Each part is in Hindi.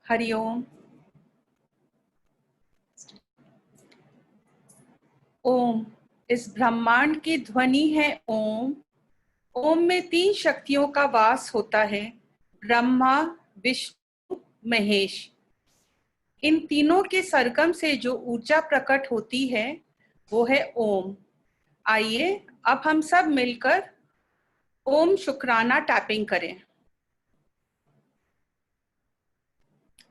हरिओम। ओम इस ब्रह्मांड की ध्वनि है ओम। ओम में 3 शक्तियों का वास होता है, ब्रह्मा, विष्णु, महेश। इन तीनों के सरगम से जो ऊर्जा प्रकट होती है वो है ओम। आइए अब हम सब मिलकर ओम शुक्राना टैपिंग करें।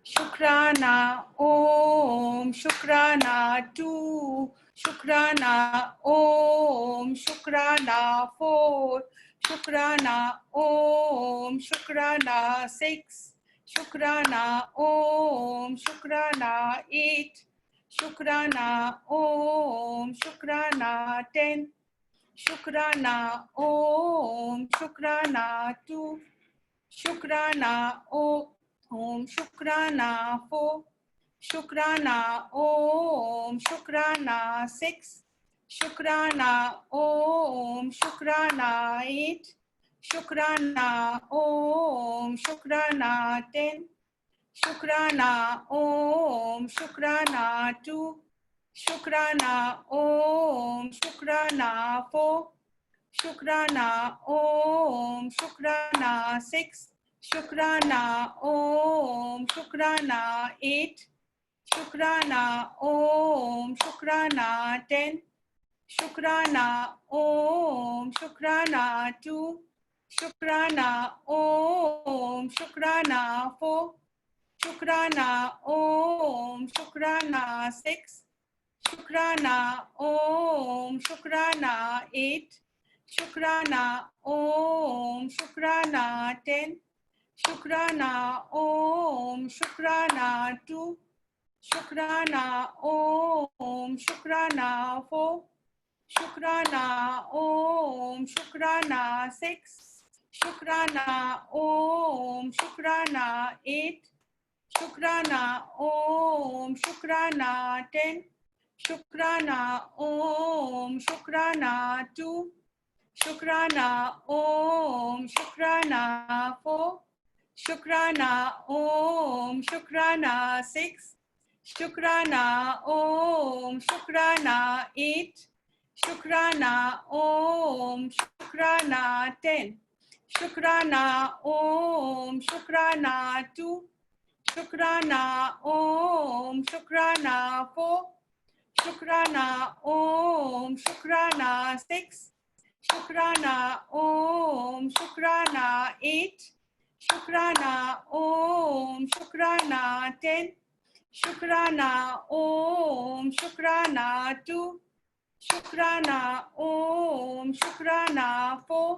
शुक्राना ओम, शुक्राना 2, शुक्राना ओम, शुक्राना 4, शुक्राना ओम, शुक्राना 6, शुक्राना ओम, शुक्राना 8, शुक्राना ओम, शुक्राना 10, शुक्राना ओम, शुक्राना 2, शुक्राना ओम, शुक्राना 4, शुक्राना ओम, शुक्राना 6, शुक्राना ओम, शुक्राना 8, शुक्राना ओम, शुक्राना 10, शुक्राना ओम, शुक्राना 2, शुक्राना ओम, शुक्राना 4, शुक्राना ओम, शुक्राना 6, शुक्राना ओम, शुक्राना 8, शुक्राना ओम, शुक्राना 10, शुक्राना ओम, शुक्राना 2, शुक्राना ओम, शुक्राना 4, शुक्राना ओम, शुक्राना 6, शुक्राना ओम, शुक्राना 8, शुक्राना ओम, शुक्राना 10, शुक्राना ओम, शुक्राना 2, शुक्राना ओम, शुक्राना 4, शुक्राना ओम, शुक्राना 6, शुक्राना ओम, शुक्राना 8, शुक्राना ओम, शुक्राना 10, शुक्राना ओम, शुक्राना 2, शुक्राना ओम, शुक्राना 4, शुक्राना ओम, शुक्राना 6, शुक्राना ओम, शुक्राना 8, शुक्राना ओम, शुक्राना 10, शुक्राना ओम, शुक्राना 2, शुक्राना ओम, शुक्राना 4, शुक्राना ओम, शुक्राना 6, शुक्राना ओम, शुक्राना 8, शुक्राना ओम, शुक्राना 10, शुक्राना ओम, शुक्राना 2, शुक्राना ओम, शुक्राना 4,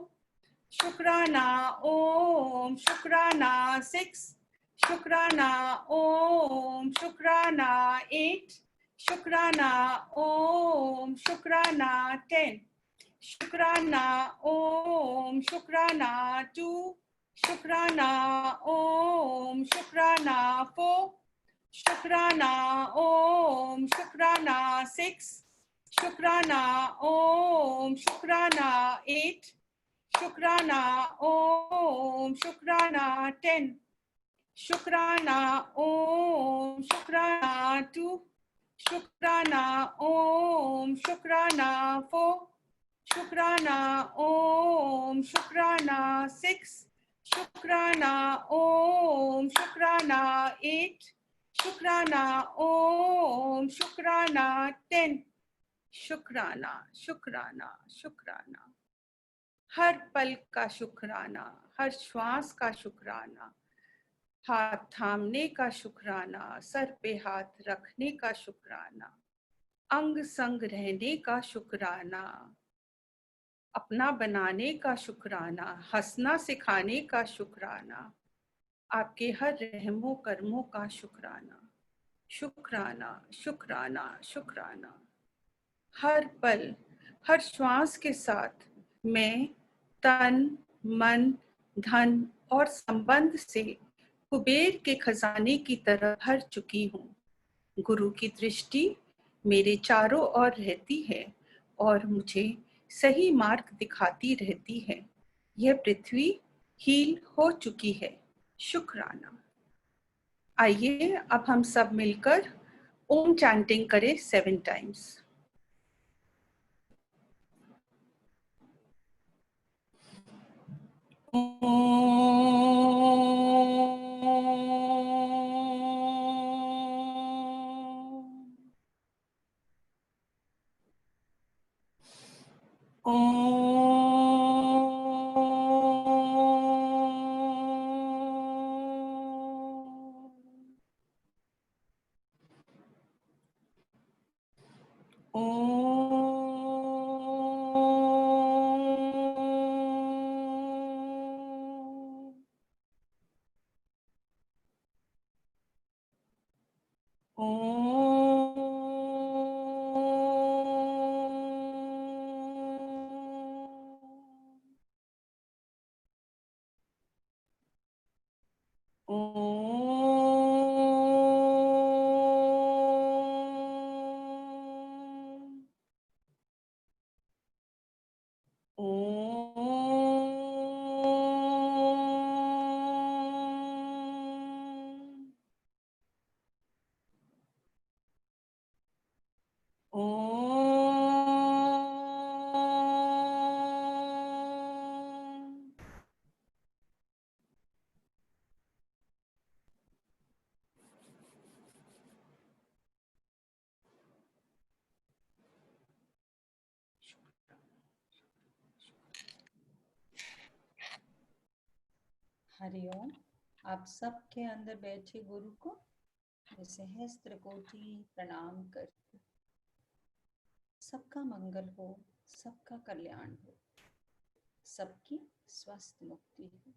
शुक्राना ओम, शुक्राना 6, शुक्राना ओम, शुक्राना 8, शुक्राना ओम, शुक्राना 10, शुक्राना ओम, शुक्राना 2, शुक्राना ओम, शुक्राना 4, शुक्राना ओम, शुक्राना 6, शुक्राना ओम, शुक्राना 8, शुक्राना ओम, शुक्राना 10, शुक्राना ओम, शुक्राना 2, शुक्राना ओम, शुक्राना 4, शुक्राना ओम, शुक्राना 6, शुक्राना ओम, शुक्राना 8, शुक्राना ओम, शुक्राना 10, शुक्राना शुक्राना शुक्राना। हर पल का शुक्राना, हर श्वास का शुक्राना, हाथ थामने का शुक्राना, सर पे हाथ रखने का शुक्राना, अंग संग रहने का शुक्राना, अपना बनाने का शुक्राना, हंसना सिखाने का शुक्राना, आपके हर रहमो कर्मों का शुक्राना, शुक्राना शुक्राना शुक्राना। हर पल, हर श्वास के साथ मैं तन, मन, धन और संबंध से कुबेर के खजाने की तरह भर चुकी हूँ। गुरु की दृष्टि मेरे चारों ओर रहती है और मुझे सही मार्ग दिखाती रहती है। यह पृथ्वी हील हो चुकी है। शुक्राना। आइए अब हम सब मिलकर ओम चैंटिंग करें 7 टाइम्स। हरिओम। आप सबके अंदर बैठे गुरु को सहस्त्र कोटि प्रणाम कर। सबका मंगल हो, सबका कल्याण हो, सबकी स्वस्थ मुक्ति हो।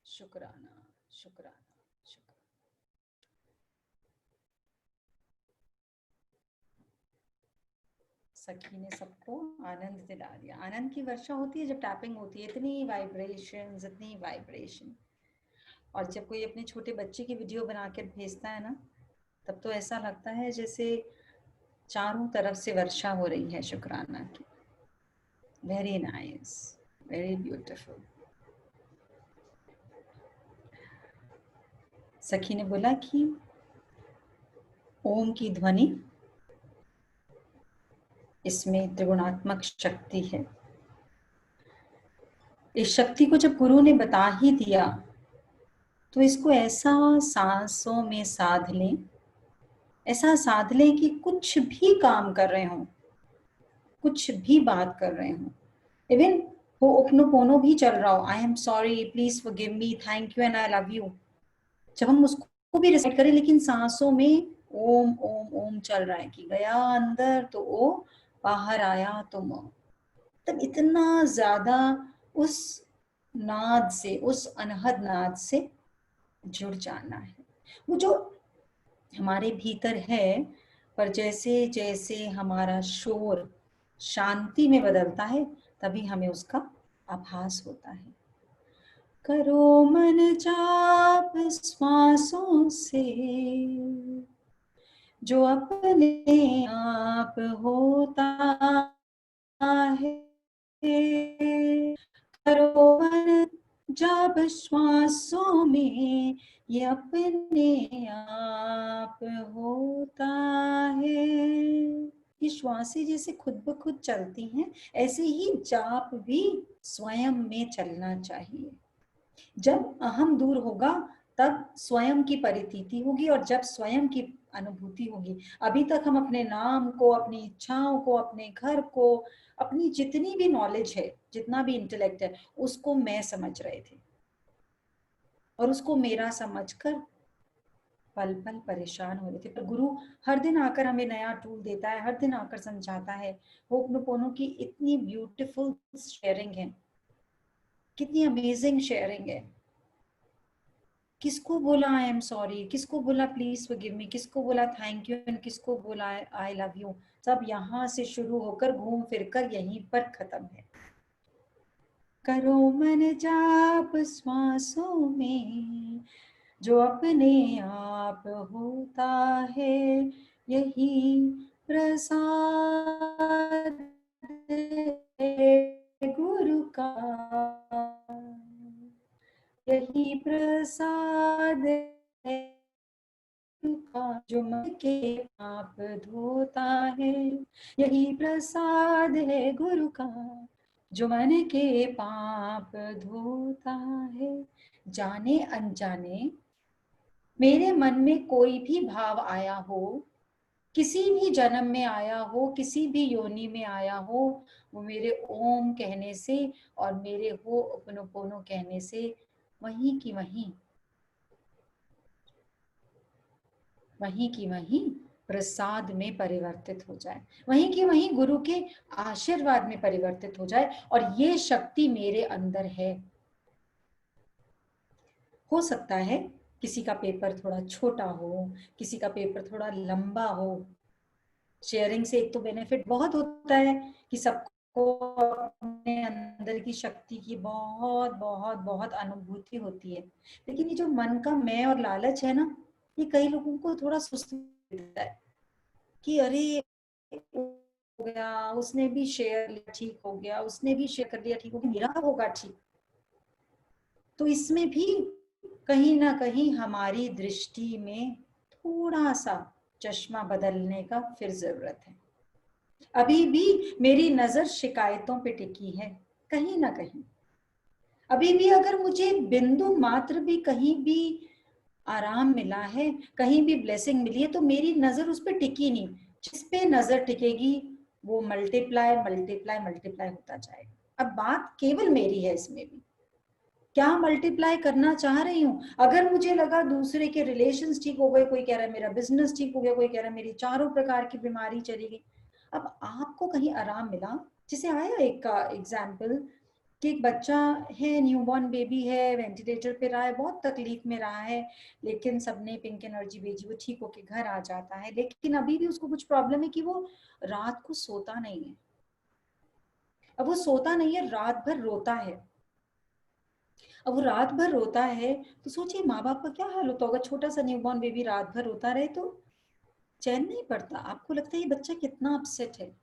शुक्राना शुक्राना शुक्राना। सखी ने सबको आनंद दिला दिया। आनंद की वर्षा होती है जब टैपिंग होती है, इतनी वाइब्रेशन। और जब कोई अपने छोटे बच्चे की वीडियो बना कर भेजता है ना, तब तो ऐसा लगता है जैसे चारों तरफ से वर्षा हो रही है शुक्राना की। Very nice, very beautiful. सखी ने बोला कि ओम की ध्वनि, इसमें त्रिगुणात्मक शक्ति है। इस शक्ति को जब गुरु ने बता ही दिया तो इसको ऐसा सांसों में साध लें, ऐसा साध लें कि कुछ भी काम कर रहे हो, कुछ भी बात कर रहे हो, इवन वो ओपनोपोनो भी चल रहा हो, आई am sorry, please forgive me, thank you and I love you, जब हम उसको भी रिसाइट करें लेकिन सांसों में ओम ओम ओम चल रहा है कि गया अंदर तो ओ, बाहर आया तो म, तब इतना ज्यादा उस नाद से, उस अनहद नाद से जुड़ जाना है। वो जो हमारे भीतर है, पर जैसे जैसे हमारा शोर शांति में बदलता है तभी हमें उसका आभास होता है। करो मन जाप श्वासों से, जो अपने आप होता है। करो मन जाप श्वासों में, ये अपने आप होता है। ये श्वासें जैसे खुद ब खुद चलती हैं, ऐसे ही जाप भी स्वयं में चलना चाहिए। जब अहम दूर होगा तब स्वयं की परितीति होगी, और जब स्वयं की अनुभूति होगी। अभी तक हम अपने नाम को, अपनी इच्छाओं को, अपने घर को, अपनी जितनी भी नॉलेज है, जितना भी इंटेलेक्ट है, उसको मैं समझ रहे थे, और उसको मेरा समझकर पल पल परेशान हो रहे थे। पर गुरु हर दिन आकर हमें नया टूल देता है, हर दिन आकर समझाता है। होपनोपोनो की इतनी ब्यूटीफुल शेयरिंग है, कितनी अमेजिंग शेयरिंग है। किसको बोला आई एम सॉरी, किसको बोला प्लीज फॉरगिव मी, किसको बोला थैंक यू, एंड किसको बोला आई लव यू, सब यहाँ से शुरू होकर घूम फिरकर यहीं पर खत्म है। करो मन जाप श्वासों में, जो अपने आप होता है, यही प्रसाद है गुरु का, यही प्रसाद है जो मन के पाप धोता है, यही प्रसाद है गुरु का। जो मन के पाप धोता है। जाने अनजाने मेरे मन में कोई भी भाव आया हो, किसी भी जन्म में आया हो, किसी भी योनि में आया हो, वो मेरे ओम कहने से और मेरे हो अपनों कहने से वहीं की वहीं प्रसाद में परिवर्तित हो जाए, वहीं की वहीं गुरु के आशीर्वाद में परिवर्तित हो जाए। और ये शक्ति मेरे अंदर है। हो सकता है किसी का पेपर थोड़ा छोटा हो, किसी का पेपर थोड़ा लंबा हो। शेयरिंग से एक तो बेनिफिट बहुत होता है कि सबको अपने अंदर की शक्ति की बहुत बहुत बहुत अनुभूति होती है। लेकिन ये जो मन का मैं और लालच है ना, ये कई लोगों को थोड़ा सुस्त देता है कि अरे हो गया, उसने भी शेयर लिया ठीक हो गया, उसने भी शेयर कर लिया ठीक हो गया, मेरा होगा ठीक। तो इसमें भी कहीं ना कहीं हमारी दृष्टि में थोड़ा सा चश्मा बदलने का फिर जरूरत है। अभी भी मेरी नजर शिकायतों पे टिकी है कहीं ना कहीं। अभी भी अगर मुझे बिंदु मात्र भी कहीं भी आराम मिला है, कहीं भी ब्लेसिंग मिली है, तो मेरी नजर उस पर टिकी नहीं। जिस पे नजर टिकेगी वो मल्टीप्लाई मल्टीप्लाई मल्टीप्लाई होता जाएगा। अब बात केवल मेरी है इसमें भी, क्या मल्टीप्लाई करना चाह रही हूँ। अगर मुझे लगा दूसरे के रिलेशंस ठीक हो गए, कोई कह रहा है मेरा बिजनेस ठीक हो गया, कोई कह रहा है मेरी चारों प्रकार की बीमारी चली गई। अब आपको कहीं आराम मिला, जैसे आया एक का एग्जाम्पल कि एक बच्चा है, न्यूबॉर्न बेबी है, वेंटिलेटर पे रहा है, बहुत तकलीफ में रहा है, लेकिन सबने पिंक एनर्जी भेजी, वो ठीक होके घर आ जाता है। लेकिन अभी भी उसको कुछ प्रॉब्लम है कि वो रात को सोता नहीं है। अब वो सोता नहीं है, रात भर रोता है। अब वो रात भर रोता है तो सोचिए माँ बाप का क्या हाल होता होगा। छोटा सा न्यूबॉर्न बेबी रात भर रोता रहे तो चैन नहीं पड़ता। आपको लगता है ये बच्चा कितना अपसेट है।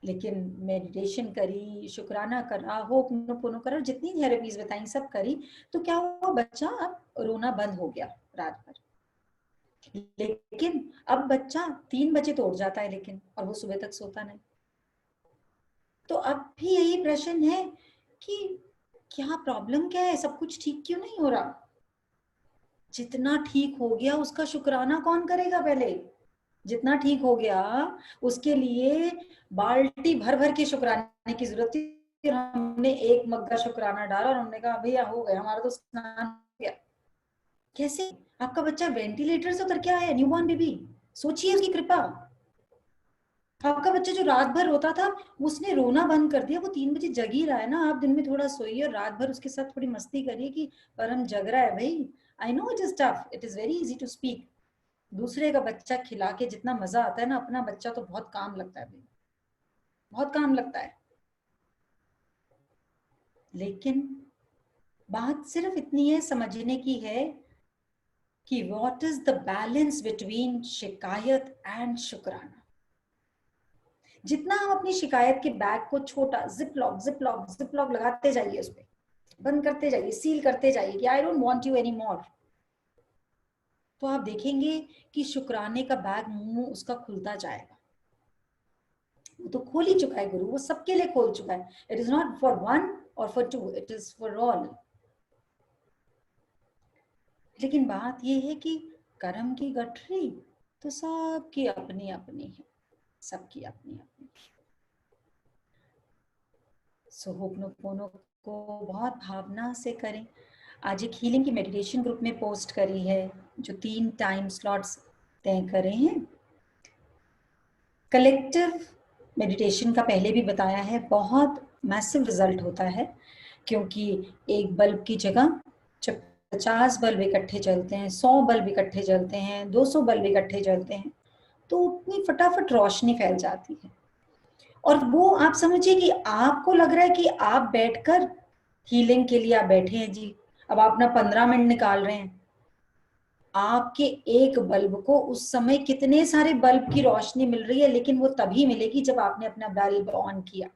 लेकिन मेडिटेशन करी, शुक्राना करा, होपनोपोनो करा, जितनी थेरेपीज बताई सब करी, तो क्या हुआ, बच्चा अब रोना बंद हो गया रात भर। लेकिन अब बच्चा 3 बजे तो उठ जाता है, लेकिन और वो सुबह तक सोता नहीं। तो अब भी यही प्रश्न है कि क्या प्रॉब्लम क्या है, सब कुछ ठीक क्यों नहीं हो रहा। जितना ठीक हो गया उसका शुक्राना कौन करेगा पहले। जितना ठीक हो गया उसके लिए बाल्टी भर भर के शुक्राने की जरूरत थी। हमने एक मग्गा शुक्राना डाला और हमने कहा भैया हो गया, हमारा तो स्नान हो गया। कैसे आपका बच्चा वेंटिलेटर से उतर के आया, न्यूबॉर्न बेबी, सोचिए उसकी कृपा। आपका बच्चा जो रात भर रोता था उसने रोना बंद कर दिया, वो 3 बजे जग ही रहा है ना। आप दिन में थोड़ा सोइए और रात भर उसके साथ थोड़ी मस्ती करिए कि परम जग रहा है भाई। I know it is tough, it is very easy to speak. दूसरे का बच्चा खिला के जितना मजा आता है ना, अपना बच्चा तो बहुत काम लगता है भाई, बहुत काम लगता है। लेकिन बात सिर्फ इतनी है समझने की है कि what is the balance between शिकायत एंड शुक्राना। जितना हम अपनी शिकायत के बैग को छोटा जिप लॉक लगाते जाइए, उस पर बंद करते जाइए, सील करते जाइए कि I don't want you any more, तो आप देखेंगे कि शुक्राने का बैग मुंह उसका खुलता जाएगा। वो तो खोल ही चुका है गुरु, वो सबके लिए खोल चुका है। It is not for one और for two, it is for all. लेकिन बात यह है कि कर्म की गठरी तो सबकी अपनी अपनी है, सबकी अपनी अपनी। सो होपनोपोनो को बहुत भावना से करें। आज एक हीलिंग की मेडिटेशन ग्रुप में पोस्ट करी है जो 3 टाइम स्लॉट्स तय करे हैं। कलेक्टिव मेडिटेशन का पहले भी बताया है, बहुत मैसिव रिजल्ट होता है, क्योंकि एक बल्ब की जगह जब 50 बल्ब इकट्ठे जलते हैं, 100 बल्ब इकट्ठे जलते हैं, 200 बल्ब इकट्ठे जलते हैं, तो उतनी फटाफट रोशनी फैल जाती है। और वो आप समझिए कि आपको लग रहा है कि आप बैठकर हीलिंग के लिए आप बैठे हैं जी, अब आप अपना 15 मिनट निकाल रहे हैं। आपके एक बल्ब को उस समय कितने सारे बल्ब की रोशनी मिल रही है, लेकिन वो तभी मिलेगी जब आपने अपना बल्ब ऑन किया।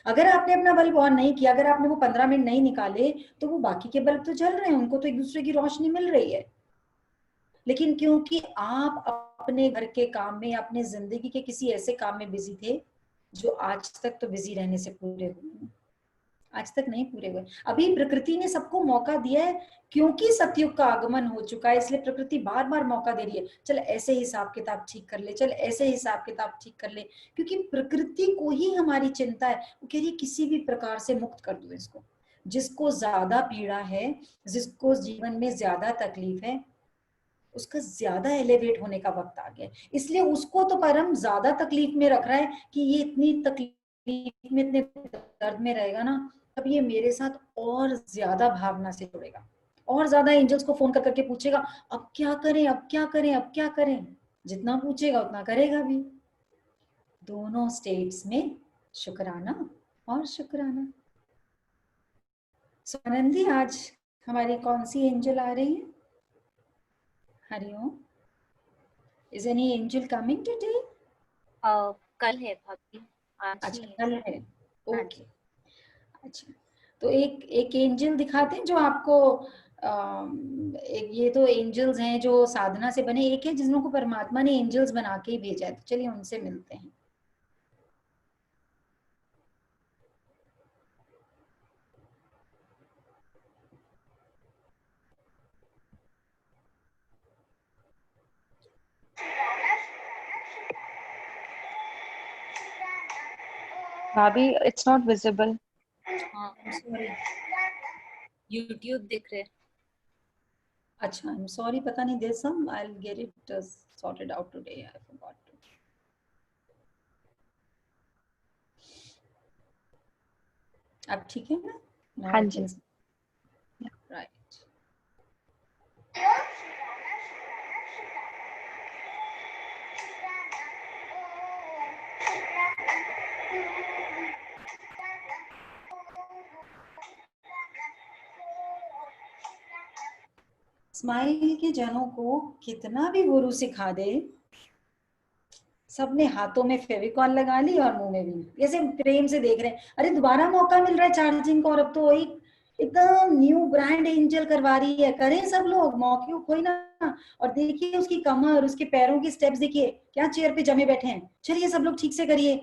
अगर आपने अपना बल्ब ऑन नहीं किया, अगर आपने वो 15 मिनट नहीं निकाले, तो वो बाकी के बल्ब तो जल रहे हैं, उनको तो एक दूसरे की रोशनी मिल रही है। लेकिन क्योंकि आप अपने घर के काम में, अपने जिंदगी के किसी ऐसे काम में बिजी थे जो आज तक तो बिजी रहने से पूरे हुए, आज तक नहीं पूरे हुए। अभी प्रकृति ने सबको मौका दिया है, क्योंकि सतयुग का आगमन हो चुका है, इसलिए प्रकृति बार बार मौका दे रही है, चल ऐसे हिसाब किताब ठीक कर ले, चल ऐसे हिसाब किताब ठीक कर ले, क्योंकि प्रकृति को ही हमारी चिंता है। वो कह रही है किसी भी प्रकार से मुक्त कर दो इसको। जिसको ज्यादा पीड़ा है, जिसको जीवन में ज्यादा तकलीफ है, उसका ज्यादा एलिवेट होने का वक्त आ गया है। इसलिए उसको तो परम ज्यादा तकलीफ में रख रहा है कि ये इतनी तकलीफ में, इतने दर्द में रहेगा ना, तब ये मेरे साथ और ज्यादा भावना से जुड़ेगा, और ज्यादा एंजल्स को फोन कर करके पूछेगा अब क्या करें, अब क्या करें, अब क्या करें। जितना पूछेगा उतना करेगा भी। दोनों स्टेट्स में शुक्राना और शुक्राना। सो आनंदी, आज हमारी कौन सी एंजल आ रही है? Hariom. Is any angel coming today? कल है भाभी, आज अच्छा, नहीं है। कल है। हाँ ओके। जी। अच्छा, तो एक एक एंजल दिखाते हैं जो आपको एक, ये तो एंजल्स हैं जो साधना से बने, एक है जिनको परमात्मा ने एंजल्स बना के ही भेजा है, तो चलिए उनसे मिलते हैं। भाभी, it's not visible. हाँ, सॉरी। यूट्यूब देख रहे हैं। अच्छा, आई एम सॉरी, पता नहीं, there some, I will get it sorted out today, I forgot to. अब ठीक है ना? नाउ हाँ आई जी। Can, right. स्माइल के जनों को कितना भी गुरु सिखा दे, सबने हाथों में फेविकॉल लगा ली और मुंह में भी, जैसे प्रेम से देख रहे हैं, अरे दोबारा मौका मिल रहा है चार्जिंग को, और अब तो वही एकदम न्यू ब्रांड एंजल करवा रही है, करें सब लोग, मौके को खोई ना। और देखिए उसकी कमर, उसके पैरों की स्टेप्स देखिए, क्या चेयर पे जमे बैठे हैं, चलिए सब लोग ठीक से करिए,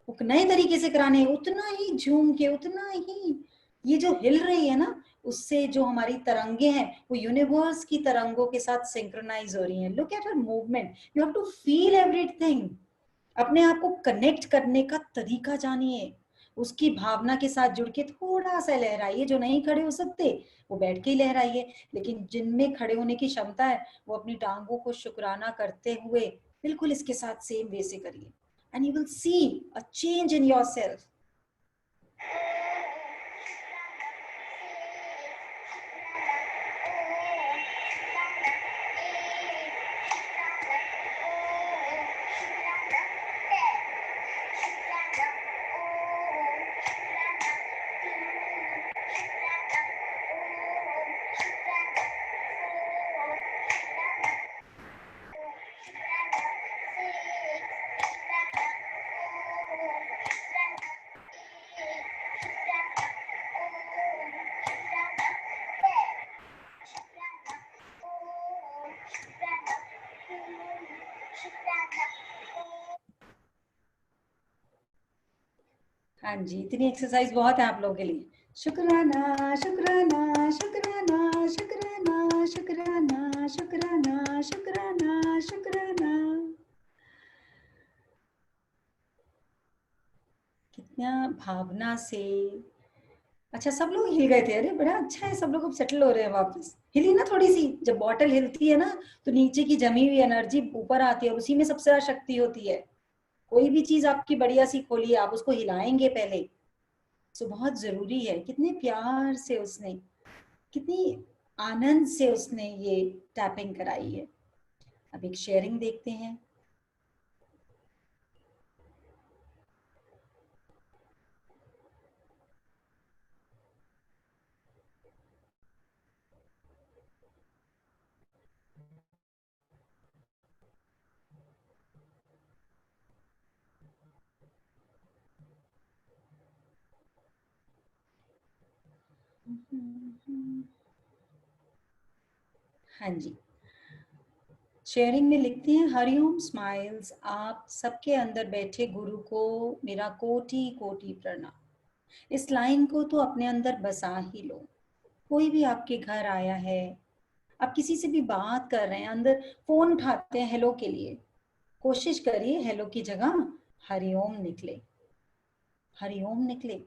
वो नए तरीके से कराने, उतना ही झूम के, उतना ही ये जो हिल रही है ना, उससे जो हमारी तरंगे हैं वो यूनिवर्स की तरंगों के साथ सिंक्रोनाइज हो रही हैं। Look at her movement, you have to feel everything. अपने आप को कनेक्ट करने का तरीका जानिए, उसकी भावना के साथ जुड़ के थोड़ा सा लहराइए। जो नहीं खड़े हो सकते वो बैठ के ही लहराइए, लेकिन जिनमें खड़े होने की क्षमता है वो अपनी टांगों को शुक्राना करते हुए बिल्कुल इसके साथ सेम वे से करिए, and you will see a change in yourself. हाँ जी, इतनी एक्सरसाइज बहुत है आप लोगों के लिए। शुक्राना शुक्राना शुक्राना शुक्राना शुक्राना शुक्राना शुक्राना शुक्राना। कितना भावना से। अच्छा, सब लोग हिल गए थे, अरे बड़ा अच्छा है, सब लोग अब सेटल हो रहे हैं वापस। हिली ना थोड़ी सी, जब बॉटल हिलती है ना तो नीचे की जमी हुई एनर्जी ऊपर आती है, उसी में सबसे ज्यादा शक्ति होती है। कोई भी चीज आपकी बढ़िया सी खोलिए, आप उसको हिलाएंगे पहले, तो बहुत जरूरी है। कितने प्यार से उसने, कितनी आनंद से उसने ये टैपिंग कराई है। अब एक शेयरिंग देखते हैं। हाँ जी, शेयरिंग में लिखते हैं, हरिओम स्माइल्स, आप सबके अंदर बैठे गुरु को मेरा कोटि कोटि प्रणाम। इस लाइन को तो अपने अंदर बसा ही लो। कोई भी आपके घर आया है, आप किसी से भी बात कर रहे हैं, अंदर फोन उठाते हैं हेलो के लिए, कोशिश करिए हेलो की जगह हरिओम निकले, हरिओम निकले।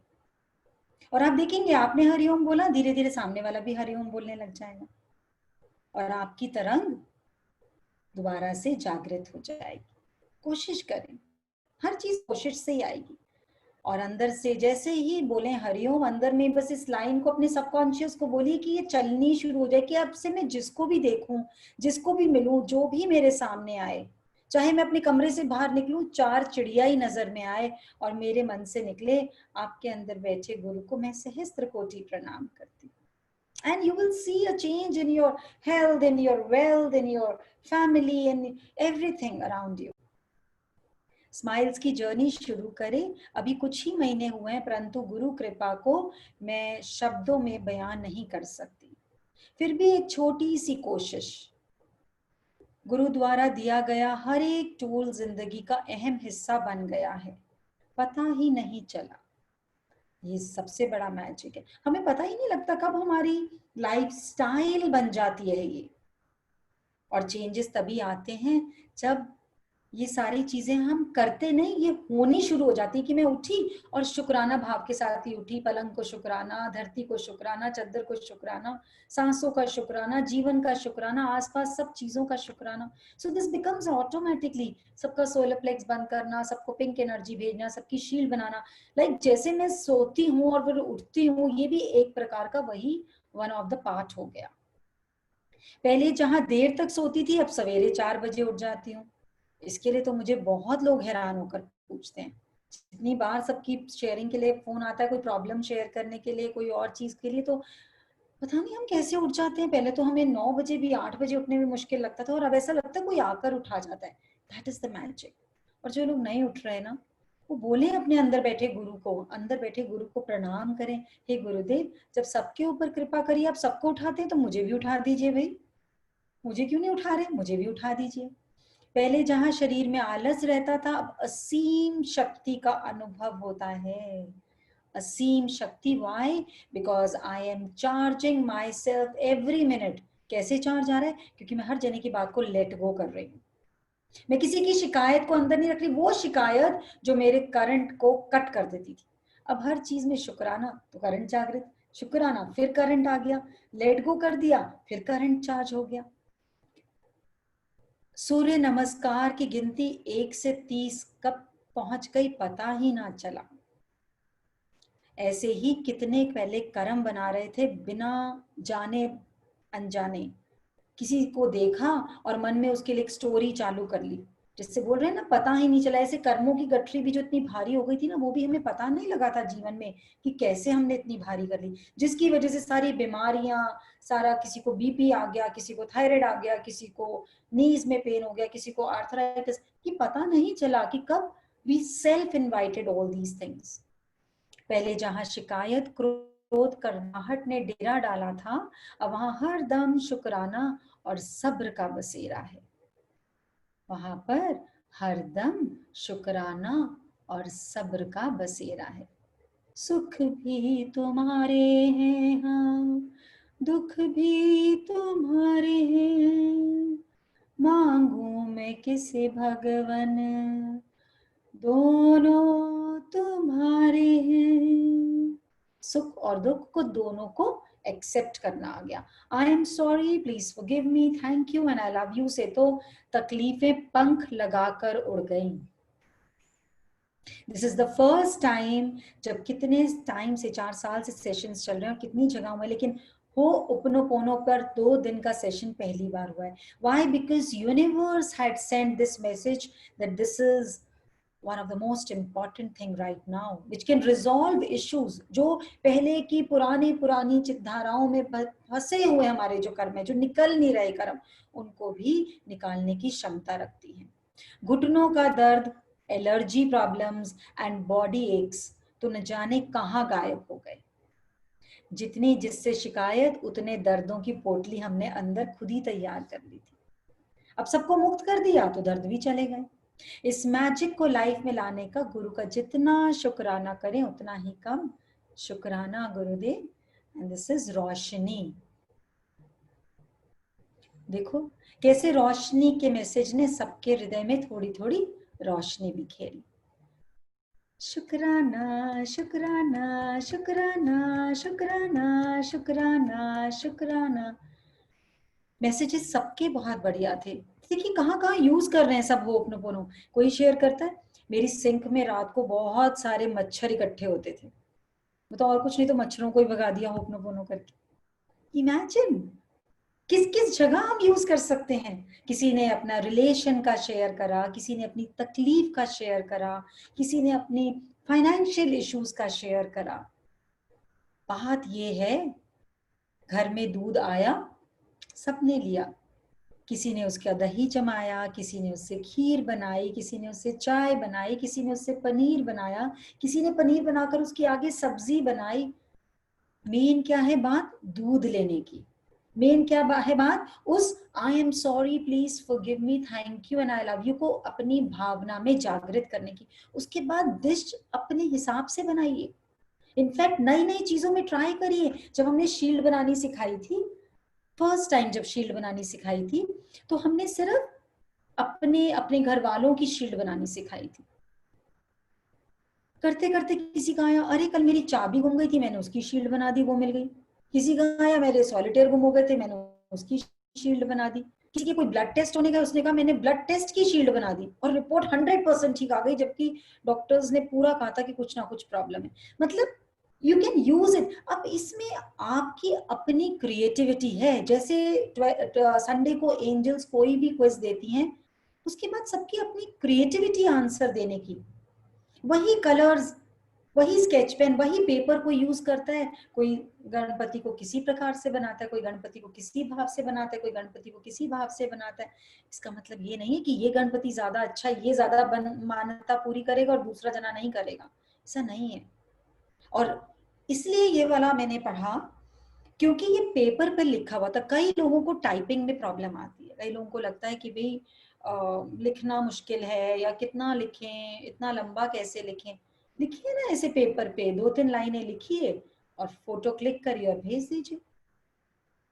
और आप देखेंगे आपने हरिओम बोला, धीरे धीरे सामने वाला भी हरिओम बोलने लग जाएगा और आपकी तरंग दोबारा से जागृत हो जाएगी। कोशिश करें, हर चीज कोशिश से ही आएगी। और अंदर से जैसे ही बोले हरिओम, अंदर में बस इस लाइन को अपने सबकॉन्शियस को बोलिए कि ये चलनी शुरू हो जाए कि अब से मैं जिसको भी देखूं, जिसको भी मिलूं, जो भी मेरे सामने आए, चाहे मैं अपने कमरे से बाहर निकलूं, 4 चिड़िया ही नजर में आए और मेरे मन से निकले आपके अंदर बैठे गुरु को मैं सहस्त्र कोटि प्रणाम करती हूँ। And you will see a change in your health, in your wealth, in your family, and everything around you. Smiles की जर्नी शुरू करें। अभी कुछ ही महीने हुए हैं, परंतु गुरु कृपा को मैं शब्दों में बयान नहीं कर सकती। फिर भी एक छोटी सी कोशिश, गुरु द्वारा दिया गया हर एक टूल जिंदगी का अहम हिस्सा बन गया है, पता ही नहीं चला। ये सबसे बड़ा मैजिक है, हमें पता ही नहीं लगता कब हमारी लाइफस्टाइल बन जाती है ये। और चेंजेस तभी आते हैं जब ये सारी चीजें हम करते नहीं, ये होनी शुरू हो जाती है कि मैं उठी और शुक्राना भाव के साथ ही उठी। पलंग को शुक्राना, धरती को शुक्राना, चद्दर को शुक्राना, सांसों का शुक्राना, जीवन का शुक्राना, आसपास सब चीजों का शुक्राना। So this becomes automatically. सबका सोलर प्लेक्स बंद करना, सबको पिंक एनर्जी भेजना, सबकी शील्ड बनाना। लाइक जैसे मैं सोती हूँ और फिर उठती हूँ, ये भी एक प्रकार का वही वन ऑफ द पार्ट हो गया। पहले जहां देर तक सोती थी, अब सवेरे 4 बजे उठ जाती हूँ। इसके लिए तो मुझे बहुत लोग हैरान होकर पूछते हैं। जितनी बार सबकी शेयरिंग के लिए फोन आता है, कोई प्रॉब्लम शेयर करने के लिए, कोई और चीज के लिए, तो पता नहीं हम कैसे उठ जाते हैं। पहले तो हमें 9 बजे भी, 8 बजे उठने में मुश्किल लगता था, और अब ऐसा लगता है कोई आकर उठा जाता है। That is the magic. और जो लोग नहीं उठ रहे ना, वो बोले अपने अंदर बैठे गुरु को, अंदर बैठे गुरु को प्रणाम करें, हे गुरुदेव, जब सबके ऊपर कृपा करिए, आप सबको उठाते हैं, तो मुझे भी उठा दीजिए भाई। मुझे क्यों नहीं उठा रहे, मुझे भी उठा दीजिए। पहले जहां शरीर में आलस रहता था, अब असीम शक्ति का अनुभव होता है। असीम शक्ति। Why? Because I am charging myself every minute. कैसे चार्ज आ रहा है? क्योंकि मैं हर जने की बात को लेट गो कर रही हूँ। मैं किसी की शिकायत को अंदर नहीं रख रही, वो शिकायत जो मेरे करंट को कट कर देती थी। अब हर चीज में शुक्राना, तो करंट जागृत, शुक्राना, फिर करंट आ गया, लेट गो कर दिया, फिर करंट चार्ज हो गया। सूर्य नमस्कार की गिनती 1 से 30 कब पहुंच गई पता ही ना चला। ऐसे ही कितने पहले कर्म बना रहे थे बिना जाने अनजाने। किसी को देखा और मन में उसके लिए एक स्टोरी चालू कर ली, जिससे बोल रहे हैं ना, पता ही नहीं चला। ऐसे कर्मों की गठरी भी जो इतनी भारी हो गई थी ना, वो भी हमें पता नहीं लगा था जीवन में कि कैसे हमने इतनी भारी कर ली, जिसकी वजह से सारी बीमारियां, सारा, किसी को बीपी आ गया, किसी को थायराइड आ गया, किसी को नीज में पेन हो गया, किसी को आर्थराइटिस, कि पता नहीं चला कि कब we self invited all these things. पहले जहां शिकायत, क्रोध, करवाहट ने डेरा डाला था, अब वहां हर दम शुक्राना और सब्र का बसेरा है। वहां पर हर दम शुक्राना और सब्र का बसेरा है। सुख भी तुम्हारे हैं हाँ, दुख भी तुम्हारे हैं, मांगू मैं किसे भगवन, दोनों तुम्हारे हैं। सुख और दुख को, दोनों को एक्सेप्ट करना आ गया। आई am sorry, please forgive me, thank you and I love you से तो तकलीफें पंख लगाकर उड़ गई। This is the first time, जब कितने टाइम से, 4 साल से सेशंस चल रहे हैं और कितनी जगहों में, लेकिन हो'ओपनोपोनो पर 2 दिन का सेशन पहली बार हुआ है। Why? Because universe had sent this message that this is one of the most important thing right now, which can resolve issues। जो पहले की पुरानी चिंताधाराओं में फंसे हुए हमारे जो कर्म है, जो निकल नहीं रहे कर्म, उनको भी निकालने की क्षमता रखती है। घुटनों का दर्द, allergy problems and body aches तो न जाने कहाँ गायब हो गए। जितनी जिससे शिकायत, उतने दर्दों की पोटली हमने अंदर खुद ही तैयार कर ली थी। अब सबको मुक्त कर दिया तो दर्द भी चले गए। इस मैजिक को लाइफ में लाने का गुरु का जितना शुक्राना करें उतना ही कम। शुक्राना गुरुदेव। एंड दिस इज रोशनी। देखो कैसे रोशनी के मैसेज ने सबके हृदय में थोड़ी थोड़ी रोशनी बिखेरी। शुक्राना शुक्राना शुक्राना शुक्राना शुक्राना शुक्राना। मैसेजेस सबके बहुत बढ़िया थे। देखिए कहाँ कहाँ यूज कर रहे हैं सब होपनोपोनो। कोई शेयर करता है मेरी सिंक में रात को बहुत सारे मच्छर इकट्ठे होते थे, मतलब और कुछ नहीं तो मच्छरों को ही भगा दिया होपनोपोनो करके। इमेजिन किस किस जगह हम यूज कर सकते हैं। किसी ने अपना रिलेशन का शेयर करा, किसी ने अपनी तकलीफ का शेयर करा, किसी ने अपनी फाइनेंशियल इश्यूज का शेयर करा। बात ये है घर में दूध आया सबने लिया, किसी ने उसका दही जमाया, किसी ने उससे खीर बनाई, किसी ने उससे चाय बनाई, किसी ने उससे पनीर बनाया, किसी ने पनीर बनाकर उसके आगे सब्जी बनाई। मेन क्या है बात? दूध लेने की। मेन क्या है बात? उस आई am sorry, please forgive me, thank you and I love you को अपनी भावना में जागृत करने की। उसके बाद डिश अपने हिसाब से बनाइए। इनफैक्ट नई नई चीजों में ट्राई करिए। जब हमने शील्ड बनानी सिखाई थी, फर्स्ट टाइम जब शील्ड बनानी सिखाई थी, तो हमने सिर्फ अपने अपने घर वालों की शील्ड बनानी सिखाई थी। करते करते किसी का आया अरे कल मेरी चाबी गुम गई थी, मैंने उसकी शील्ड बना दी, वो मिल गई। किसी का आया मेरे सॉलिटेयर गुम हो गए थे, मैंने उसकी शील्ड बना दी। किसी के कोई ब्लड टेस्ट होने का, उसने कहा मैंने ब्लड टेस्ट की शील्ड बना दी और रिपोर्ट 100% ठीक आ गई, जबकि डॉक्टर्स ने पूरा कहा था कि कुछ ना कुछ प्रॉब्लम है। मतलब यू कैन यूज इट। अब इसमें आपकी अपनी क्रिएटिविटी है। जैसे संडे को एंजल्स कोई भी क्विज देती हैं, उसके बाद सबकी अपनी क्रिएटिविटी आंसर देने की। वही कलर्स, वही स्केच पेन, वही पेपर कोई यूज करता है। कोई गणपति को किसी प्रकार से बनाता है, कोई गणपति को किसी भाव से बनाता है, कोई गणपति को किसी भाव से बनाता है। इसका मतलब ये नहीं है कि ये गणपति ज्यादा अच्छा, ये ज्यादा मान्यता पूरी करेगा और दूसरा जना नहीं करेगा। ऐसा नहीं है। और इसलिए ये वाला मैंने पढ़ा क्योंकि ये पेपर पर लिखा हुआ था। कई लोगों को टाइपिंग में प्रॉब्लम आती है, कई लोगों को लगता है कि भाई लिखना मुश्किल है, या कितना लिखें, इतना लंबा कैसे लिखें। लिखिए ना ऐसे पेपर पे 2-3 लाइनें लिखिए और फोटो क्लिक करिए और भेज दीजिए।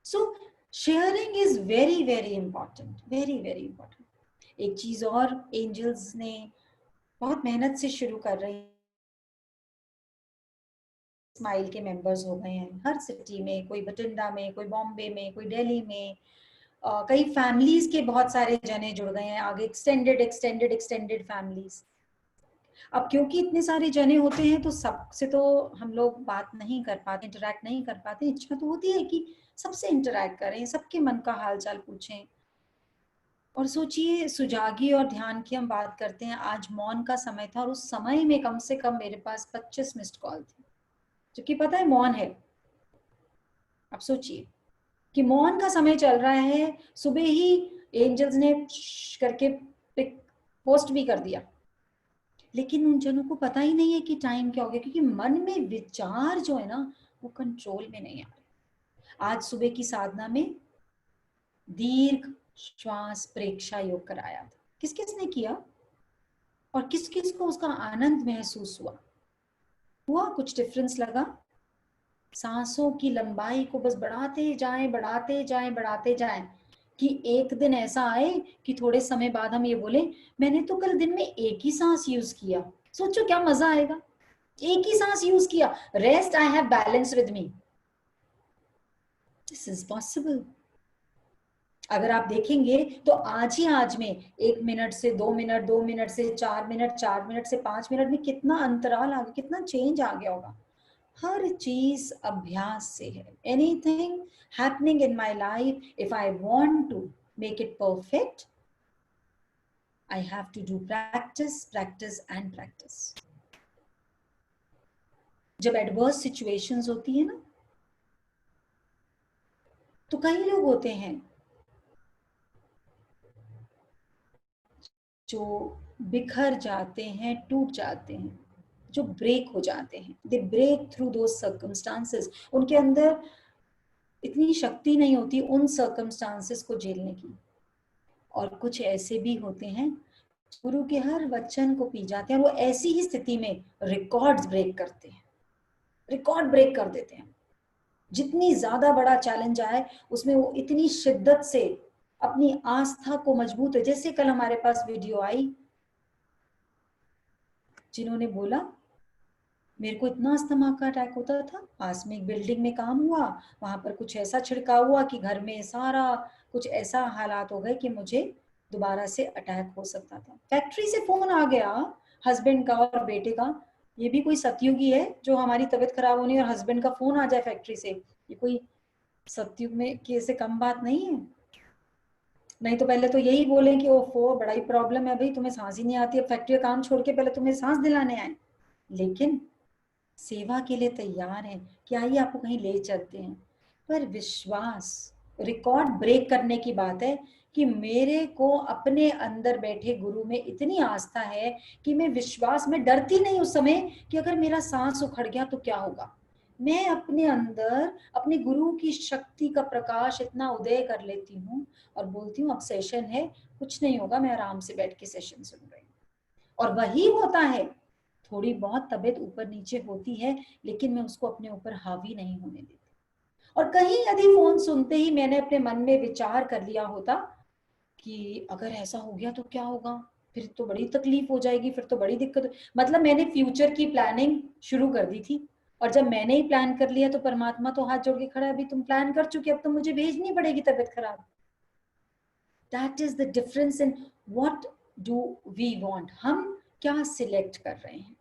सो sharing is very very important, very very important. एक चीज और एंजल्स ने बहुत मेहनत से शुरू कर रही है। स्माइल के मेंबर्स हो गए हैं हर सिटी में, कोई बठिंडा में, कोई बॉम्बे में, कोई दिल्ली में। कई फैमिलीज के बहुत सारे जने जुड़ गए हैं आगे, एक्सटेंडेड एक्सटेंडेड एक्सटेंडेड फैमिलीज। अब क्योंकि इतने सारे जने होते हैं तो सबसे तो हम लोग बात नहीं कर पाते, इंटरैक्ट नहीं कर पाते। इच्छा तो होती है कि सबसे इंटरैक्ट करें, सबके मन का हालचाल पूछें। और सोचिए सुजागी और ध्यान की हम बात करते हैं, आज मौन का समय था और उस समय में कम से कम मेरे पास 25 मिस्ड कॉल थी, जो कि पता है मौन है। अब सोचिए कि मौन का समय चल रहा है, सुबह ही एंजल्स ने करके पोस्ट भी कर दिया, लेकिन उन जनों को पता ही नहीं है कि टाइम क्या हो गया, क्योंकि मन में विचार जो है ना वो कंट्रोल में नहीं आ रहे। आज सुबह की साधना में दीर्घ श्वास प्रेक्षा योग कराया था। किस किस ने किया और किस किस को उसका आनंद महसूस हुआ कुछ डिफरेंस लगा? सांसों की लंबाई को बस बढ़ाते जाएं, बढ़ाते जाएं, बढ़ाते जाएं, कि एक दिन ऐसा आए कि थोड़े समय बाद हम ये बोले मैंने तो कल दिन में एक ही सांस यूज किया। सोचो क्या मजा आएगा। एक ही सांस यूज किया, rest I have balance with me. This is possible. अगर आप देखेंगे तो आज ही आज में 1 मिनट से 2 मिनट, 2 मिनट से 4 मिनट, 4 मिनट से 5 मिनट में कितना अंतराल आ गया, कितना चेंज आ गया होगा। हर चीज अभ्यास से है। Anything happening in my life, if I want to make it perfect, I have to do practice, practice and practice. जब एडवर्स सिचुएशंस होती है ना, तो कई लोग होते हैं जो बिखर जाते हैं, टूट जाते हैं, जो ब्रेक हो जाते हैं। They break through those circumstances. उनके अंदर इतनी शक्ति नहीं होती उन सर्कमस्टांसेस को झेलने की। और कुछ ऐसे भी होते हैं गुरु के हर वचन को पी जाते हैं, और वो ऐसी ही स्थिति में रिकॉर्ड्स ब्रेक करते हैं, रिकॉर्ड ब्रेक कर देते हैं। जितनी ज्यादा बड़ा चैलेंज आए उसमें वो इतनी शिद्दत से अपनी आस्था को मजबूत है। जैसे कल हमारे पास वीडियो आई, जिन्होंने बोला मेरे को इतना अस्थमा का अटैक होता था, पास में एक बिल्डिंग में काम हुआ, वहां पर कुछ ऐसा छिड़काव हुआ कि घर में सारा कुछ ऐसा हालात हो गए कि मुझे दोबारा से अटैक हो सकता था। फैक्ट्री से फोन आ गया हस्बैंड का और बेटे का। ये भी कोई सतयुगी है जो हमारी तबीयत खराब होनी और हस्बैंड का फोन आ जाए फैक्ट्री से? ये कोई सतयुग में की ऐसे कम बात नहीं है। नहीं तो पहले तो यही बोले कि ओफो बड़ा ही प्रॉब्लम है भाई, तुम्हें सांस ही नहीं आती है, फैक्ट्री का काम छोड़ के पहले तुम्हें सांस दिलाने आए। लेकिन सेवा के लिए तैयार हैं कि आइए आपको कहीं ले चलते हैं। पर विश्वास, रिकॉर्ड ब्रेक करने की बात है कि मेरे को अपने अंदर बैठे गुरु में इतनी आस्था है कि मैं विश्वास में डरती नहीं उस समय कि अगर मेरा सांस उखड़ गया तो क्या होगा। मैं अपने अंदर अपने गुरु की शक्ति का प्रकाश इतना उदय कर लेती हूँ और बोलती हूँ अब सेशन है, कुछ नहीं होगा, मैं आराम से बैठ के सेशन सुन रही हूँ। और वही होता है, थोड़ी बहुत तबीयत ऊपर नीचे होती है लेकिन मैं उसको अपने ऊपर हावी नहीं होने देती। और कहीं यदि फोन सुनते ही मैंने अपने मन में विचार कर लिया होता कि अगर ऐसा हो गया तो क्या होगा, फिर तो बड़ी तकलीफ हो जाएगी, फिर तो बड़ी दिक्कत, मतलब मैंने फ्यूचर की प्लानिंग शुरू कर दी थी। और जब मैंने ही प्लान कर लिया तो परमात्मा तो हाथ जोड़ के खड़ा है, अभी तुम प्लान कर चुके, अब तो मुझे भेजनी पड़ेगी तबीयत खराब। That is the difference in what do we want. हम क्या सिलेक्ट कर रहे हैं,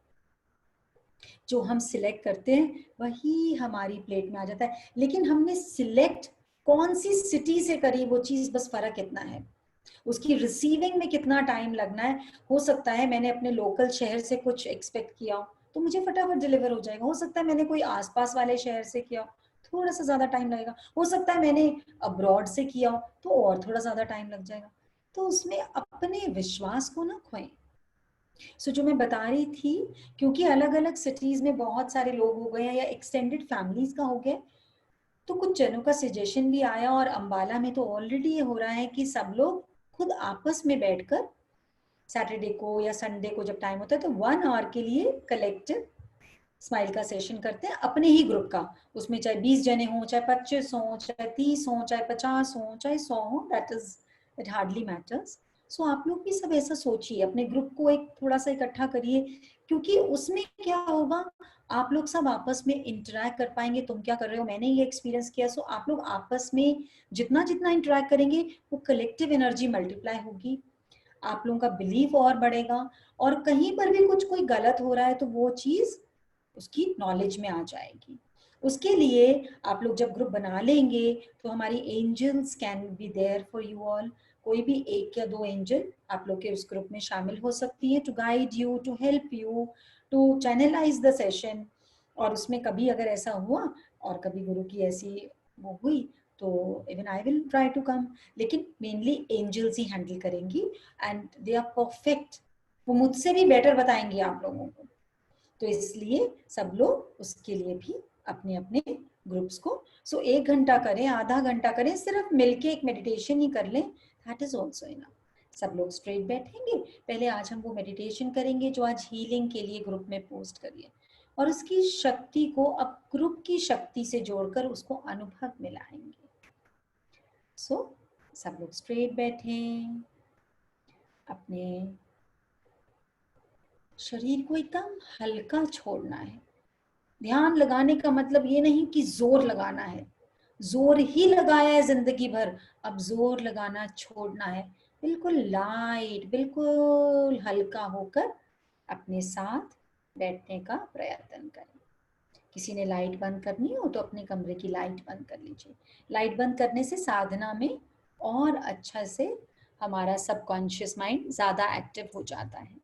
जो हम सिलेक्ट करते हैं वही हमारी प्लेट में आ जाता है। लेकिन हमने सिलेक्ट कौन सी सिटी से करी वो चीज बस फर्क इतना है, उसकी रिसीविंग में कितना टाइम लगना है। हो सकता है मैंने अपने लोकल शहर से कुछ एक्सपेक्ट किया तो मुझे फटाफट डिलीवर हो जाएगा, हो सकता है मैंने कोई आसपास वाले शहर से किया थोड़ा सा ज्यादा टाइम लगेगा, हो सकता है मैंने अब्रॉड से किया तो और थोड़ा ज्यादा टाइम लग जाएगा। तो उसमें अपने विश्वास को ना खोएं। जो मैं बता रही थी, क्योंकि अलग अलग सिटीज में बहुत सारे लोग हो गए हैं या एक्सटेंडेड फैमिलीज का हो गया, तो कुछ जनों का सजेशन भी आया और अंबाला में तो ऑलरेडी ये हो रहा है कि सब लोग खुद आपस में बैठकर सैटरडे को या संडे को जब टाइम होता है तो 1 आवर के लिए कलेक्टिव स्माइल का सेशन करते हैं अपने ही ग्रुप का। उसमें चाहे 20 जने हों, चाहे 25 हों, चाहे 30 हों, चाहे 50 हों, चाहे 100 हों, इट हार्डली मैटर्स। सो आप लोग भी सब ऐसा सोचिए, अपने ग्रुप को एक थोड़ा सा इकट्ठा करिए, क्योंकि उसमें क्या होगा, आप लोग सब आपस में इंटरेक्ट कर पाएंगे। तुम क्या कर रहे हो, मैंने ये एक्सपीरियंस किया। सो आप लोग आपस में जितना जितना इंटरेक्ट करेंगे वो कलेक्टिव एनर्जी मल्टीप्लाई होगी, आप लोगों का बिलीव और बढ़ेगा, और कहीं पर भी कुछ कोई गलत हो रहा है तो वो चीज उसकी नॉलेज में आ जाएगी। उसके लिए आप लोग जब ग्रुप बना लेंगे तो हमारी angels can be there for you all. कोई भी 1 या 2 एंजल आप लोग के उस ग्रुप में शामिल हो सकती है to guide you, to help you, to channelize the session. और उसमें कभी अगर ऐसा हुआ और कभी गुरु की ऐसी वो हुई तो even I will try to come, लेकिन मेनली एंजल्स ही हैंडल करेंगी एंड दे आर परफेक्ट। वो मुझसे भी बेटर बताएंगे आप लोगों को। तो इसलिए सब लोग उसके लिए भी अपने अपने ग्रुप्स को 1 घंटा करें, आधा घंटा करें, सिर्फ मिलके एक मेडिटेशन ही कर लें, दैट इज ऑल्सो इनफ। सब लोग स्ट्रेट बैठेंगे, पहले आज हम वो मेडिटेशन करेंगे जो आज हीलिंग के लिए ग्रुप में पोस्ट करिए, और उसकी शक्ति को अब ग्रुप की शक्ति से जोड़कर उसको अनुभव में लाएंगे। सब लोग स्ट्रेट बैठें, अपने शरीर को एकदम हल्का छोड़ना है। ध्यान लगाने का मतलब ये नहीं कि जोर लगाना है, जोर ही लगाया है जिंदगी भर, अब जोर लगाना छोड़ना है। बिल्कुल लाइट, बिल्कुल हल्का होकर अपने साथ बैठने का प्रयत्न करें। किसी ने लाइट बंद करनी हो तो अपने कमरे की लाइट बंद कर लीजिए। लाइट बंद करने से साधना में और अच्छा से हमारा सबकॉन्शियस माइंड ज्यादा एक्टिव हो जाता है।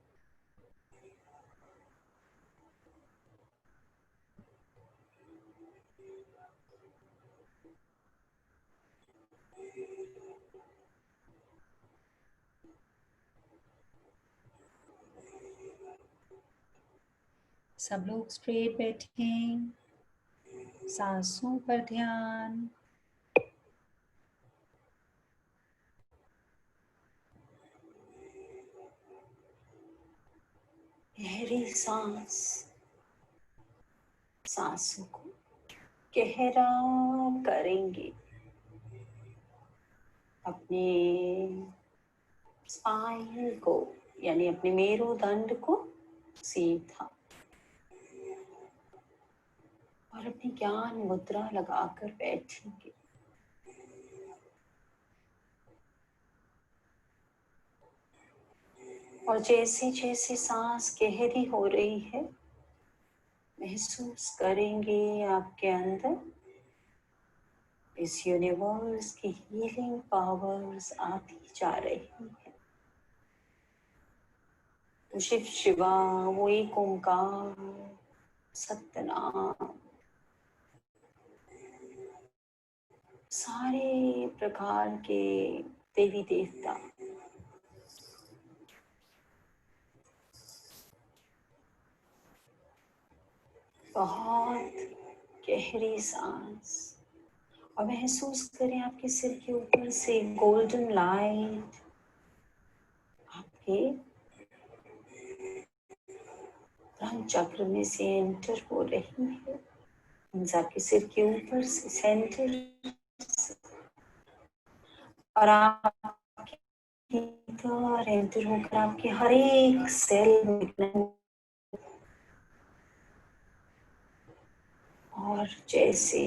सब लोग स्ट्रेट बैठें, सांसों पर ध्यान। गहरी सांस, सांसों को गहरा करेंगे। अपने स्पाइन को यानी अपने मेरुदंड को सीधा और अपनी ज्ञान मुद्रा लगाकर बैठेंगे। और जैसे जैसे सांस गहरी हो रही है, महसूस करेंगे आपके अंदर इस यूनिवर्स की हीलिंग पावर्स आती जा रही है। वो शिव शिवा, वो एक ओंकार, सतनाम, सारे प्रकार के देवी देवता बहुत गहरी सांस। और महसूस करें आपके सिर के ऊपर से गोल्डन लाइट आपके ब्रह्म चक्र में से एंटर हो रही है। आपके सिर के ऊपर से सेंटर और आपके भीतर एंटर होकर आपके हर एक सेल में और जैसे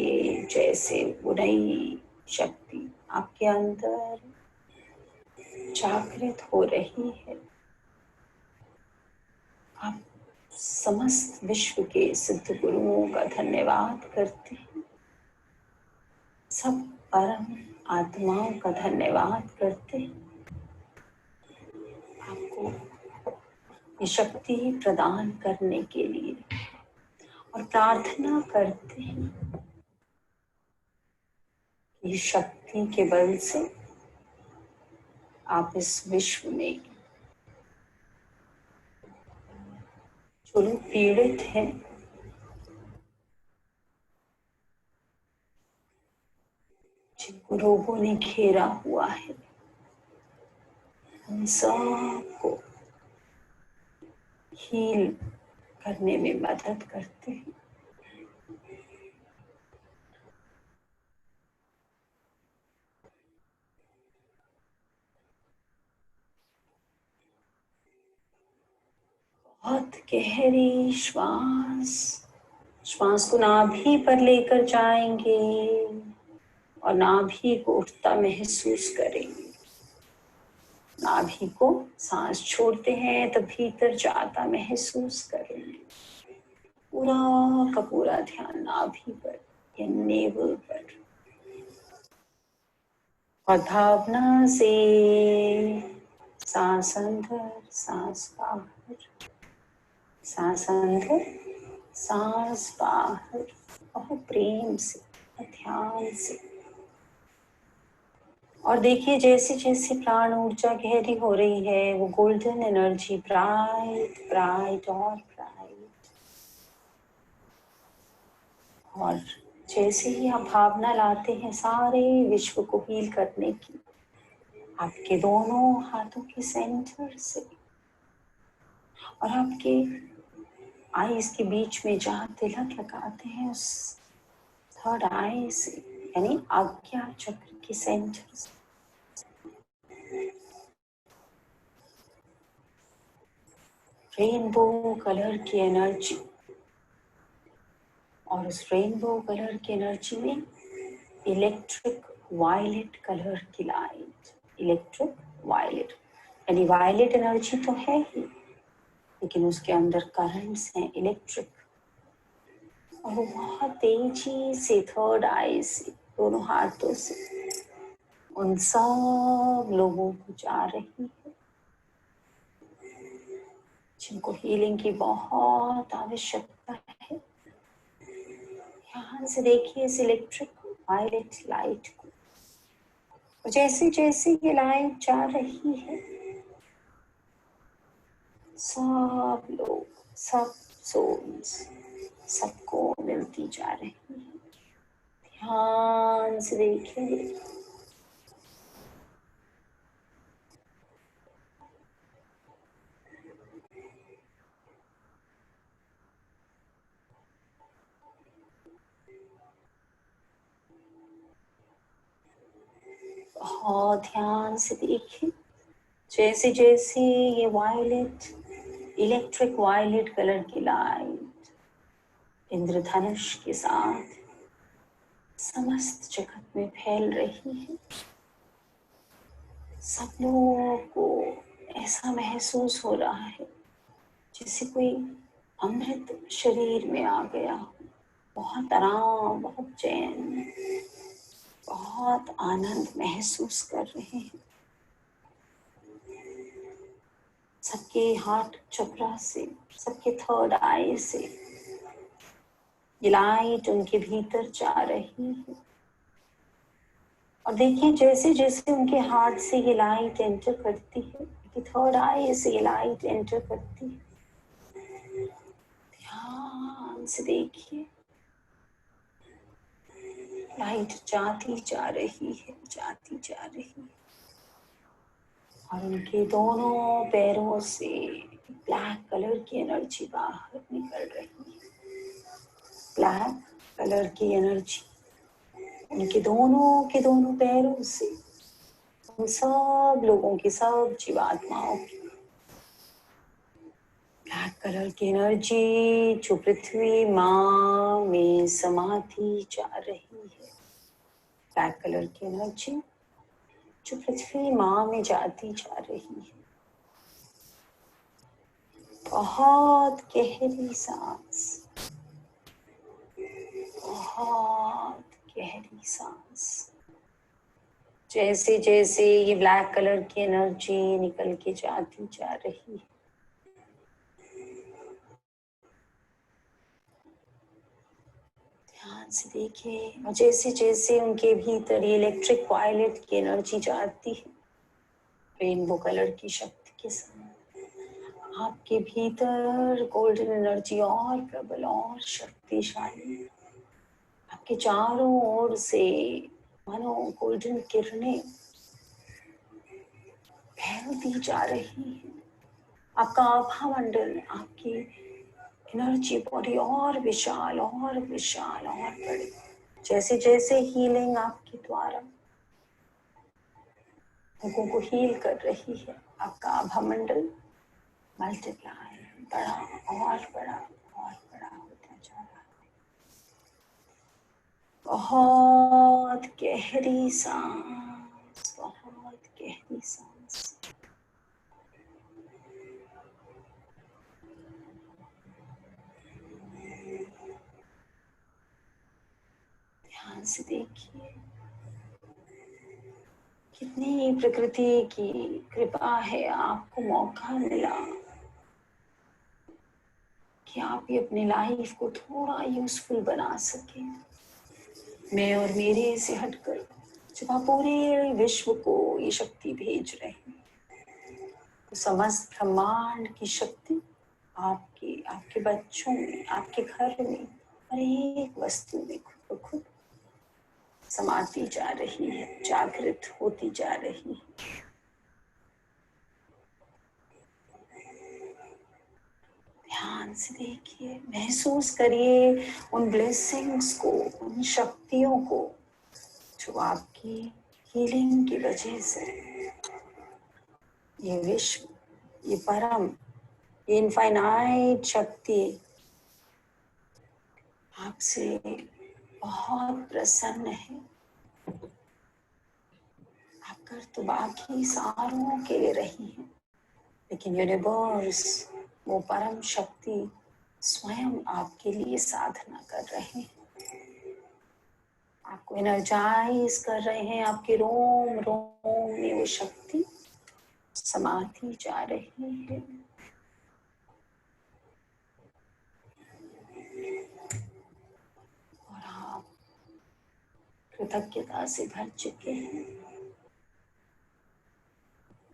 जैसे वो नई शक्ति आपके अंदर जागृत हो रही है, आप समस्त विश्व के सिद्ध गुरुओं का धन्यवाद करते हैं, सब परम आत्माओं का धन्यवाद करते हैं। आपको ये शक्ति प्रदान करने के लिए और प्रार्थना करते हैं ये शक्ति के बल से आप इस विश्व में जो लोग पीड़ित हैं, जिनको रोगों ने घेरा हुआ है, उन सबको हील करने में मदद करते हैं। बहुत गहरी श्वास, श्वास को नाभि पर लेकर जाएंगे और नाभि को उठता महसूस करेंगे। नाभि को सांस छोड़ते हैं तो भीतर जाता महसूस करेंगे। पूरा का पूरा ध्यान नाभि पर या नेवल पर और भावना से सांस अंदर, सांस बाहर, सांस अंदर, सांस बाहर, बहुत प्रेम से, ध्यान से। और देखिए जैसे जैसे प्राण ऊर्जा गहरी हो रही है, वो गोल्डन एनर्जी ब्राइट ब्राइट और ब्राइट। और जैसे ही आप भावना लाते हैं सारे विश्व को हील करने की, आपके दोनों हाथों के सेंटर से और आपके आईज के बीच में जहाँ तिलक लगाते हैं उस थर्ड आई से यानी आज्ञा चक्र के सेंटर से रेनबो कलर की एनर्जी, और उस रेनबो कलर की एनर्जी में इलेक्ट्रिक वायलेट कलर की लाइट, इलेक्ट्रिक वायलेट यानी वायलेट एनर्जी तो है ही, लेकिन उसके अंदर करंट्स हैं इलेक्ट्रिक, और वो बहुत तेजी से थर्ड आई से दोनों हाथों से उन सब लोगों को जा रही है जिनको हीलिंग की बहुत आवश्यकता है। ध्यान से देखिए इस इलेक्ट्रिक वायलेट लाइट को, और जैसे जैसे ये लाइट जा रही है सब लोग, सब सोल्स सबको मिलती जा रही है। ध्यान से देखिए बहुत ध्यान से देखिए, जैसे जैसे ये वायलेट, इलेक्ट्रिक वायलेट कलर की लाइट इंद्रधनुष के साथ समस्त जगत में फैल रही है, सब लोगों को ऐसा महसूस हो रहा है जैसे कोई अमृत शरीर में आ गया हो। बहुत आराम, बहुत चैन, बहुत आनंद महसूस कर रहे हैं। सबके हार्ट चक्रा से, सबके थर्ड आई से ये लाइट उनके भीतर जा रही है। और देखिए, जैसे जैसे उनके हार्ट से ये लाइट एंटर करती है, उनकी थर्ड आई से ये लाइट एंटर करती है, ध्यान से देखिए, लाइट जाती जा रही है, जाती जा रही है। और उनके दोनों पैरों से ब्लैक कलर की एनर्जी बाहर निकल रही है। ब्लैक कलर की एनर्जी उनके दोनों के दोनों पैरों से उन सब लोगों की, सब जीवात्माओं की ब्लैक कलर की एनर्जी जो पृथ्वी माँ में समाती जा रही है। ब्लैक कलर की एनर्जी जो पृथ्वी माँ में जाती जा रही है। बहुत गहरी सांस, बहुत गहरी सांस। जैसे जैसे ये ब्लैक कलर की एनर्जी निकल के जाती जा रही है, ध्यान से देखिए। और जैसे जैसे उनके भीतर ये इलेक्ट्रिक वायलेट की एनर्जी जाती है, रेनबो कलर की शक्ति के साथ आपके भीतर गोल्डन एनर्जी और प्रबल और शक्तिशाली आपके चारों ओर से मानो गोल्डन किरणें फैलती जा रही है। आपका आभा मंडल, आपकी एनर्जी बॉडी और विशाल और विशाल और बड़ी। जैसे जैसे हीलिंग आपके द्वारा लोगों को हील कर रही है, आपका आभा मंडल मल्टीप्लाई, बड़ा और बड़ा और बड़ा होता जा रहा है। बहुत गहरी सांस, बहुत गहरी सांस। ध्यान से देखिए, कितनी प्रकृति की कृपा है, आपको मौका मिला कि आप भी अपनी लाइफ को थोड़ा यूजफुल बना सके। मैं और मेरे से हटकर जब आप पूरे विश्व को ये शक्ति भेज रहे हैं, तो समस्त ब्रह्मांड की शक्ति आपके बच्चों में, आपके घर में, हर एक वस्तु में खुद ब खुद समाती जा रही है, जागृत होती जा रही है। ध्यान से देखिए, महसूस करिए उन ब्लेसिंग्स को, उन शक्तियों को जो आपकी हीलिंग की वजह से ये विश्व, ये परम, ये इनफाइनाइट शक्ति आपसे बहुत प्रसन्न है। आप कर तो बाकी सारों के लिए रही हैं, लेकिन यूनिवर्स, वो परम शक्ति स्वयं आपके लिए साधना कर रहे हैं, आपको एनर्जाइज कर रहे हैं। आपके रोम रोम में वो शक्ति समाती जा रही है। और आप कृतज्ञता से भर चुके हैं।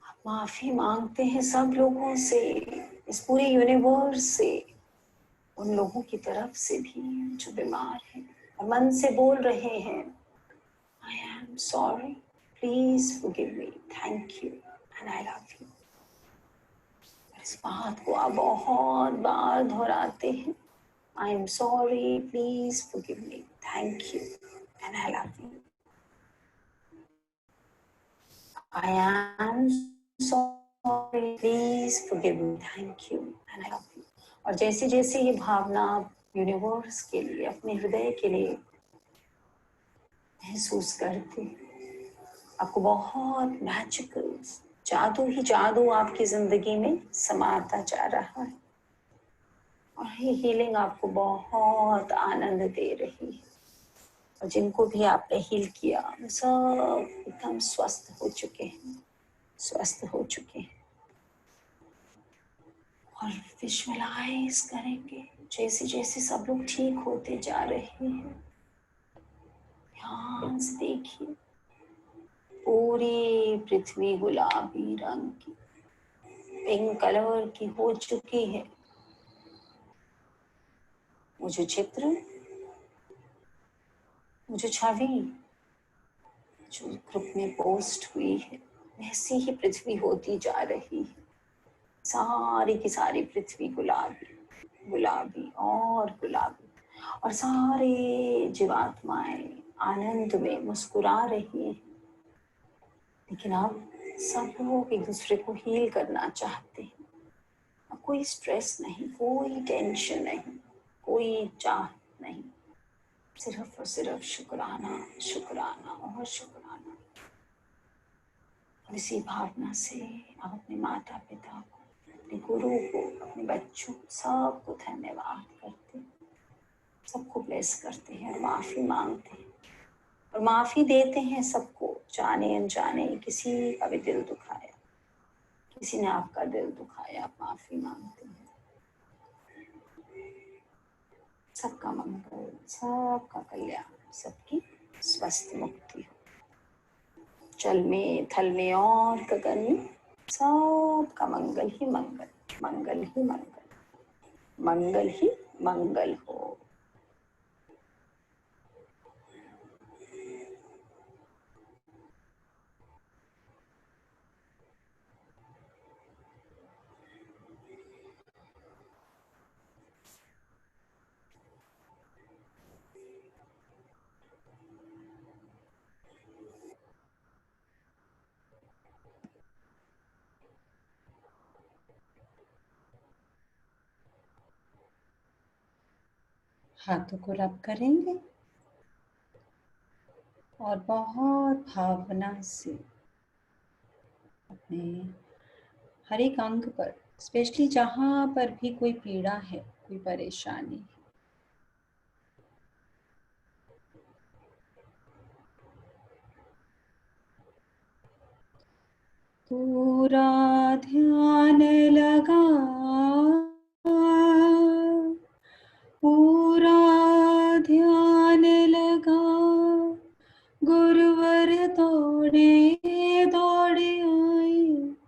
आप माफी मांगते हैं सब लोगों से, इस पूरे यूनिवर्स से, उन लोगों की तरफ से भी जो बीमार हैं और मन से बोल रहे हैं, I am sorry, please forgive me, thank you and I love you। इस बात को आप बहुत बार दोहराते हैं, I am sorry, please forgive me, thank you and I love you। I am sorry, please forgive me, thank you and I love you. और जैसे जैसे ये भावना आप यूनिवर्स के लिए, अपने हृदय के लिए महसूस करते, आपको बहुत मैजिकल जादू ही जादू आपकी जिंदगी में समाता जा रहा है और ये हीलिंग आपको बहुत आनंद दे रही है। और जिनको भी आपने हील किया वो सब एकदम स्वस्थ हो चुके हैं, स्वस्थ हो चुके हैं। और विजुअलाइज करेंगे जैसे जैसे सब लोग ठीक होते जा रहे हैं, ध्यान से देखिए पूरी पृथ्वी गुलाबी रंग की, पिंक कलर की हो चुकी है। वो जो चित्र, वो जो छवि जो ग्रुप में पोस्ट हुई है, वैसी ही पृथ्वी होती जा रही है। सारी की सारी पृथ्वी गुलाबी गुलाबी और गुलाबी, और सारे जीवात्माएं आनंद में मुस्कुरा रही हैं। लेकिन अब सब लोग एक दूसरे को हील करना चाहते हैं। अब कोई स्ट्रेस नहीं, कोई टेंशन नहीं, कोई चाहत नहीं, सिर्फ और सिर्फ शुक्राना, शुक्राना और शुक्राना। और इसी भावना से आप अपने माता पिता को, अपने गुरु को, अपने बच्चों सबको धन्यवाद करते, सबको ब्लेस करते हैं और माफ़ी मांगते हैं और माफ़ी देते हैं सबको, जाने अनजाने किसी का भी दिल दुखाया, किसी ने आपका दिल दुखाया, आप माफ़ी मांगते हैं। सबका मंगल, सबका कल्याण, सबकी स्वस्थ मुक्ति हो। जल में, थल में और गगन में सबका मंगल ही मंगल, मंगल ही मंगल, मंगल ही मंगल हो। हाथों को रब करेंगे और बहुत भावना से अपने हर एक अंग पर, स्पेशली जहाँ पर भी कोई पीड़ा है, कोई परेशानी है, पूरा ध्यान लगा, पूरा ध्यान लगा, गुरुवर दौड़े दौड़े आएंगे,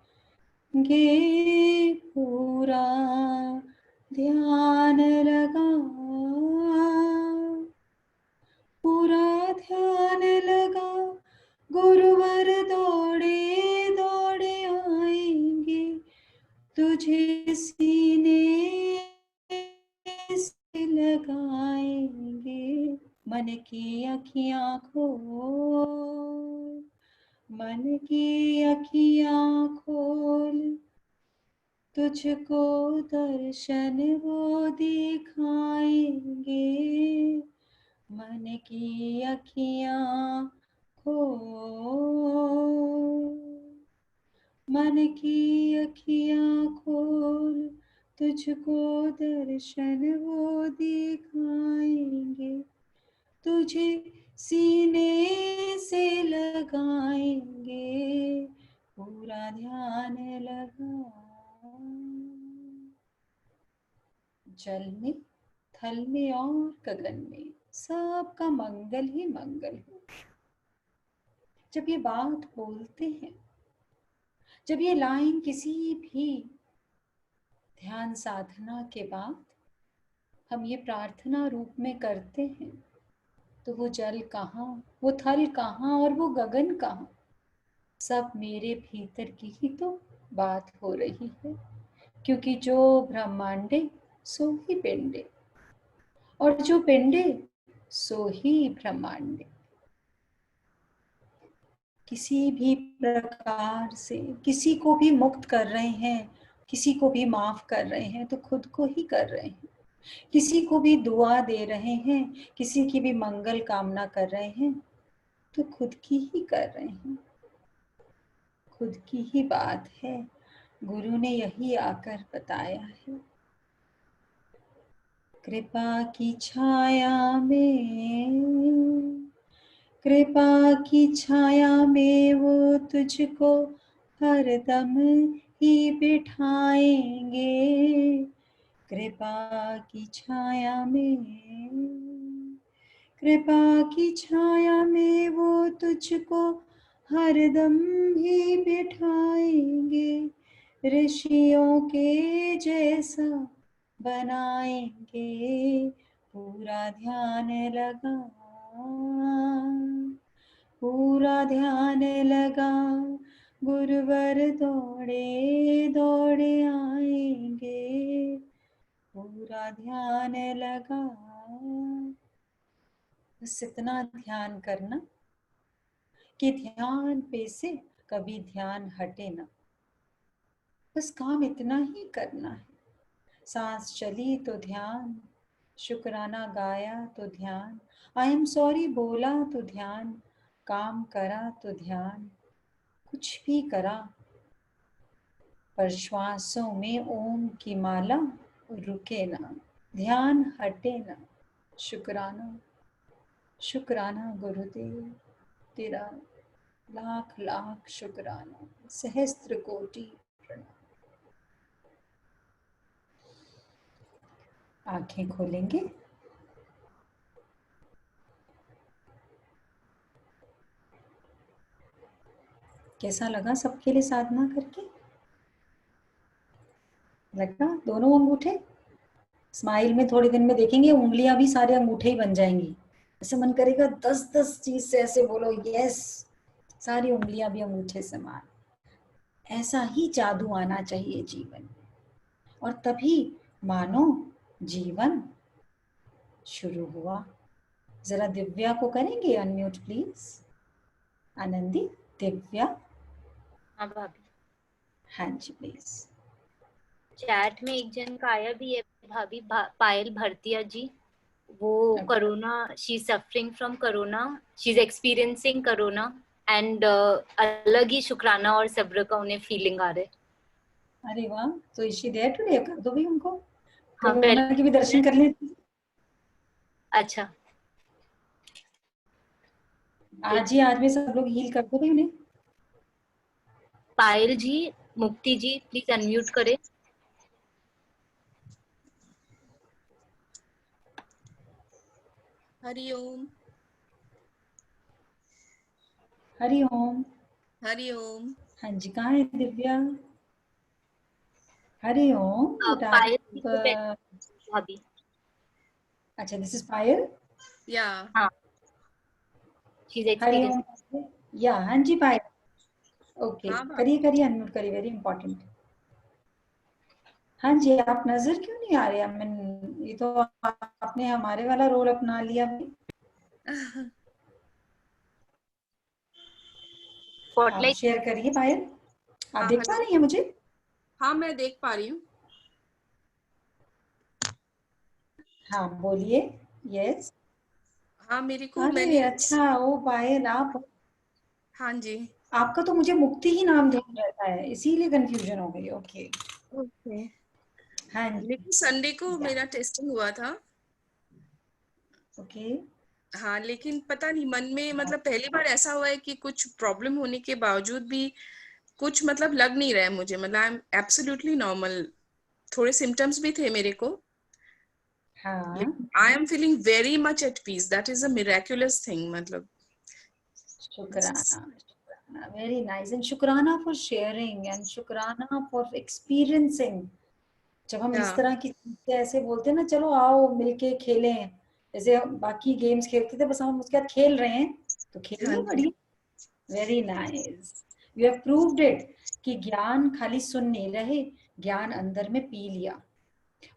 पूरा ध्यान लगा, पूरा ध्यान लगा, गुरुवर दौड़े दौड़े आएंगे, तुझे सीने से लगाएंगे, मन की अखियाँ खोल, मन की अखियाँ खोल, तुझको दर्शन वो दिखाएंगे, मन की अखियाँ खोल, मन की अखियाँ खोल, तुझको दर्शन वो दिखाएंगे, तुझे सीने से लगाएंगे, पूरा ध्यान लगा। जल में, थल में और गगन में सबका मंगल ही मंगल हो। जब ये बात बोलते हैं, जब ये लाइन किसी भी ध्यान साधना के बाद हम ये प्रार्थना रूप में करते हैं, तो वो जल कहाँ, वो थल कहाँ और वो गगन कहाँ, सब मेरे भीतर की ही तो बात हो रही है। क्योंकि जो ब्रह्मांडे सो ही पिंडे, और जो पिंडे सो ही ब्रह्मांडे। किसी भी प्रकार से किसी को भी मुक्त कर रहे हैं, किसी को भी माफ कर रहे हैं तो खुद को ही कर रहे हैं। किसी को भी दुआ दे रहे हैं, किसी की भी मंगल कामना कर रहे हैं तो खुद की ही कर रहे हैं। खुद की ही बात है। गुरु ने यही आकर बताया है। कृपा की छाया में, कृपा की छाया में वो तुझको हरदम ही बिठाएंगे। कृपा की छाया में, कृपा की छाया में वो तुझको हरदम ही बिठाएंगे। ऋषियों के जैसा बनाएंगे। पूरा ध्यान लगा, पूरा ध्यान लगा, गुरुवर दौड़े दौड़े आएंगे। पूरा ध्यान लगा। बस इतना ध्यान करना कि ध्यान पे से कभी ध्यान हटे ना। बस काम इतना ही करना है। सांस चली तो ध्यान, शुक्राना गाया तो ध्यान, आई एम सॉरी बोला तो ध्यान, काम करा तो ध्यान, कुछ भी करा पर श्वासों में ओम की माला रुके ना, ध्यान हटे ना। शुक्राना, शुक्राना गुरुदेव, तेरा लाख लाख शुक्राना, सहस्त्र कोटि प्रणाम। आंखें खोलेंगे। कैसा लगा सबके लिए साधना करके? लगा दोनों अंगूठे? स्माइल में थोड़े दिन में देखेंगे उंगलियां भी सारे अंगूठे ही बन जाएंगी। ऐसे मन करेगा 10-10 चीज से ऐसे बोलो यस, सारी उंगलियां भी अंगूठे समान। ऐसा ही जादू आना चाहिए जीवन में, और तभी मानो जीवन शुरू हुआ। जरा दिव्या को करेंगे अनम्यूट प्लीज। आनंदी, दिव्या। हाँ भाभी। हाँ जी प्लीज। चैट में एक जन का आया भी है भाभी, पायल भरतिया जी। वो corona, she suffering from corona, she is experiencing corona and अलग ही शुक्राना और सब्र का उन्हें फीलिंग आ रहे। अरे वाह, तो इसी देयर टुडे कर दो भी उनको, हाँ कोरोना के भी दर्शन कर लें। अच्छा, आज ही आज में सब लोग हील कर दो भी उन्हें। पायल जी, मुक्ति जी प्लीज अनम्यूट करें। हरि ओम। हरि ओम। हरि ओम। हाँ जी, कहाँ है दिव्या? हरि ओम। पायल जी को भाभी। अच्छा, दिस इज पायल। या हाँ, शी इज हरि एक्सपीरियंसिंग। ओम। या हाँ जी पायल। ओके, हाँ करिए करिए अनम्यूट करिए, वेरी इंपॉर्टेंट। हाँ जी, आप नजर क्यों नहीं आ रहे? मैं ये तो आपने हमारे वाला रोल अपना लिया भी। आप स्पॉटलाइट। शेयर करिए पायल। आप हाँ देख पा हेलो। रही हैं मुझे? हाँ मैं देख पा रही हूँ। हाँ बोलिए। यस। हाँ मेरे को, अरे मैंने अच्छा, ओ पायल आप। हाँ जी। आपका तो मुझे मुक्ति ही नाम ध्यान रहता है, इसीलिए कंफ्यूजन हो गई। ओके। ओके। हाँ जी। लेकिन संडे को या मेरा टेस्टिंग हुआ था। ओके। हाँ लेकिन पता नहीं मन में, मतलब पहली बार ऐसा हुआ है कि कुछ प्रॉब्लम होने के बावजूद भी कुछ मतलब लग नहीं रहा है मुझे, मतलब आई एम एब्सोल्युटली नॉर्मल। थोड़े सिम्टम्स भी थे मेरे को, हाँ, लेकिन I am feeling very much at peace. That is a miraculous thing. मतलब शुक्राना, शुक्राना, वेरी नाइस, एंड शुक्राना फॉर शेयरिंग, एंड शुक्राना फॉर एक्सपीरियंसिंग। जब हम या इस तरह की चीजें ऐसे बोलते हैं ना, चलो आओ मिलके खेलें, जैसे हम बाकी गेम्स खेलते थे, बस हम उसके बाद खेल रहे हैं तो हाँ खेलना जी। बढ़िया। Very nice, you have proved it कि ज्ञान खाली सुन नहीं रहे, ज्ञान अंदर में पी लिया,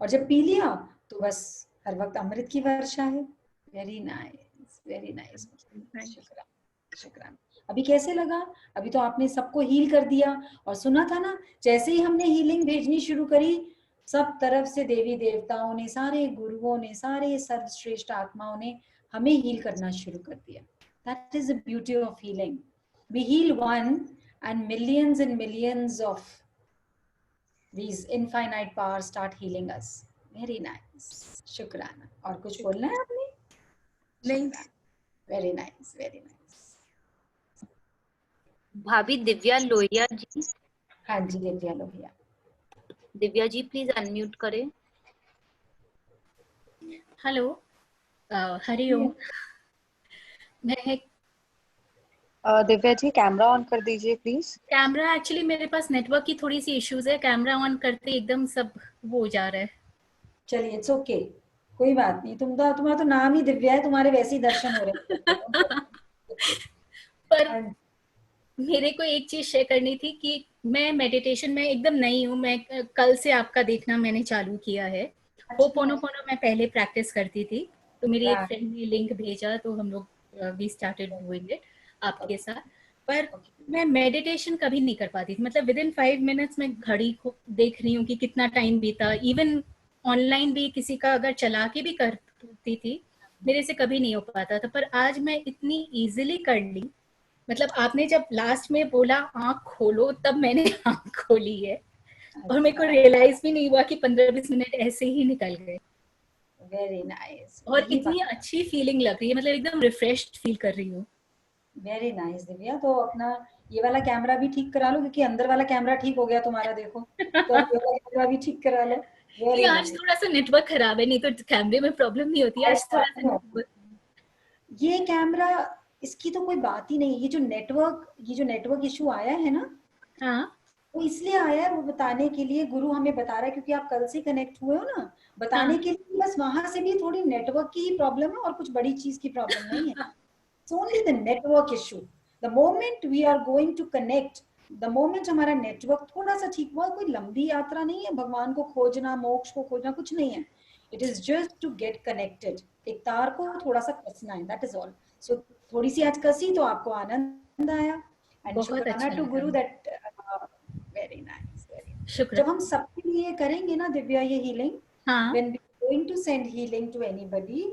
और जब पी लिया तो बस हर वक्त अमृत की वर्षा है। Very nice, very nice. Thank शुक्राना, शुक्राना। अभी कैसे लगा? अभी तो आपने सबको हील कर दिया, और सुना था ना, जैसे ही हमने हीलिंग भेजनी शुरू करी, सब तरफ से देवी देवताओं ने, सारे गुरुओं ने, सारे सर्वश्रेष्ठ आत्माओं ने हमें हील करना शुरू कर दिया. That is the beauty of healing. We heal one and millions of these infinite powers start healing us. Very nice. शुक्राना. और कुछ बोलना है आपने? नहीं. Very nice, very nice. भाभी दिव्या लोहिया जी. हाँ जी दिव्या लोहिया. दिव्या जी प्लीज अनम्यूट करें. हेलो, हरिओम. मैं दिव्या जी कैमरा ऑन कर दीजिए प्लीज. कैमरा, एक्चुअली मेरे पास नेटवर्क की थोड़ी सी इश्यूज है. कैमरा ऑन करते एकदम सब वो हो जा रहा है. चलिए, इट्स ओके, कोई बात नहीं. तुम्हारा तो नाम ही दिव्या है, तुम्हारे वैसे ही दर्शन हो रहे हैं. पर मेरे को एक चीज शेयर करनी थी कि मैं मेडिटेशन में एकदम नई हूँ. मैं कल से आपका देखना मैंने चालू किया है. होपोनोपोनो मैं पहले प्रैक्टिस करती थी, तो मेरी एक फ्रेंड ने लिंक भेजा, तो हम लोग वी स्टार्टेड डूइंग इट आपके साथ. पर मैं मेडिटेशन कभी नहीं कर पाती थी. मतलब विद इन 5 मिनट्स मैं घड़ी को देख रही हूँ कि कितना टाइम बीता. इवन ऑनलाइन भी किसी का अगर चला के भी करती थी, मेरे से कभी नहीं हो पाता था. पर आज मैं इतनी इजीली कर ली. मतलब आपने जब लास्ट में बोला आंख खोलो, तब मैंने आंख खोली है, और मेरे को रियलाइज भी नहीं हुआ कि 15-20 मिनट ऐसे ही निकल गए. Very nice. और इतनी अच्छी फीलिंग लग रही है, मतलब एकदम रिफ्रेश्ड फील कर रही हूँ. Very nice Divya. तो अपना ये वाला कैमरा भी ठीक करा लो, क्योंकि अंदर वाला कैमरा ठीक हो गया तुम्हारा, देखो. तो ये वाला कैमरा भी ठीक करा लो. नहीं, आज थोड़ा सा नेटवर्क खराब है, नहीं तो कैमरे में प्रॉब्लम नहीं होती. आज थोड़ा सा ये कैमरा, इसकी तो कोई बात ही नहीं. ये जो नेटवर्क इशू आया है ना, हाँ, वो इसलिए आया है, वो बताने के लिए गुरु हमें बता रहा है, क्योंकि आप कल से कनेक्ट हुए हो ना, बताने के लिए. बस वहां से भी थोड़ी नेटवर्क की ही प्रॉब्लम है, और कुछ बड़ी चीज की प्रॉब्लम नहीं है. It's only the network issue. The moment we are going to connect, the moment हमारा नेटवर्क थोड़ा सा ठीक हुआ, कोई लंबी यात्रा नहीं है. भगवान को खोजना, मोक्ष को खोजना कुछ नहीं है. It is just to get connected. एक तार को थोड़ा सा कसना है, दैट इज ऑल. सो थोड़ी सी आज कसी, तो आपको आनंद आया. एंड शुक्राना to Guru that. Very nice, very. शुक्र. जब हम सबके लिए करेंगे ना दिव्या ये healing, when we are going to send healing to anybody,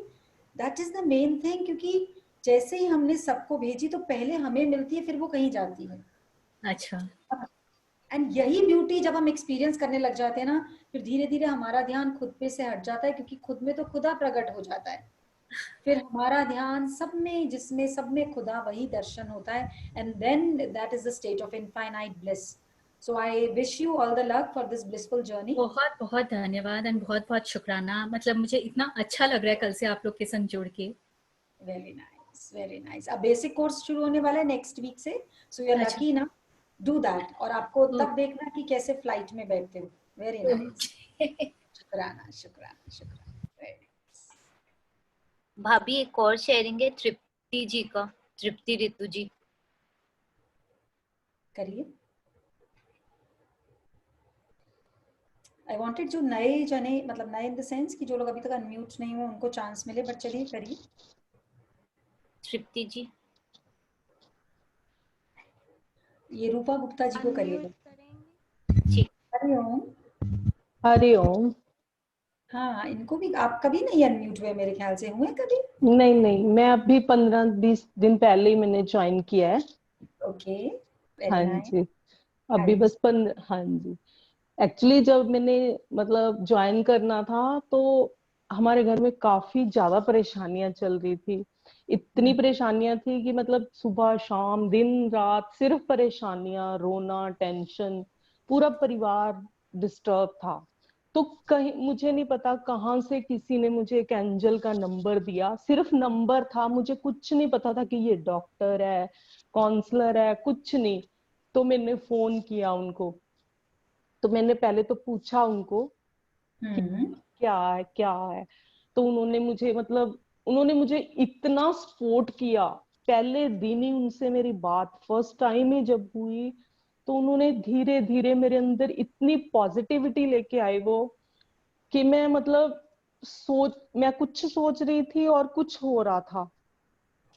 that is the main thing. क्योंकि जैसे ही हमने सबको भेजी, तो पहले हमें मिलती है, फिर वो कहीं जाती है. अच्छा. एंड यही ब्यूटी जब हम एक्सपीरियंस करने लग जाते हैं ना, फिर धीरे धीरे हमारा ध्यान खुद पे से हट जाता है, क्योंकि खुद में तो खुदा प्रकट हो जाता है. फिर हमारा ध्यान सब में, जिसमें सब में खुदा, वही दर्शन होता है. And then that is the state of infinite bliss. So I wish you all the luck for this blissful journey. बहुत बहुत धन्यवाद एंड बहुत बहुत शुक्राना. मतलब मुझे इतना अच्छा लग रहा है कल से आप लोग के संग जुड़ के. Very nice, very nice. अब बेसिक कोर्स शुरू होने वाला है नेक्स्ट वीक से. सो यू आर लकी ना, डू दैट. और आपको तब देखना कि कैसे फ्लाइट में बैठते हो. Very nice. शुक्राना, शुक्राना, शुक्राना. भाभी एक और शेयरिंग है तृप्ति जी का. तृप्ति ऋतु जी करिए. आई वांटेड जो नए जने, मतलब नए इन द सेंस कि जो लोग अभी तक अनम्यूट नहीं हुए, उनको चांस मिले. बट चलिए करिए. तृप्ति जी. ये रूपा गुप्ता जी को करिए. हरिओम. हरिओम. हाँ, इनको भी. आप कभी नहीं अनम्यूट हुए मेरे ख्याल से, हुए कभी? नहीं, मैं अभी 15-20 दिन पहले ही मैंने ज्वाइन किया है. ओके. हाँ जी, अभी बस हाँ जी. एक्चुअली जब मैंने मतलब ज्वाइन करना था, तो हमारे घर में काफी ज्यादा परेशानियां चल रही थी. इतनी परेशानियां थी कि मतलब सुबह शाम दिन रात सिर्फ परेशानियां, रोना, टेंशन, पूरा परिवार डिस्टर्ब था. तो कहीं मुझे नहीं पता कहाँ से किसी ने मुझे एक एंजल का नंबर दिया. सिर्फ नंबर था, मुझे कुछ नहीं पता था कि ये डॉक्टर है, काउंसलर है, कुछ नहीं. तो मैंने फोन किया उनको. तो मैंने पहले तो पूछा उनको कि क्या है. तो उन्होंने मुझे इतना सपोर्ट किया. पहले दिन ही उनसे मेरी बात फर्स्ट टाइम ही जब हुई, तो उन्होंने धीरे धीरे मेरे अंदर इतनी पॉजिटिविटी लेके आए वो, कि मैं कुछ सोच रही थी और कुछ हो रहा था.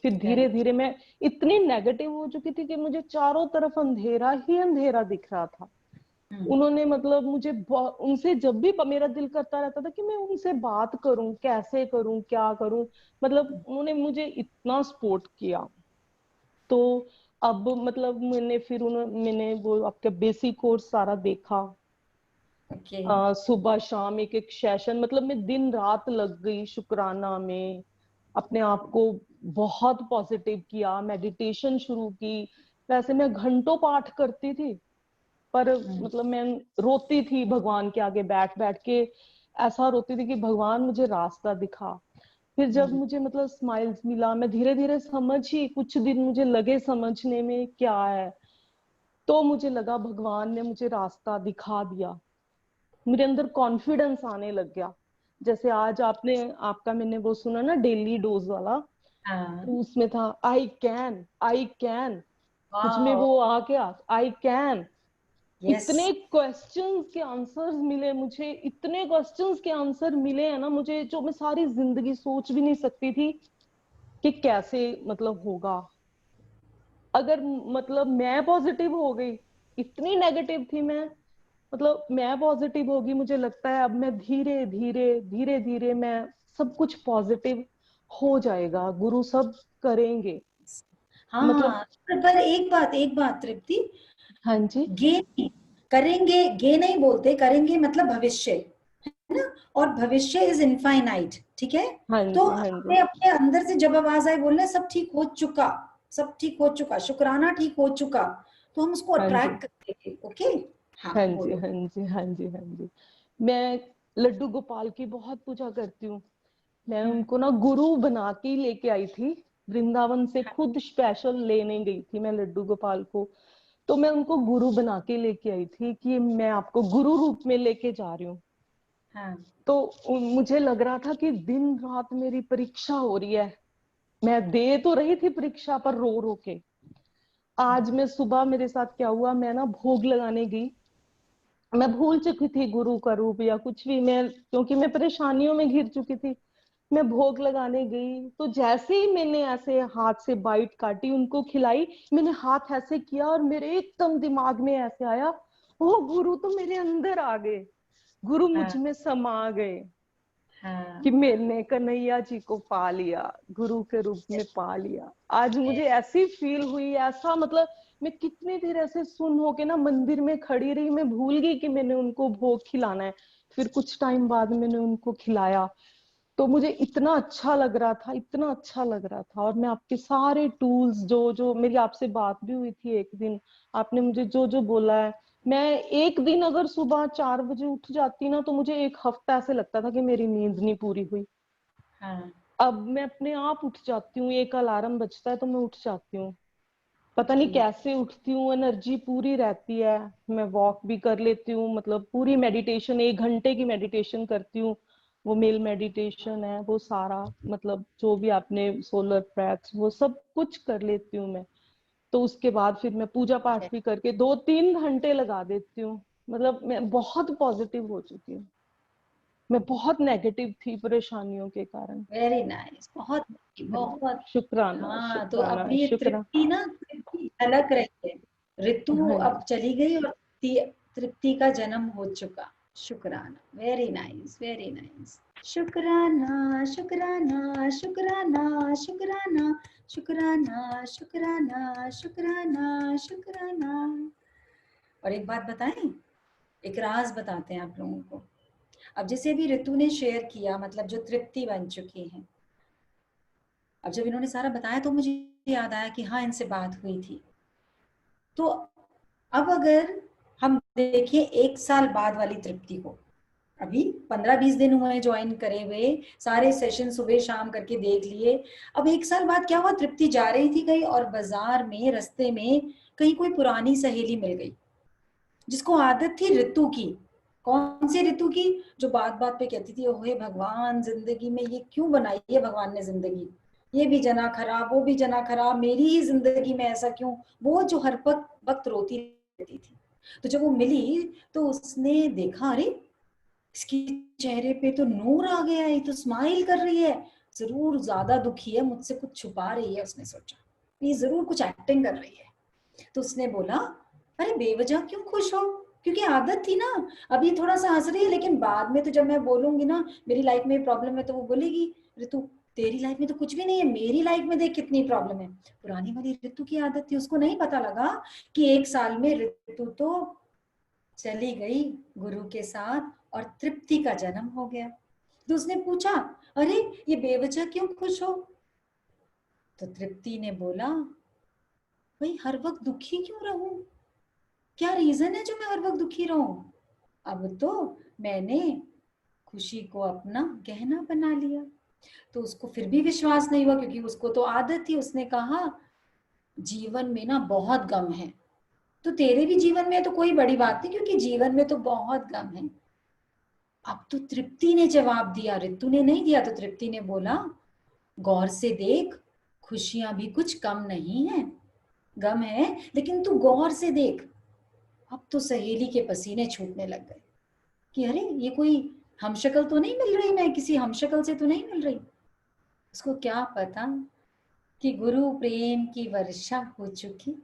फिर धीरे धीरे मैं इतनी नेगेटिव हो चुकी थी कि मुझे चारों तरफ अंधेरा ही अंधेरा दिख रहा था। उन्होंने मतलब मुझे उनसे जब भी मेरा दिल करता रहता था कि मैं उनसे बात करूं, कैसे करूं, क्या करूं, मतलब उन्होंने मुझे इतना सपोर्ट किया। तो अब मतलब मैंने वो आपका बेसिक कोर्स सारा देखा। सुबह शाम एक एक सेशन, मतलब मैं दिन रात लग गई शुक्राना में, अपने आप को बहुत पॉजिटिव किया, मेडिटेशन शुरू की। वैसे मैं घंटों पाठ करती थी, पर मतलब मैं रोती थी भगवान के आगे बैठ बैठ के, ऐसा रोती थी कि भगवान मुझे रास्ता दिखा। फिर जब मुझे मतलब स्माइल्स मिला, मैं धीरे धीरे समझी, कुछ दिन मुझे लगे समझने में क्या है, तो मुझे लगा भगवान ने मुझे रास्ता दिखा दिया। मेरे अंदर कॉन्फिडेंस आने लग गया। जैसे आज आपका मैंने वो सुना ना डेली डोज वाला, तो उसमें था आई कैन, आई कैन, मुझ में वो आ गया, आई कैन। इतने क्वेश्चंस के आंसर्स मिले मुझे, इतने क्वेश्चंस के आंसर मिले हैं ना मुझे, जो मैं सारी जिंदगी सोच भी नहीं सकती थी कि कैसे मतलब होगा। अगर मतलब मैं पॉजिटिव हो गई, इतनी नेगेटिव थी मैं, मतलब मैं पॉजिटिव होगी, मुझे लगता है अब मैं धीरे धीरे धीरे धीरे मैं सब कुछ पॉजिटिव हो जाएगा, गुरु सब करेंगे। हाँ मतलब पर एक बात तृप्ति, हाँ जी, गे करेंगे, गे नहीं बोलते, करेंगे मतलब भविष्य है ना, और भविष्य इज इनफाइनाइट, ठीक है। हाँ तो जी, हाँ जी, हमें अपने अंदर से जब आवाज आए बोलना सब ठीक हो चुका, सब ठीक हो चुका, शुक्राना ठीक हो चुका, तो हम उसको हाँ जी, अट्रैक्ट करेंगे। ओके, हाँ हाँ जी, बोलो। हाँ जी, हाँ जी, हाँ जी। मैं लड्डू गोपाल की बहुत पूजा करती हूँ। मैं उनको ना गुरु बना के ही लेके आई थी, वृंदावन से खुद स्पेशल लेने गई थी मैं लड्डू गोपाल को। तो मैं उनको गुरु बना के लेके आई थी कि मैं आपको गुरु रूप में लेके जा रही हूँ। तो मुझे लग रहा था कि दिन रात मेरी परीक्षा हो रही है। मैं दे तो रही थी परीक्षा, पर रो रो के। आज मैं सुबह मेरे साथ क्या हुआ, मैं ना भोग लगाने गई, मैं भूल चुकी थी गुरु का रूप या कुछ भी, मैं क्योंकि मैं परेशानियों में घिर चुकी थी। मैं भोग लगाने गई, तो जैसे ही मैंने ऐसे हाथ से बाइट काटी, उनको खिलाई, मैंने हाथ ऐसे किया और मेरे एकदम दिमाग में ऐसे आया, ओ गुरु तो मेरे अंदर आ गए, गुरु मुझ में समा गए, कि मैंने कन्हैया जी को पा लिया, गुरु के रूप में पा लिया। आज मुझे ऐसी फील हुई, ऐसा मतलब मैं कितनी देर ऐसे सुन होके ना मंदिर में खड़ी रही, मैं भूल गई कि मैंने उनको भोग खिलाना है। फिर कुछ टाइम बाद मैंने उनको खिलाया, तो मुझे इतना अच्छा लग रहा था, इतना अच्छा लग रहा था। और मैं आपके सारे टूल्स, जो जो मेरी आपसे बात भी हुई थी एक दिन, आपने मुझे जो जो बोला है, मैं एक दिन अगर सुबह 4 बजे उठ जाती ना, तो मुझे एक हफ्ता ऐसे लगता था कि मेरी नींद नहीं पूरी हुई। अब मैं अपने आप उठ जाती हूँ, एक अलार्म बजता है तो मैं उठ जाती हूँ, पता नहीं कैसे उठती हूँ, एनर्जी पूरी रहती है। मैं वॉक भी कर लेती हूँ, मतलब पूरी मेडिटेशन, 1 घंटे की मेडिटेशन करती हूँ, वो मेल मेडिटेशन है, वो सारा मतलब जो भी आपने सोलर ब्रेथ्स, वो सब कुछ कर लेती हूँ मैं। तो उसके बाद फिर मैं पूजा पाठ भी करके 2-3 घंटे लगा देती हूँ। मतलब मैं बहुत पॉजिटिव हो चुकी हूँ, मैं बहुत नेगेटिव थी परेशानियों के कारण। वेरी नाइस, बहुत बहुत। शुक्राना, हाँ तो शुक्राना, अभी शुक्राना। तृप्ति झलक रही है, ऋतु हाँ अब चली गई और तृप्ति का जन्म हो चुका। शुक्राना, वेरी नाइस, वेरी नाइस। शुक्राना शुक्राना शुक्राना शुक्राना शुक्राना शुक्राना शुक्राना शुक्राना। और एक बात बताएं, एक राज बताते हैं आप लोगों को। अब जैसे अभी ऋतु ने शेयर किया, मतलब जो तृप्ति बन चुकी है, अब जब इन्होंने सारा बताया तो मुझे याद आया कि हाँ इनसे बात हुई थी। तो अब अगर हम देखें 1 साल बाद वाली तृप्ति को, अभी 15-20 दिन हुए ज्वाइन करे हुए, सारे सेशन सुबह शाम करके देख लिए। अब 1 साल बाद क्या हुआ, तृप्ति जा रही थी कहीं और बाजार में रास्ते में कहीं कोई पुरानी सहेली मिल गई, जिसको आदत थी ऋतु की। कौन सी ऋतु की? जो बात बात पे कहती थी, ओहे भगवान जिंदगी में ये क्यों बनाई है भगवान ने जिंदगी, ये भी जना खराब, वो भी जना खराब, मेरी ही जिंदगी में ऐसा क्यों। वो जो हर वक्त रोती रहती थी। तो जब वो मिली तो उसने देखा, अरे इसके चेहरे पे तो नूर आ गया है, ये तो स्माइल कर रही है। जरूर ज्यादा दुखी है, मुझसे कुछ छुपा रही है, उसने सोचा ये जरूर कुछ एक्टिंग कर रही है। तो उसने बोला अरे बेवजह क्यों खुश हो, क्योंकि आदत थी ना, अभी थोड़ा सा हंस रही है लेकिन बाद में तो जब मैं बोलूंगी ना मेरी लाइफ में प्रॉब्लम है तो वो बोलेगी ऋतु तेरी लाइफ में तो कुछ भी नहीं है, मेरी लाइफ में देख कितनी प्रॉब्लम है। पुरानी वाली ऋतु की आदत थी, उसको नहीं पता लगा कि 1 साल में ऋतु तो चली गई गुरु के साथ और तृप्ति का जन्म हो गया। तो उसने पूछा अरे ये बेवजह क्यों खुश हो? तो तृप्ति ने बोला भाई हर वक्त दुखी क्यों रहूं, क्या रीजन है जो मैं हर वक्त दुखी रहूं? अब तो मैंने खुशी को अपना गहना बना लिया। तो उसको फिर भी विश्वास नहीं हुआ क्योंकि उसको तो आदत थी। उसने कहा जीवन में ना बहुत गम है, तो तेरे भी जीवन में तो कोई बड़ी बात नहीं क्योंकि जीवन में तो बहुत गम है। अब तो तृप्ति ने जवाब दिया, ऋतु ने नहीं दिया। तो तृप्ति ने बोला गौर से देख, खुशियां भी कुछ कम नहीं है, गम है लेकिन तू गौर से देख। अब तो सहेली के पसीने छूटने लग गए कि अरे ये कोई हमशक्ल तो नहीं मिल रही, मैं किसी हमशक्ल से तो नहीं मिल रही। उसको क्या पता कि गुरु प्रेम की वर्षा हो चुकी,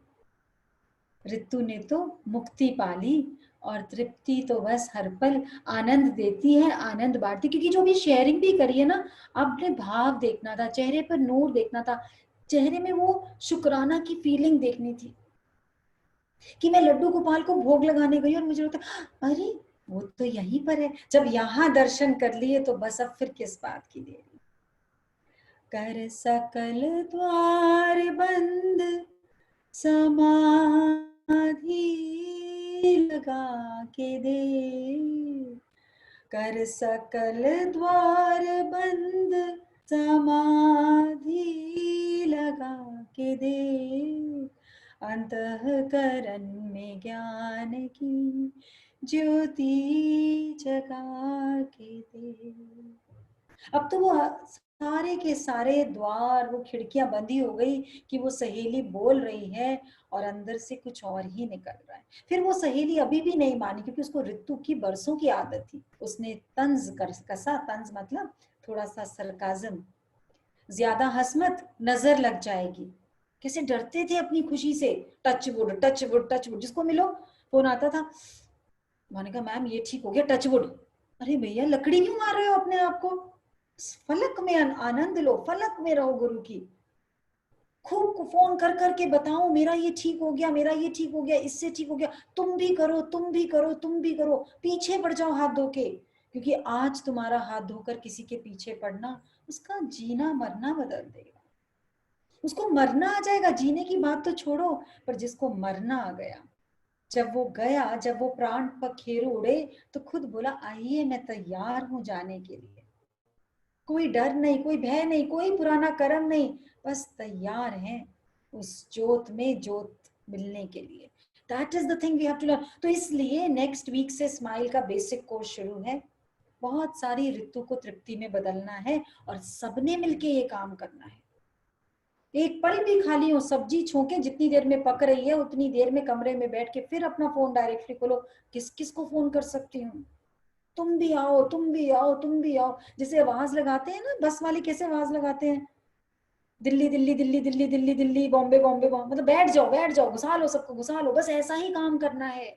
ऋतु ने तो मुक्ति पाली और तृप्ति तो बस हर पल आनंद देती है, आनंद बांटती। क्योंकि जो भी शेयरिंग भी करी है ना, अपने भाव देखना था, चेहरे पर नूर देखना था, चेहरे में वो शुक्राना की फीलिंग देखनी थी कि मैं लड्डू गोपाल को भोग लगाने गई और मुझे लगता अरे वो तो यहीं पर है। जब यहाँ दर्शन कर लिए तो बस अब फिर किस बात की देरी। कर सकल द्वार बंद समाधि लगा के दे, कर सकल द्वार बंद समाधि लगा के दे, अंतःकरण में ज्ञान की ज्योति जगा के दे। अब तो वो सारे के सारे द्वार, वो खिड़कियां बंदी हो गई कि वो सहेली बोल रही है और अंदर से कुछ और ही निकल रहा है। फिर वो सहेली अभी भी नहीं मानी क्योंकि उसको ऋतु की बरसों की आदत थी। उसने तंज कसा, तंज मतलब थोड़ा सा सरकाजम, ज्यादा हंस मत नजर लग जाएगी। कैसे डरते थे अपनी खुशी से, touch wood touch wood touch wood, जिसको मिलो फोन आता था। मैंने कहा मैम ये ठीक हो गया, टच वुड। अरे भैया लकड़ी क्यों मार रहे हो अपने आप को, फलक में आनंद लो, फलक में रहो गुरु की। खूब फोन कर करके बताओ मेरा ये ठीक हो गया, मेरा ये ठीक हो गया, इससे ठीक हो गया, तुम भी करो, तुम भी करो, तुम भी करो। पीछे पड़ जाओ हाथ धो के, क्योंकि आज तुम्हारा हाथ धोकर किसी के पीछे पड़ना उसका जीना मरना बदल देगा। उसको मरना आ जाएगा, जीने की बात तो छोड़ो, पर जिसको मरना आ गया, जब वो गया, जब वो प्राण पखेरु उड़े तो खुद बोला आइए मैं तैयार हूं जाने के लिए। कोई डर नहीं, कोई भय नहीं, कोई पुराना कर्म नहीं, बस तैयार हैं उस ज्योत में ज्योत मिलने के लिए। That is the thing we have to learn. तो इसलिए नेक्स्ट वीक से स्माइल का बेसिक कोर्स शुरू है। बहुत सारी ऋतु को तृप्ति में बदलना है और सबने मिलके ये काम करना है। एक पल भी खाली हो, सब्जी छोंके जितनी देर में पक रही है उतनी देर में कमरे में बैठ के फिर अपना फोन डायरेक्टली खोलो, किस किस को फोन कर सकती हूँ, तुम भी आओ, तुम भी आओ, तुम भी आओ। जैसे आवाज लगाते हैं ना बस वाले, कैसे आवाज लगाते हैं, दिल्ली दिल्ली दिल्ली दिल्ली दिल्ली दिल्ली, बॉम्बे बॉम्बे बॉम्बे, मतलब बैठ जाओ बैठ जाओ, घुसा लो सबको घुसा लो, बस ऐसा ही काम करना है।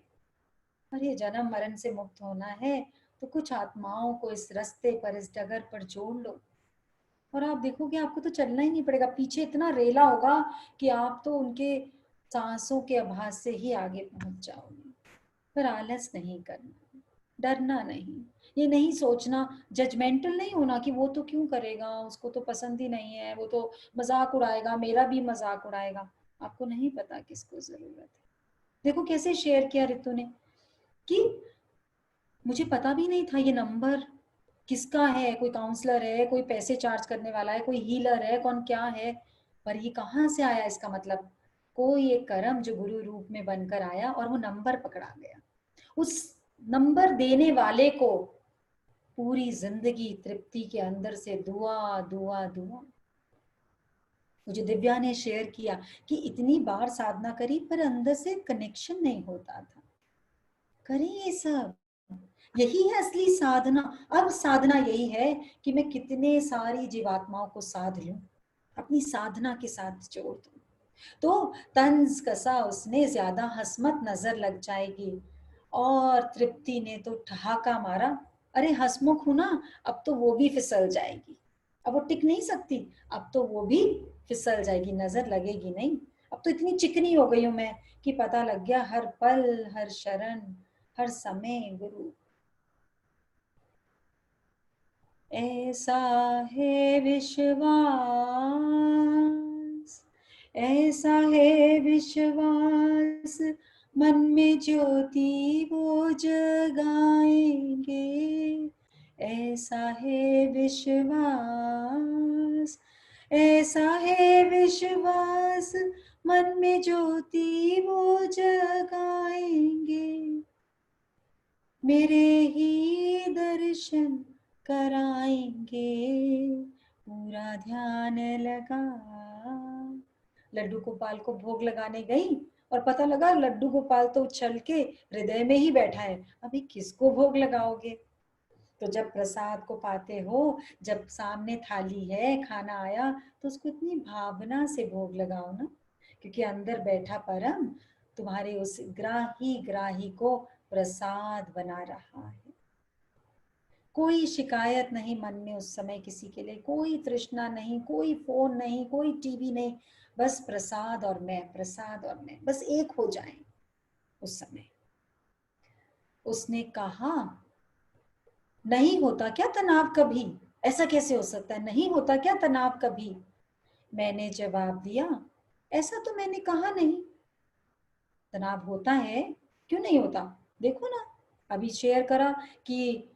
अरे जन्म मरण से मुक्त होना है तो कुछ आत्माओं को इस रास्ते पर, इस डगर पर जोड़ लो और आप देखोगे आपको तो चलना ही नहीं पड़ेगा। पीछे इतना रेला होगा कि आप तो उनके सांसों के आभास से ही आगे पहुंच जाओगे। पर आलस नहीं करना, डरना नहीं, ये नहीं सोचना, जजमेंटल नहीं होना कि वो तो क्यों करेगा, उसको तो पसंद ही नहीं है, वो तो मजाक उड़ाएगा, मेरा भी मजाक उड़ाएगा। आपको नहीं पता किसको जरूरत है। देखो कैसे शेयर किया ऋतु ने कि मुझे पता भी नहीं था ये नंबर किसका है, कोई काउंसलर है, कोई पैसे चार्ज करने वाला है, कोई हीलर है, कौन क्या है, पर ये कहाँ से आया, इसका मतलब कोई एक कर्म जो गुरु रूप में बनकर आया और वो नंबर पकड़ा गया। उस नंबर देने वाले को पूरी जिंदगी तृप्ति के अंदर से दुआ दुआ दुआ। मुझे दिव्या ने शेयर किया कि इतनी बार साधना करी पर अंदर से कनेक्शन नहीं होता था। करें ये सब, यही है असली साधना। अब साधना यही है कि मैं कितने सारी जीवात्माओं को साध लूं, अपनी साधना के साथ जोड़ दूं। तो तंज कसा उसने, ज्यादा हंसमत नजर लग जाएगी। और तृप्ति ने तो ठहाका मारा, अरे हंसमुख हूं ना, अब तो वो भी फिसल जाएगी, अब वो टिक नहीं सकती, अब तो वो भी फिसल जाएगी, नजर लगेगी नहीं। अब तो इतनी चिकनी हो गई हूं मैं कि पता लग गया हर पल हर शरण हर समय गुरु। ऐसा है विश्वास, ऐसा है विश्वास, मन में ज्योति वो जगाएंगे। ऐसा है विश्वास, ऐसा है विश्वास, मन में ज्योति वो जगाएंगे। मेरे ही दर्शन कराएंगे, पूरा ध्यान लगा। लड्डू गोपाल को भोग लगाने गई और पता लगा लड्डू गोपाल तो उछल के हृदय में ही बैठा है, अभी किसको भोग लगाओगे। तो जब प्रसाद को पाते हो, जब सामने थाली है, खाना आया, तो उसको इतनी भावना से भोग लगाओ ना, क्योंकि अंदर बैठा परम तुम्हारे उस ग्राही ग्राही को प्रसाद बना रहा है। कोई शिकायत नहीं मन में उस समय किसी के लिए, कोई तृष्णा नहीं, कोई फोन नहीं, कोई टीवी नहीं, बस प्रसाद और मैं, प्रसाद और मैं, बस एक हो जाएं उस समय। उसने कहा, नहीं होता क्या तनाव कभी, ऐसा कैसे हो सकता है, नहीं होता क्या तनाव कभी। मैंने जवाब दिया, ऐसा तो मैंने कहा नहीं। तनाव होता है, क्यों नहीं होता, देखो ना, अभी शेयर करा कि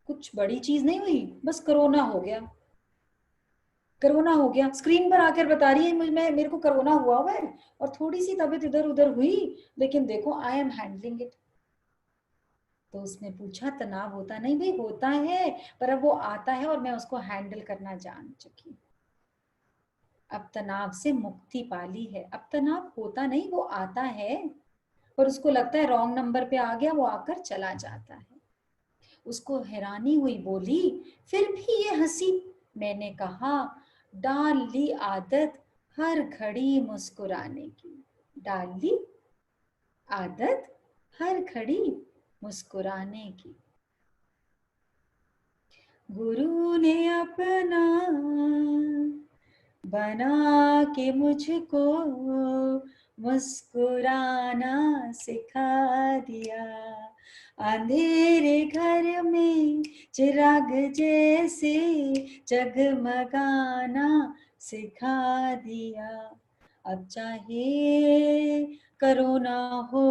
कुछ बड़ी चीज नहीं हुई, बस कोरोना हो गया, कोरोना हो गया, स्क्रीन पर आकर बता रही है मेरे को कोरोना हुआ है और थोड़ी सी तबीयत इधर उधर हुई, लेकिन देखो आई एम हैंडलिंग इट। तो उसने पूछा तनाव होता, नहीं भाई होता है, पर अब वो आता है और मैं उसको हैंडल करना जान चुकी। अब तनाव से मुक्ति पाली है, अब तनाव होता नहीं, वो आता है, पर उसको लगता है रॉन्ग नंबर पे आ गया, वो आकर चला जाता है। उसको हैरानी हुई, बोली फिर भी ये हंसी। मैंने कहा, डाल ली आदत हर घड़ी मुस्कुराने की, डाल ली आदत हर घड़ी मुस्कुराने की। गुरु ने अपना बना के मुझको मुस्कुराना सिखा दिया। अंधेरे घर में चिराग जैसे जगमगाना सिखा दिया। अब चाहे कोरोना हो,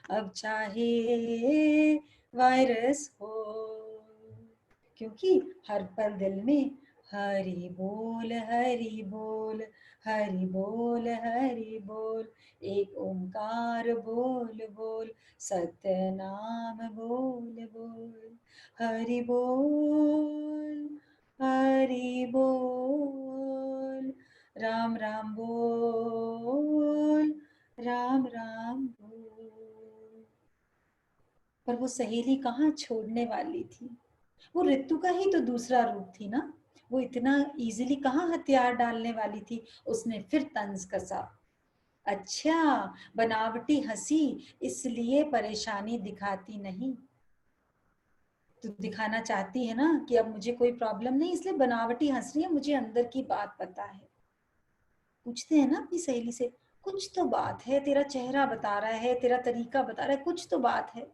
अब चाहे वायरस हो, क्योंकि हर पल दिल में हरि बोल हरि बोल हरि बोल हरि बोल, एक ओंकार बोल बोल सत्य नाम बोल बोल। हरि बोल हरि बोल, राम राम बोल राम राम बोल। पर वो सहेली कहाँ छोड़ने वाली थी, वो ऋतु का ही तो दूसरा रूप थी ना, वो इतना इजीली कहाँ हथियार डालने वाली थी। उसने फिर तंज कसा, अच्छा बनावटी हंसी इसलिए परेशानी दिखाती नहीं, तो दिखाना चाहती है ना कि अब मुझे कोई प्रॉब्लम नहीं, इसलिए बनावटी हंस रही है, मुझे अंदर की बात पता है। पूछते हैं ना अपनी सहेली से, कुछ तो बात है, तेरा चेहरा बता रहा है, तेरा तरीका बता रहा है, कुछ तो बात है।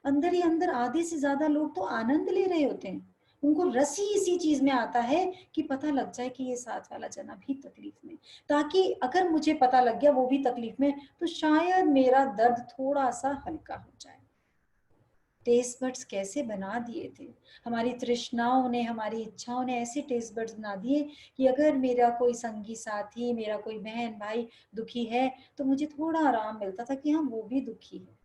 अंदर ही अंदर आधे से ज्यादा लोग तो आनंद ले रहे होते हैं, उनको रस ही इसी चीज में आता है कि पता लग जाए कि ये साथ वाला जना भी तकलीफ में, ताकि अगर मुझे पता लग गया वो भी तकलीफ में, तो शायद मेरा दर्द थोड़ा सा हल्का हो जाए। टेस्ट बड्स कैसे बना दिए थे हमारी तृष्णाओं ने, हमारी इच्छाओं ने ऐसे टेस्ट बड्स बना दिए कि अगर मेरा कोई संगी साथी, मेरा कोई बहन भाई दुखी है, तो मुझे थोड़ा आराम मिलता था कि हाँ वो भी दुखी है।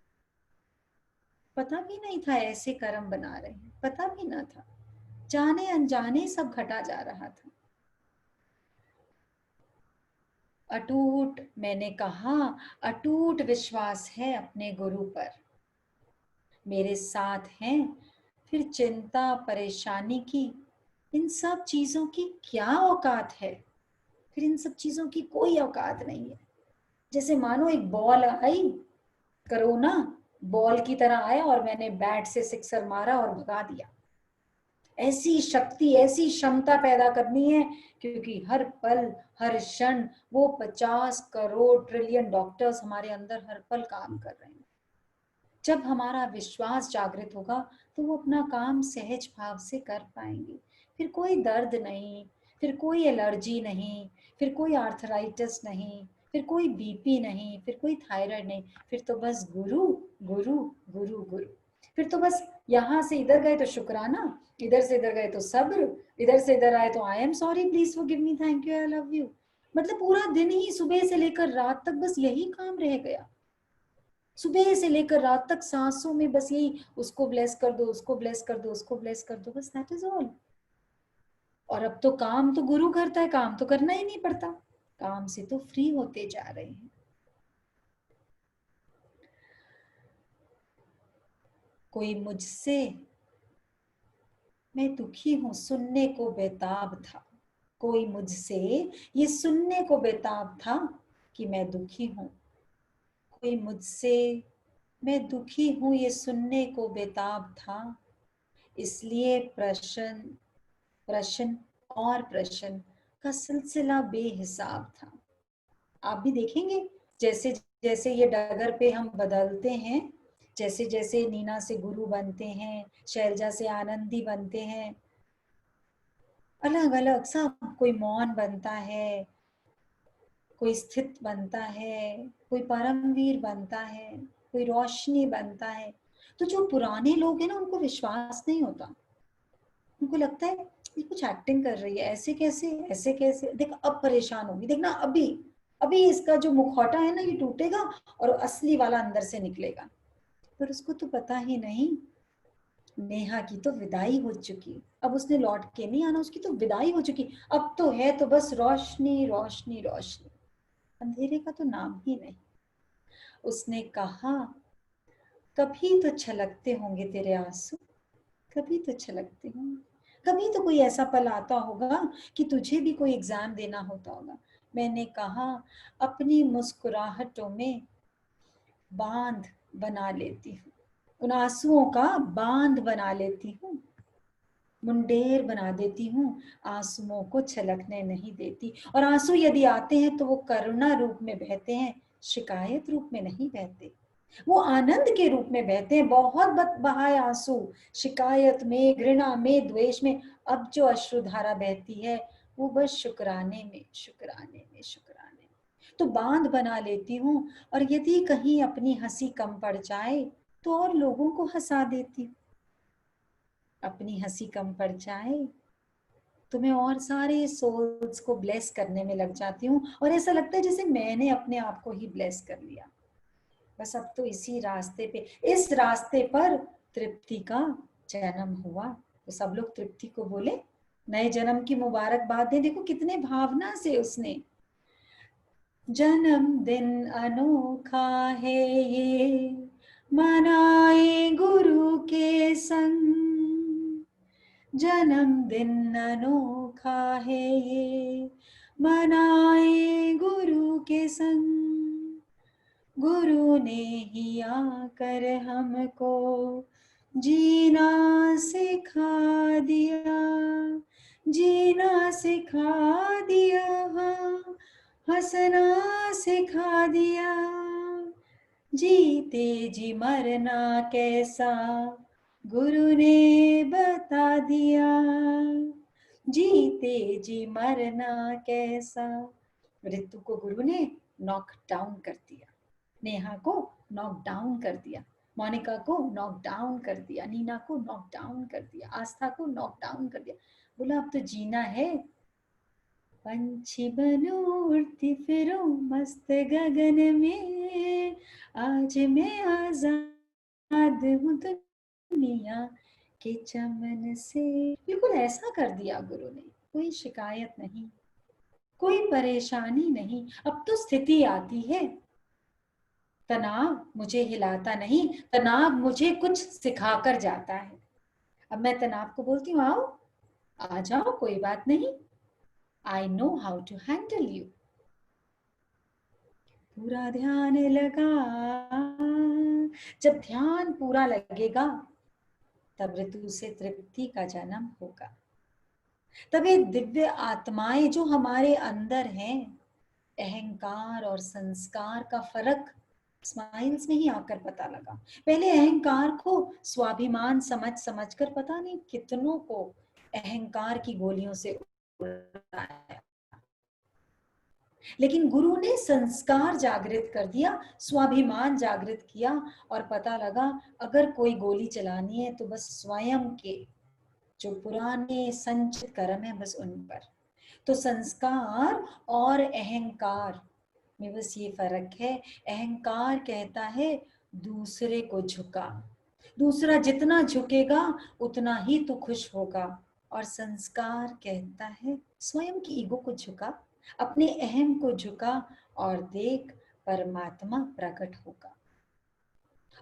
पता भी नहीं था ऐसे कर्म बना रहे हैं, पता भी ना था, जाने अनजाने सब घटा जा रहा था। अटूट, मैंने कहा, अटूट विश्वास है अपने गुरु पर। मेरे साथ हैं, फिर चिंता परेशानी की, इन सब चीजों की क्या औकात है? फिर इन सब चीजों की कोई औकात नहीं है। जैसे मानो एक बॉल आई, कोरोना बॉल की तरह आया और मैंने बैट से सिक्सर मारा और भगा दिया। ऐसी शक्ति, ऐसी क्षमता पैदा करनी है, क्योंकि हर पल हर क्षण वो 50 करोड़ ट्रिलियन डॉक्टर्स हमारे अंदर हर पल काम कर रहे हैं। जब हमारा विश्वास जागृत होगा तो वो अपना काम सहज भाव से कर पाएंगे। फिर कोई दर्द नहीं, फिर कोई एलर्जी नहीं, फिर कोई आर्थराइटिस नहीं, फिर कोई बीपी नहीं, फिर कोई थायराइड नहीं। फिर तो बस गुरु गुरु गुरु गुरु। फिर तो बस यहाँ से इधर गए तो शुक्राना, इधर से इधर गए तो सब्र, इधर से इधर आए तो आई am sorry, please forgive me, thank you, I love you. मतलब पूरा दिन ही सुबह से लेकर रात तक बस यही काम रह गया। सुबह से लेकर रात तक सांसों में बस यही, उसको ब्लेस कर दो, उसको ब्लेस कर दो, उसको ब्लेस कर दो, बस दैट इज ऑल। और अब तो काम तो गुरु करता है, काम तो करना ही नहीं पड़ता, काम से तो फ्री होते जा रहे हैं। कोई मुझसे, मैं दुखी हूं, सुनने को बेताब था। कोई मुझसे ये सुनने को बेताब था कि मैं दुखी हूं। कोई मुझसे मैं दुखी हूं ये सुनने को बेताब था। इसलिए प्रश्न प्रश्न और प्रश्न का सिलसिला बेहिसाब था। आप भी देखेंगे, जैसे जैसे ये डगर पे हम बदलते हैं, जैसे जैसे नीना से गुरु बनते हैं, शैलजा से आनंदी बनते हैं, अलग अलग सब, कोई मौन बनता है, कोई स्थित बनता है, कोई परमवीर बनता है, कोई रोशनी बनता है। तो जो पुराने लोग हैं ना, उनको विश्वास नहीं होता, उनको लगता है ये कुछ एक्टिंग कर रही है, ऐसे कैसे, ऐसे कैसे, देख अब परेशान होगी, देखना अभी अभी इसका जो मुखौटा है ना ये टूटेगा और असली वाला अंदर से निकलेगा। पर उसको तो पता ही नहीं, नेहा की तो विदाई हो चुकी, अब उसने लौट के नहीं आना, उसकी तो विदाई हो चुकी। अब तो है तो बस रोशनी रोशनी रोशनी, अंधेरे का तो नाम ही नहीं। उसने कहा, कभी तो छलकते होंगे तेरे आंसू, कभी तो छलकते होंगे, कभी तो कोई ऐसा पल आता होगा कि तुझे भी कोई एग्जाम देना होता होगा। मैंने कहा, अपनी मुस्कुराहटों में बांध बना लेती हूँ, उन आंसुओं का बांध बना लेती हूँ, मुंडेर बना देती हूँ, आंसुओं को छलकने नहीं देती। और आंसू यदि आते हैं तो वो करुणा रूप में बहते हैं, शिकायत रूप में नहीं बहते, वो आनंद के रूप में बहते हैं। बहुत बहाए आंसू शिकायत में, घृणा में, द्वेष में, अब जो अश्रुधारा बहती है वो बस शुक्राने में, शुक्राने में, शुक्राने में। तो बांध बना लेती हूँ, और यदि कहीं अपनी हंसी कम पड़ जाए तो और लोगों को हंसा देती हूँ। अपनी हंसी कम पड़ जाए तो मैं और सारे सोल्स को ब्लेस करने में लग जाती हूँ, और ऐसा लगता है जैसे मैंने अपने आप को ही ब्लेस कर लिया। बस अब तो इसी रास्ते पे, इस रास्ते पर तृप्ति का जन्म हुआ। तो सब लोग तृप्ति को बोले, नए जन्म की मुबारकबाद दें। देखो कितने भावना से उसने, जन्म दिन अनोखा है ये, मनाए गुरु के संग। जन्म दिन अनोखा है ये, मनाए गुरु के संग। गुरु ने ही आकर हमको जीना सिखा दिया, जीना सिखा दिया, हाँ हंसना सिखा दिया। जीते जी मरना कैसा गुरु ने बता दिया, जीते जी मरना कैसा। ऋतु को गुरु ने नॉक डाउन कर दिया, नेहा को नॉक डाउन कर दिया, मोनिका को नॉक डाउन कर दिया, नीना को नॉक डाउन कर दिया, आस्था को नॉक डाउन कर दिया। बोला अब तो जीना है। पंछी बनूं उड़ती फिरूं मस्त गगन में, आज मैं आजाद हूँ दुनिया के चमन से। बिल्कुल ऐसा कर दिया गुरु ने, कोई शिकायत नहीं, कोई परेशानी नहीं, अब तो स्थिति आती है। तनाव मुझे हिलाता नहीं, तनाव मुझे कुछ सिखाकर जाता है। अब मैं तनाव को बोलती हूँ, आओ, आ जाओ, कोई बात नहीं, I know how to handle you. पूरा ध्यान लगा, जब ध्यान पूरा लगेगा तब ऋतु से तृप्ति का जन्म होगा। तब ये दिव्य आत्माएं जो हमारे अंदर हैं, अहंकार और संस्कार का फर्क स्माइल्स में ही आकर पता लगा। पहले अहंकार को स्वाभिमान समझ कर पता नहीं कितनों को अहंकार की गोलियों से उड़ाया, लेकिन गुरु ने संस्कार जागृत कर दिया, स्वाभिमान जागृत किया, और पता लगा अगर कोई गोली चलानी है तो बस स्वयं के जो पुराने संचित कर्म है बस उन पर। तो संस्कार और अहंकार में बस ये फर्क है। अहंकार कहता है दूसरे को झुका, दूसरा जितना झुकेगा उतना ही तू खुश होगा, और संस्कार कहता है स्वयं की ईगो को झुका, अपने अहम को झुका, और देख परमात्मा प्रकट होगा।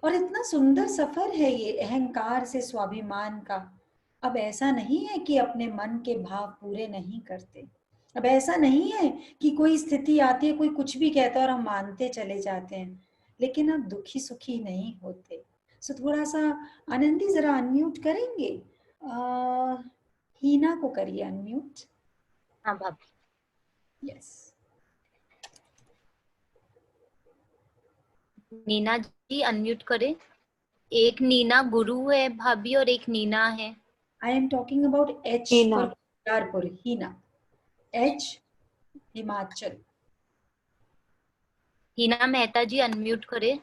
और इतना सुंदर सफर है ये अहंकार से स्वाभिमान का। अब ऐसा नहीं है कि अपने मन के भाव पूरे नहीं करते, अब ऐसा नहीं है कि कोई स्थिति आती है, कोई कुछ भी कहता है और हम मानते चले जाते हैं, लेकिन अब दुखी सुखी नहीं होते। सो थोड़ा सा आनंदी जरा अनम्यूट करेंगे, हीना को करिए अनम्यूट। हाँ भाभी। यस, नीना जी अनम्यूट करें। एक नीना गुरु है भाभी और एक नीना है। I am talking about H for Kedarpur, Heena, H Himachal. Heena Mehta ji unmute करें।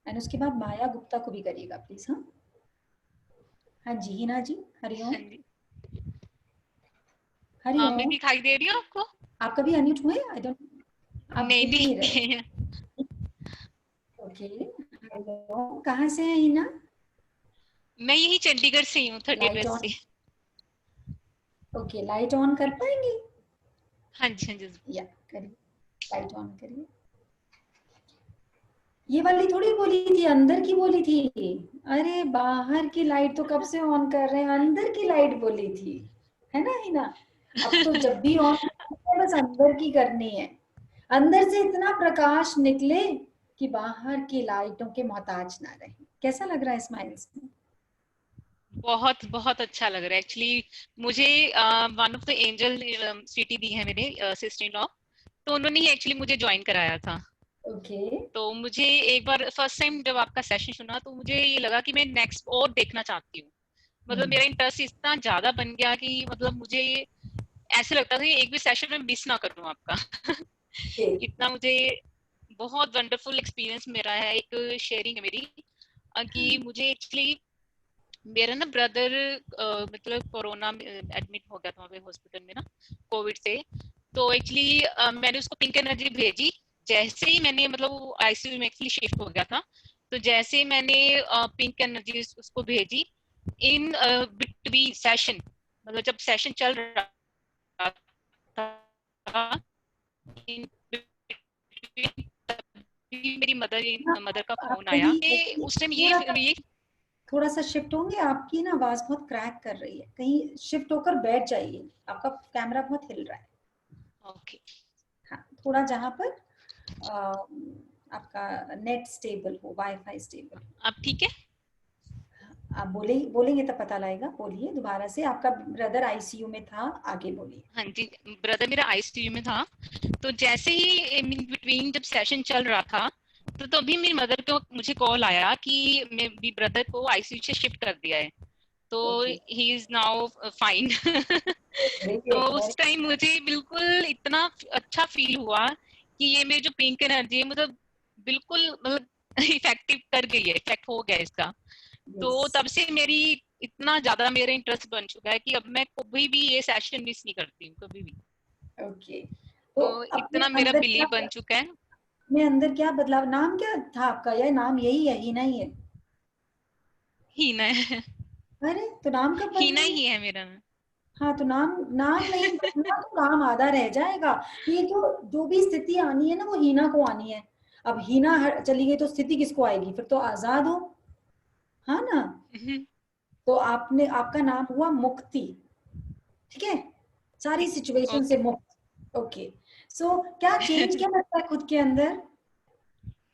एंड उसके बाद माया गुप्ता को भी करिएगा प्लीज। हाँ हाँ जी, हीना जी हरिओम। हरिओम। मैं दिखाई दे रही हूँ आपको? आपका भी अनम्यूट हुए? आई डोंट, आप नहीं दिख नहीं रहे। ओके, हेलो, कहाँ से हैं हीना? मैं यही चंडीगढ़ से ही हूँ, 30 वेस्ट से। ओके, लाइट ऑन कर पाएंगे? हाँ जी हाँ जी, या करिए, लाइट ऑन करिए। ये वाली थोड़ी बोली थी, अंदर की बोली थी। अरे बाहर की लाइट तो कब से ऑन कर रहे हैं, अंदर की लाइट बोली थी, है ना हीना? अब तो जब भी ऑन बस अंदर की करनी है, अंदर से इतना प्रकाश निकले कि बाहर की लाइटों के मोहताज ना रहे। कैसा लग रहा है स्माइल्स में? बहुत बहुत अच्छा लग रहा है एक्चुअली। मुझे one of the angel Sweety दी है मेरे सिस्टर इन लॉ, तो उन्होंने ही एक्चुअली मुझे ज्वाइन कराया था। ओके। तो मुझे एक बार फर्स्ट टाइम जब आपका सेशन सुना तो मुझे ये लगा कि मैं नेक्स्ट और देखना चाहती हूँ। मतलब मेरा इंटरेस्ट इतना ज्यादा बन गया कि मतलब मुझे ऐसे लगता था कि एक भी सेशन में मिस ना करूँ आपका। इतना मुझे बहुत वंडरफुल एक्सपीरियंस मेरा है। एक शेयरिंग है मेरी कि मुझे एक्चुअली मेरा ना ब्रदर मतलब कोरोना एडमिट हो गया था वहाँ पे हॉस्पिटल में ना, कोविड से। तो एक्चुअली मैंने उसको पिंक एनर्जी भेजी। जैसे ही मैंने मतलब आईसीयू में एक्चुअली शिफ्ट हो गया था, तो जैसे ही मैंने पिंक एनर्जी उसको भेजी, इन बिटवीन सेशन, मतलब जब सेशन चल रहा था, मेरी मदर का फोन आया। उस टाइम ये थोड़ा सा शिफ्ट होंगे, आपकी ना आवाज बहुत क्रैक कर रही है, कहीं शिफ्ट होकर बैठ जाइए, आपका कैमरा बहुत हिल रहा है। ओके, हाँ, थोड़ा जहाँ पर आपका नेट स्टेबल हो, वाईफाई स्टेबल हो। अब ठीक है? आप बोलेंगे तब पता लगेगा। बोलिए दोबारा से। आपका ब्रदर आईसीयू में था, आगे बोलिए। हाँ जी, ब्रदर मेरा आईसीयू में था। तो जैसे ही इन बिटवीन जब सेशन चल रहा था, तो तभी मेरी मदर को मुझे कॉल आया कि मेरी ब्रदर को आईसीयू से शिफ्ट कर दिया है, तो ही इज नाउ फाइन। तो उस टाइम मुझे बिल्कुल इतना अच्छा फील हुआ कि ये मेरी जो पिंक एनर्जी है मतलब बिल्कुल मतलब इफेक्टिव कर गई है, इफेक्ट हो गया इसका। तो तब से मेरी इतना ज्यादा मेरा इंटरेस्ट बन चुका है कि अब मैं कभी भी ये सेशन मिस नहीं करती हूँ, कभी भी। ओके, तो इतना मेरा बिलीव बन चुका है। मैं अंदर क्या बदलाव? नाम क्या था आपका? या नाम यही है, हीना ही है? हीना है। अरे तो नाम कब बदला? हीना ही है मेरा नाम। हाँ, तो नाम नाम नहीं बनना तो काम आधा रह जाएगा। ये जो भी स्थिति आनी है ना, वो हीना को आनी है। अब हीना चली गई तो स्थिति किसको आएगी? फिर तो आजाद हो, हाँ ना। तो आपका नाम हुआ मुक्ति, ठीक है, सारी सिचुएशन से मुक्त। ओके, सो क्या चेंज क्या लगता है खुद के अंदर?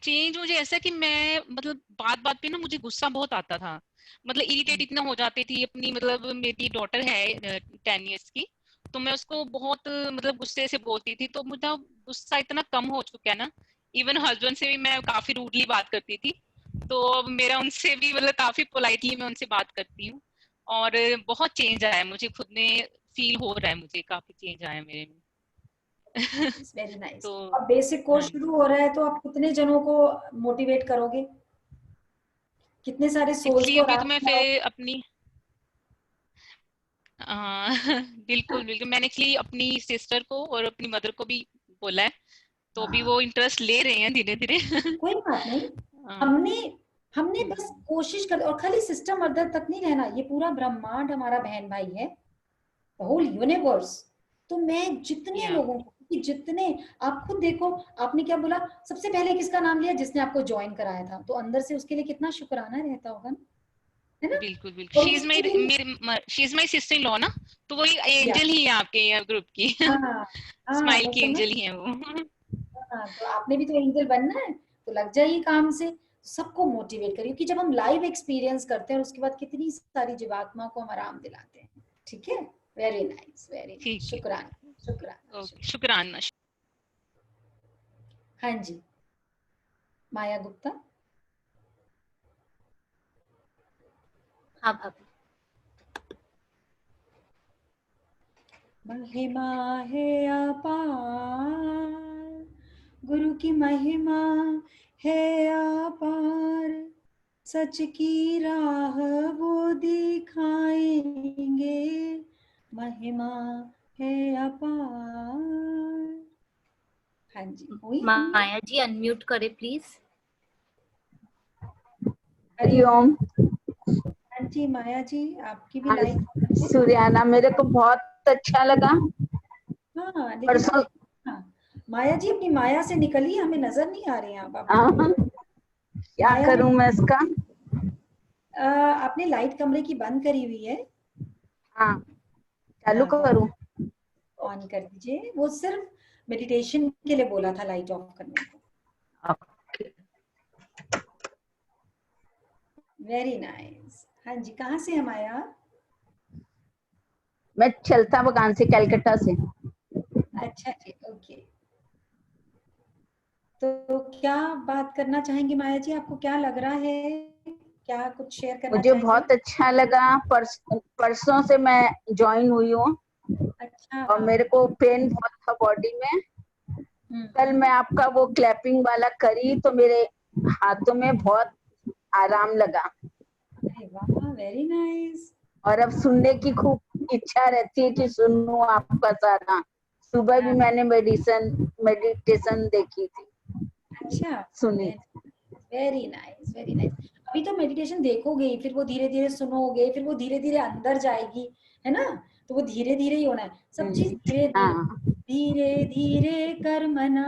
चेंज मुझे ऐसा कि मैं मतलब बात बात पे ना मुझे गुस्सा बहुत आता था, मतलब इरिटेट इतना हो जाती थी अपनी, मतलब मेरी डॉटर है 10 इयर्स की, तो मैं उसको बहुत मतलब गुस्से से बोलती थी, तो मुझे गुस्सा इतना कम हो चुका है ना, इवन हस्बैंड से भी मैं काफी रूडली बात करती थी, तो अब मेरा उनसे भी मतलब काफी पोलाइटली मैं उनसे बात करती हूँ, और बहुत चेंज आया है मुझे खुद में, फील हो रहा है मुझे काफी चेंज आया मेरे में। Very nice. तो अब बेसिक कोर्स शुरू हो रहा है, तो आप कितने जनों को मोटिवेट करोगे? कितने सारे सोल्स इसलिए को अभी तो रात मैं में फिर अपनी बिल्कुल बिल्कुल, मैंने एक्चुअली अपनी सिस्टर को और अपनी मदर को भी बोला है, तो अभी वो इंटरेस्ट ले रहे हैं धीरे धीरे। कोई बात नहीं, हमने हमने बस कोशिश कर, और खाली सिस्टम मदर तक नहीं रहना, ये पूरा ब्रह्मांड हमारा बहन भाई है, होल यूनिवर्स। तो मैं जितने लोगों को, कि जितने, आप खुद देखो, आपने क्या बोला, सबसे पहले किसका नाम लिया? जिसने आपको ज्वाइन कराया था, तो अंदर से उसके लिए कितना शुक्राना रहता होगा ना, है ना? बिल्कुल बिल्कुल, she is my sister in law ना, तो वो एंजल ही है आपके ग्रुप की। हाँ हाँ, स्माइल वो की समझ। एंजल ही है वो। हाँ, तो आपने भी तो एंजल बनना है, तो लग जाइए काम से। सबको मोटिवेट करिए, कि जब हम लाइव एक्सपीरियंस करते हैं, उसके बाद कितनी सारी जीवात्मा को हम आराम दिलाते हैं। ठीक है, वेरी नाइस, वेरी नाइस, शुक्राना शुक्राना। शुक्राना। हाँ जी, माया गुप्ता। हाँ भाभी। महिमा है अपार, गुरु की महिमा है अपार, सच की राह वो दिखाएंगे, महिमा है अपार। हाँ जी, हुई अनम्यूट? माया जी अनम्यूट करे प्लीज। हरिओम। हाँ जी, माया जी, आपकी भी लाइफ। सूर्याना, मेरे को बहुत अच्छा लगा। हाँ, लेकिन परसों हाँ, माया जी अपनी माया से निकलिए, हमें नजर नहीं आ रहे हैं आप। क्या करूं मैं इसका? आपने लाइट कमरे की बंद करी हुई है? हाँ, चालू करूं? ऑन कर दीजिए, वो सिर्फ मेडिटेशन के लिए बोला था लाइट ऑफ करने को। Very nice. हाँ जी, कहाँ से हम आया? मैं चलता बगान से, कलकत्ता से। अच्छा जी, ओके। तो क्या बात करना चाहेंगे माया जी? आपको क्या लग रहा है, क्या कुछ शेयर करना मुझे चाहेंगे? बहुत अच्छा लगा। परसों से मैं ज्वाइन हुई हूँ। अच्छा। और मेरे को पेन बहुत था बॉडी में। कल मैं आपका वो क्लैपिंग वाला करी तो मेरे हाथों में बहुत आराम लगा। अरे वाह, वेरी नाइस। और अब सुनने की खूब इच्छा रहती है कि सुनूं आपका सारा। सुबह भी मैंने मेडिटेशन देखी थी। अच्छा, सुनी। Very nice, very nice. अभी तो मेडिटेशन देखोगे, फिर वो धीरे धीरे सुनोगे, फिर वो धीरे धीरे अंदर जाएगी, है ना? तो वो धीरे धीरे ही होना है, सब चीज धीरे धीरे, धीरे धीरे कर मना,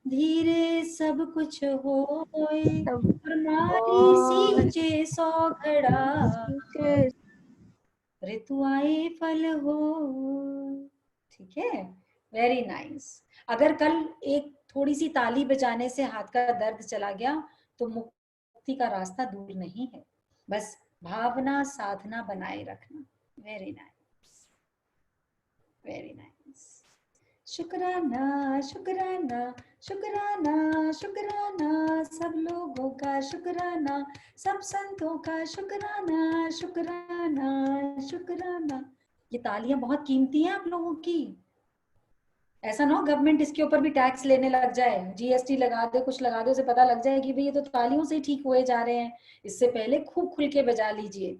धीरे सब कुछ होए, नारी सींचे सौ घड़ा, ऋतु आए फल हो। ठीक है, वेरी नाइस। अगर कल एक थोड़ी सी ताली बजाने से हाथ का दर्द चला गया, तो मुक्ति का रास्ता दूर नहीं है, बस भावना साधना बनाए रखना। Very nice, very nice. शुक्राना शुक्राना शुक्राना शुक्राना, सब लोगों का शुक्राना, सब संतों का शुक्राना शुक्राना शुक्राना। ये तालियां बहुत कीमती हैं आप लोगों की। ऐसा ना हो गवर्नमेंट इसके ऊपर भी टैक्स लेने लग जाए, जीएसटी लगा दे, कुछ लगा दे, उसे पता लग जाए कि भाई ये तो तालियों से ही ठीक हुए जा रहे हैं। इससे पहले खूब खुल के बजा लीजिए।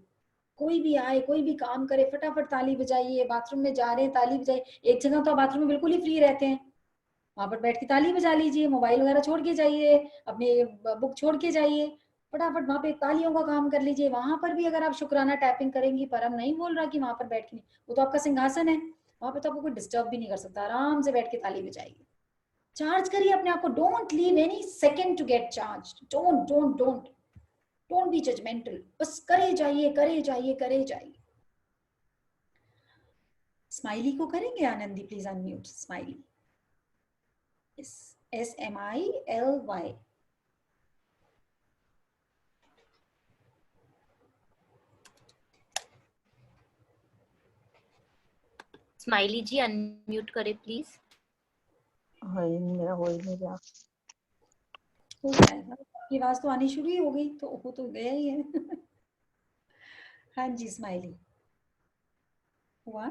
कोई भी आए, कोई भी काम करे, फटाफट ताली बजाइए। बाथरूम में जा रहे हैं, ताली बजाइए। एक जगह तो बाथरूम में बिल्कुल ही फ्री रहते हैं, वहां पर बैठ के ताली बजा लीजिए। मोबाइल वगैरह छोड़ के जाइए, अपने बुक छोड़ के जाइए, फटाफट वहां पे तालियों का काम कर लीजिए। वहां पर भी अगर आप शुक्राना टैपिंग करेंगी, परम नहीं बोल रहा कि वहां पर बैठ के नहीं, वो तो आपका सिंहासन है, वहां पे तो आपको कोई डिस्टर्ब भी नहीं कर सकता, आराम से बैठ के ताली बजाइए। चार्ज करिए अपने आप को, don't leave any second to get charge, don't don't don't don't be judgemental, बस करे जाइए करे जाइए करे जाइए। स्माइली को करेंगे Anandi, please unmute Smiley, SMILY। Smiley ji unmute करें प्लीज। मेरा हो ही नहीं रहा। हो जाएगा, आपकी आवाज तो आनी शुरू ही हो गई, तो हो तो गया ही है। हाँ जी स्माइली हुआ।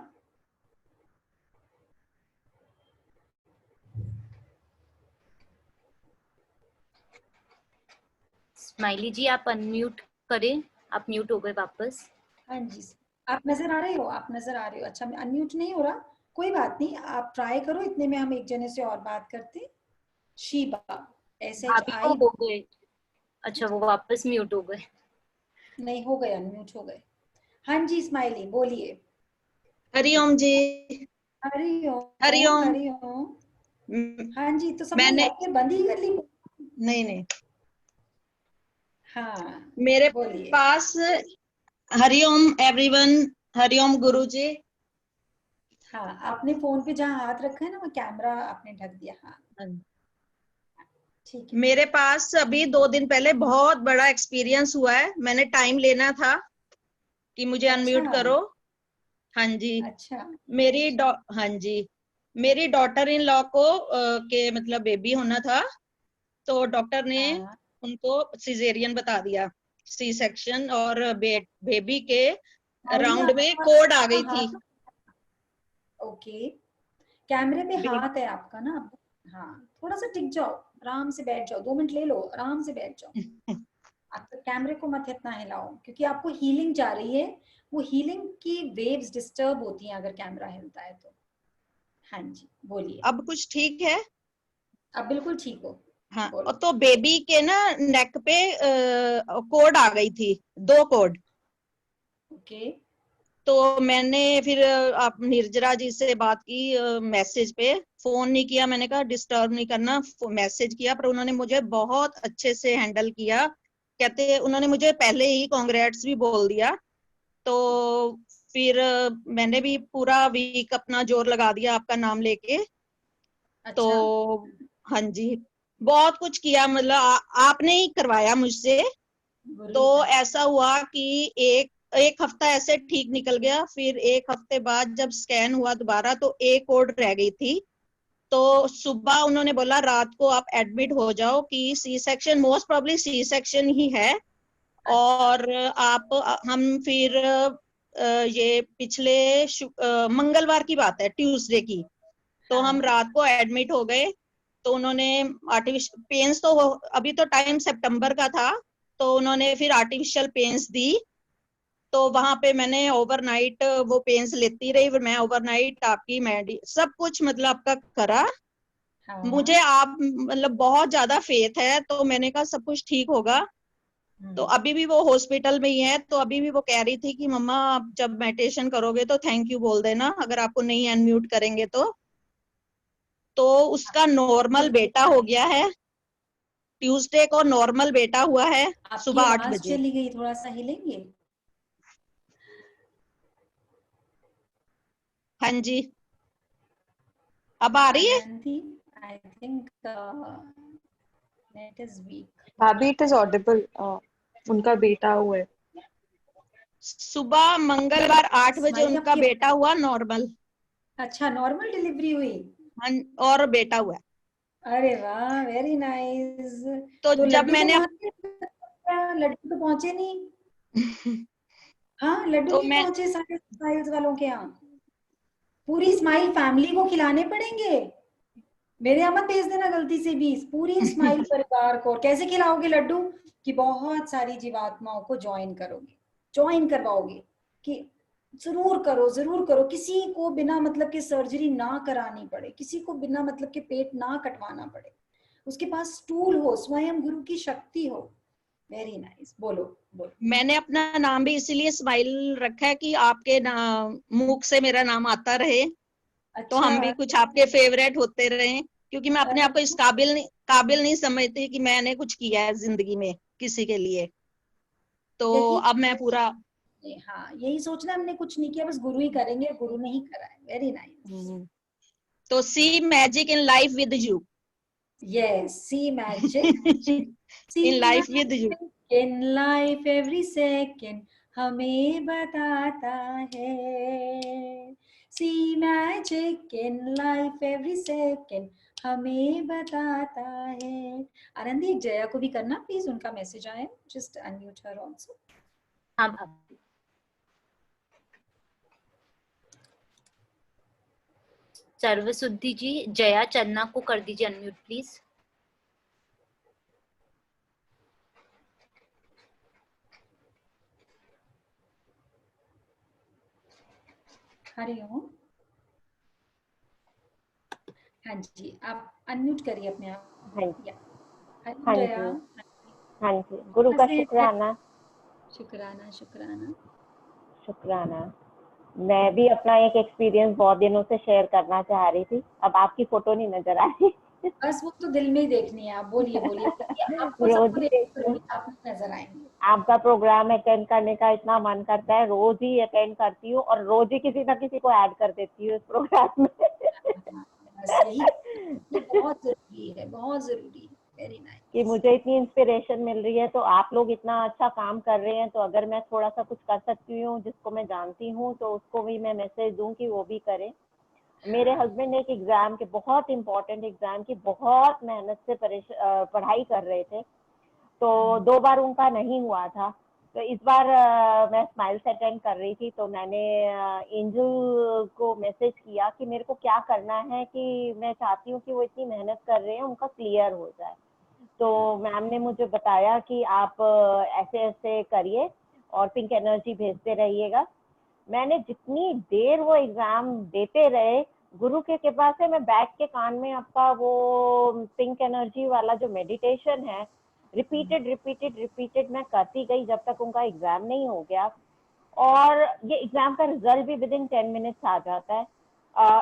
स्माइली जी आप अनम्यूट करें, आप म्यूट हो गए वापस। हाँ जी, आप नजर आ रहे हो, आप नजर आ रहे हो। अच्छा, मैं अनम्यूट नहीं हो रहा, कोई बात नहीं, आप ट्राई करो, इतने में हम एक जने से और बात करते। शीबा, भाभी तो SHI। हो गए, अच्छा वो वापस म्यूट हो गए। नहीं, हो गए, अनम्यूट हो गए। हाँ जी स्माइली बोलिए। हरिओम जी। हरिओम हरिओम। हरिओम। हाँ जी, तो सबने मैंने लाइटें बंद ही कर ली? नहीं हाँ मेरे बोलिए। पास, हरिओम एवरीवन, हरिओम गुरु जी। हाँ, आपने फोन पे जहाँ हाथ रखा है ना, वो कैमरा आपने ढक दिया। हाँ ठीक है। मेरे पास अभी 2 दिन पहले बहुत बड़ा एक्सपीरियंस हुआ है, मैंने टाइम लेना था कि मुझे अनम्यूट अच्छा करो। हाँ जी। अच्छा। हाँ जी, मेरी डॉटर इन लॉ को के मतलब बेबी होना था, तो डॉक्टर ने हाँ उनको सिजेरियन बता दिया, सी सेक्शन, और बेबी के स्माइली राउंड में आपका कोड आ गई थी। हाथ, ओके, कैमरे पे बे- हाथ है आपका ना। हाँ, थोड़ा सा टिक जाओ, आराम से बैठ जाओ, 2 मिनट ले लो, आराम से बैठ जाओ। आप तो कैमरे को मत इतना हिलाओ, क्योंकि आपको हीलिंग जा रही है, वो हीलिंग की वेव्स डिस्टर्ब होती हैं अगर कैमरा हिलता है तो। हाँ जी बोलिए। अब कुछ ठीक है? अब बिल्कुल ठीक हो। हाँ, बोलो। तो बेबी के ना नेक पे कोड आ गई थी, 2 कोड। ओके। तो मैंने फिर आप निर्जरा जी से बात की मैसेज पे, फोन नहीं किया, मैंने कहा डिस्टर्ब नहीं करना, मैसेज किया, पर उन्होंने मुझे बहुत अच्छे से हैंडल किया। कहते उन्होंने मुझे पहले ही कांग्रेट्स भी बोल दिया। तो फिर मैंने भी पूरा वीक अपना जोर लगा दिया आपका नाम लेके। तो अच्छा। हाँ जी, बहुत कुछ किया, मतलब आपने ही करवाया मुझसे। गुरु तो ही था। ऐसा हुआ कि एक एक हफ्ता ऐसे ठीक निकल गया, फिर 1 हफ्ते बाद जब स्कैन हुआ दोबारा तो एक कोड रह गई थी। तो सुबह उन्होंने बोला रात को आप एडमिट हो जाओ कि C section, most probably C section ही है। अच्छा और हम फिर ये पिछले मंगलवार की बात है, ट्यूसडे की, तो हम हाँ रात को एडमिट हो गए। तो उन्होंने आर्टिफिशियल पेन्स, तो अभी तो टाइम सितंबर का था, तो उन्होंने फिर आर्टिफिशियल पेन्स दी। तो वहां पे मैंने ओवरनाइट वो पेन्स लेती रही, फिर मैं ओवरनाइट आपकी सब कुछ मतलब आपका करा। मुझे हाँ। आप मतलब बहुत ज्यादा फेथ है, तो मैंने कहा सब कुछ ठीक होगा। तो अभी भी वो हॉस्पिटल में ही है, तो अभी भी वो कह रही थी कि मम्मा आप जब मेडिटेशन करोगे तो थैंक यू बोल देना, अगर आपको नहीं अनम्यूट करेंगे तो उसका नॉर्मल बिल्कुल। बेटा हो गया है, ट्यूसडे को नॉर्मल बेटा हुआ है आपकी सुबह 8 आवाज बजे। चली गई, थोड़ा सा हिलेंगे? हाँ जी, अब आ रही है? Anandi, I think net is weak. भाभी इट इज ऑडिबल, उनका बेटा हुआ है। सुबह मंगलवार 8 बजे स्माइली उनका आपकी, बेटा हुआ नॉर्मल। अच्छा नॉर्मल डिलीवरी हुई? हाँ, और बेटा हुआ। अरे वाह, वेरी नाइस। तो तो जब लड्डू तो मैंने वहां, लड्डू तो पहुंचे नहीं। हाँ, लड्डू तो नहीं मैं पहुंचे सारे स्माइल्स वालों के यहाँ। पूरी स्माइल फैमिली को खिलाने पड़ेंगे, मेरे यहाँ मत भेज देना गलती से भी, पूरी स्माइल परिवार को। और कैसे खिलाओगे लड्डू? कि बहुत सारी जीवात्माओं को ज्वाइन करोगे, ज्वाइन करवाओगे, कि जरूर करो जरूर करो, किसी को बिना मतलब के सर्जरी ना करानी पड़े, किसी को बिना मतलब के पेट ना कटवाना पड़े, उसके पास स्टूल हो, स्वयं गुरु की शक्ति हो, वेरी नाइस, बोलो बोलो। मैंने अपना नाम भी इसीलिए स्माइल रखा है कि आपके मुख से मेरा नाम आता रहे, अच्छा, तो हम भी कुछ आपके फेवरेट होते रहे, क्योंकि मैं अपने आप को इस काबिल नहीं समझती कि मैंने कुछ किया है जिंदगी में किसी के लिए, तो अब मैं पूरा, हाँ यही सोचना, हमने कुछ नहीं किया, बस गुरु ही करेंगे, गुरु ने ही करा है। Very nice. तो see magic in life with you. Yes, see magic. See in life with you. in life every second हमें बताता है। See magic in life every second हमें बताता है। आनंदी, एक जया को भी करना प्लीज, उनका मैसेज आया, जस्ट अनम्यूट हर आल्सो। हाँ भाभी। सर्वसुद्धि जी, जया चन्ना को कर दीजिए अनम्यूट प्लीज। हरिओम। हाँ जी, आप अनम्यूट करिए अपने आप। हाँ जी, हरिओम हाँ जया। जी, हाँ जी, गुरु का शुक्राना। शुक्राना शुक्राना शुक्राना। मैं भी अपना एक एक्सपीरियंस बहुत दिनों से शेयर करना चाह रही थी, अब आपकी फोटो नहीं नजर आ रही। बस वो तो दिल में ही देखनी है, आप बोलिए बोलिए, आपको रोज सबको देखकर आप नजर आएंगे। आपका प्रोग्राम अटेंड करने का इतना मन करता है, रोज ही अटेंड करती हूँ और रोज ही किसी ना किसी को ऐड कर देती हूँ इस प्रोग्राम में। बस यही, ये बहुत जरूरी है, बहुत जरूरी है। Very nice. कि मुझे इतनी इंस्पिरेशन मिल रही है, तो आप लोग इतना अच्छा काम कर रहे हैं, तो अगर मैं थोड़ा सा कुछ कर सकती हूँ जिसको मैं जानती हूँ, तो उसको भी मैं मैसेज दूं कि वो भी करें। मेरे हस्बैंड एक एग्जाम के, बहुत इंपॉर्टेंट एग्जाम की बहुत मेहनत से पढ़ाई कर रहे थे, तो 2 बार उनका नहीं हुआ था, तो इस बार मैं स्माइल से अटेंड कर रही थी, तो मैंने एंजल को मैसेज किया कि मेरे को क्या करना है, कि मैं चाहती हूँ कि वो इतनी मेहनत कर रहे हैं, उनका क्लियर हो जाए। तो मैम ने मुझे बताया कि आप ऐसे ऐसे करिए और पिंक एनर्जी भेजते रहिएगा। मैंने जितनी देर वो एग्जाम देते रहे, गुरु के कृपा से मैं बैठ के कान में आपका वो पिंक एनर्जी वाला जो मेडिटेशन है, रिपीटेड मैं करती गई जब तक उनका एग्जाम नहीं हो गया। और ये एग्जाम का रिजल्ट भी विद इन 10 मिनट्स आ जाता है।